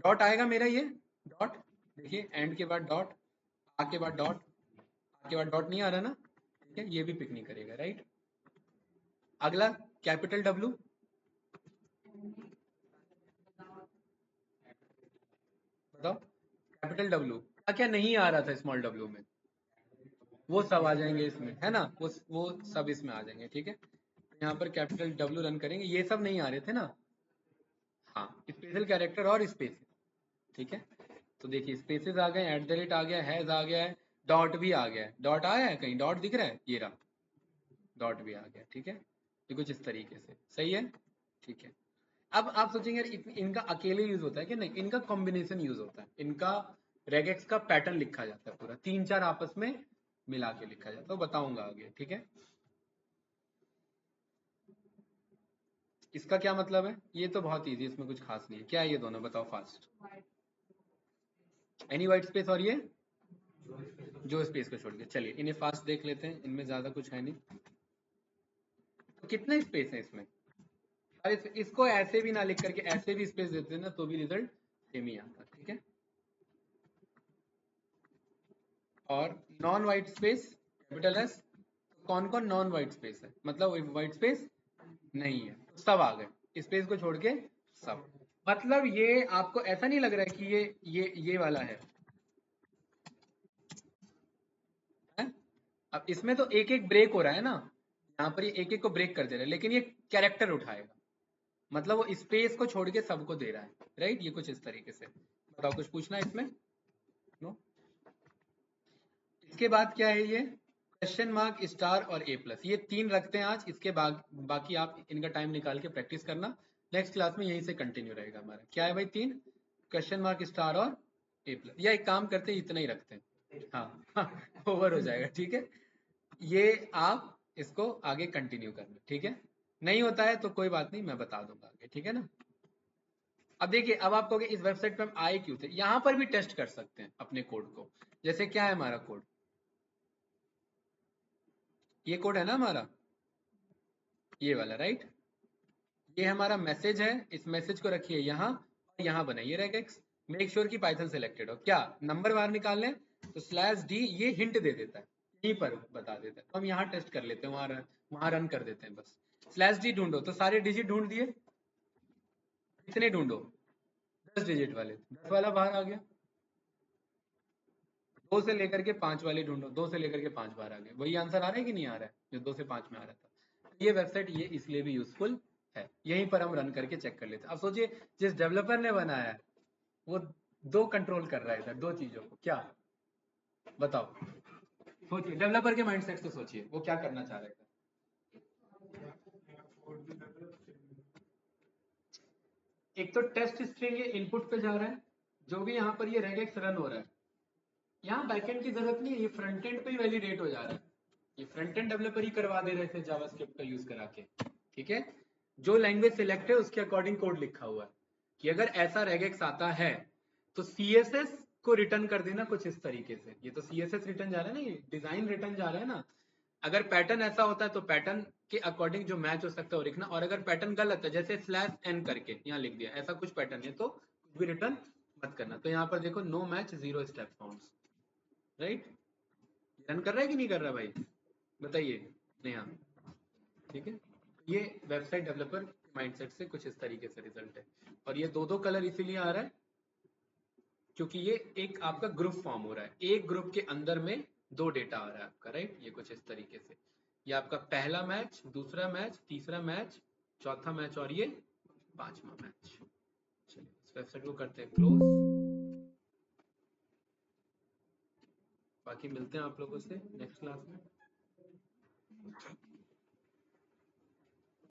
डॉट आएगा मेरा, ये डॉट देखिए, एंड के बाद डॉट, आ के बाद डॉट, आ के बाद डॉट नहीं आ रहा ना, ठीक है, ये भी पिक नहीं करेगा, राइट। अगला कैपिटल डब्ल्यू, बताओ कैपिटल डब्ल्यू क्या क्या नहीं आ रहा था स्मॉल डब्ल्यू में, वो सब आ जाएंगे इसमें, है ना, वो सब इसमें आ जाएंगे, ठीक है। यहाँ पर कैपिटल डब्ल्यू रन करेंगे, ये सब नहीं आ रहे थे ना, हाँ स्पेशल कैरेक्टर और स्पेस, ठीक है। तो देखिए स्पेसेस आ गए, एट द रेट आ गया, हैज आ गया है, डॉट भी आ गया है, डॉट आया है कहीं, डॉट दिख रहा है, ये रहा डॉट भी आ गया, ठीक है। ये कुछ इस तरीके से सही है, ठीक है। अब आप सोचेंगे यार इनका अकेले यूज होता है कि नहीं, इनका कॉम्बिनेशन यूज होता है, इनका रेगेक्स का पैटर्न लिखा जाता है पूरा, 3-4 आपस में मिला के लिखा जाता है, तो बताऊंगा आगे, ठीक है। इसका क्या मतलब है, ये तो बहुत इजी, इसमें कुछ खास नहीं है। क्या है ये दोनों, बताओ फास्ट। एनी वाइट स्पेस और ये जो स्पेस को छोड़ के, चलिए इन्हें फास्ट देख लेते हैं, इनमें ज्यादा कुछ है नहीं। तो कितने स्पेस है इसमें, और इसको ऐसे भी ना लिख करके ऐसे भी स्पेस देते हैं ना, तो भी रिजल्ट सेम ही आता, ठीक है। और non white space capital S, कौन कौन नॉन वाइट स्पेस है, मतलब वाइट स्पेस नहीं है, तो सब आ गए स्पेस को छोड़ के, सब। मतलब ये आपको ऐसा नहीं लग रहा है कि ये वाला है? अब इसमें तो एक एक ब्रेक हो रहा है ना, यहाँ पर ये एक एक को ब्रेक कर दे रहा है, लेकिन ये कैरेक्टर उठाएगा, मतलब वो स्पेस को छोड़ के सबको दे रहा है, राइट। ये कुछ इस तरीके से, बताओ कुछ पूछना है इसमें? नो। इसके बाद क्या है, ये क्वेश्चन मार्क, स्टार और ए प्लस, ये 3 रखते हैं आज, इसके बाद बाकी आप इनका टाइम निकाल के प्रैक्टिस करना, नेक्स्ट क्लास में यहीं से कंटिन्यू रहेगा हमारा। क्या है भाई, 3 क्वेश्चन मार्क, स्टार और ए प्लस, या एक काम करते हैं इतना ही रखते हैं, हाँ ओवर हो जाएगा, ठीक है। ये आप इसको आगे कंटिन्यू करना, ठीक है। नहीं होता है तो कोई बात नहीं, मैं बता दूंगा आगे, ठीक है ना। अब देखिए, अब आप कहोगे इस वेबसाइट पे हम आए क्यों थे, यहाँ पर भी टेस्ट कर सकते हैं अपने कोड को। जैसे क्या है हमारा कोड, ये कोड है ना हमारा, ये वाला, राइट। ये हमारा मैसेज है, इस मैसेज को रखिए यहाँ, और यहाँ बनाइए रेगेक्स, मेक श्योर कि पाइथन सेलेक्टेड हो, क्या नंबर बाहर निकाल लें, तो /d ये हिंट दे देता है, यहीं पर बता देता है, तो हम यहाँ टेस्ट कर लेते हैं, वहां रन कर देते हैं बस। /d ढूंढो, तो सारे डिजिट ढूंढ दिए, कितने ढूंढो, 10 डिजिट वाले, 10 वाला बाहर आ गया, 2 से लेकर के 5 वाले ढूंढो, 2 से लेकर के 5 बार आ गए, वही आंसर आ रहा है कि नहीं आ रहा है, जो 2 से 5 में आ रहा था। ये वेबसाइट ये इसलिए भी यूजफुल है, यहीं पर हम रन करके चेक कर लेते हैं। अब सोचिए जिस डेवलपर ने बनाया है वो 2 कंट्रोल कर रहा है इधर, 2 चीजों को, क्या बताओ, सोचिए डेवलपर के माइंडसेट से सोचिए, वो क्या करना चाह रहा है। एक तो टेस्ट स्ट्रिंग ये इनपुट पे जा रहा है, जो भी यहाँ पर ये रेगेक्स रन हो रहा है, यहाँ बैकएंड की जरूरत नहीं है, ये फ्रंट एंड पे ही वैलिडेट हो जा रहा है, ये फ्रंट एंड डेवलपर ही करवा दे रहे थे जावास्क्रिप्ट का यूज करा के, ठीक है। जो लैंग्वेज सिलेक्ट है उसके अकॉर्डिंग कोड लिखा हुआ है कि अगर ऐसा रेगेक्स आता है तो सीएसएस को रिटर्न कर देना कुछ इस तरीके से, ये तो सीएसएस रिटर्न जा रहा है ना, ये डिजाइन रिटर्न जा रहा है ना। अगर पैटर्न ऐसा होता है तो पैटर्न के अकॉर्डिंग जो मैच हो सकता है वो लिखना, और अगर पैटर्न गलत है जैसे /n करके यहाँ लिख दिया, ऐसा कुछ पैटर्न है तो कुछ भी रिटर्न मत करना। तो यहाँ पर देखो no match 0 step found, right. Run कर रहा है कि नहीं कर रहा भाई, बताइए। नेहा, ठीक है। ये वेबसाइट डेवलपर माइंडसेट से कुछ इस तरीके से रिजल्ट है, और ये 2-2 कलर इसीलिए आ रहा है क्योंकि ये एक आपका ग्रुप फॉर्म हो रहा है, एक ग्रुप के अंदर में 2 डेटा आ रहा है आपका, राइट। ये कुछ इस तरीके से, ये आपका पहला मैच, दूसरा मैच, तीसरा मैच, चौथा मैच, और ये 5वां मैच। चलिए इस वेबसाइट को करते हैं क्लोज। बाकी मिलते हैं आप लोगों से नेक्स्ट क्लास में।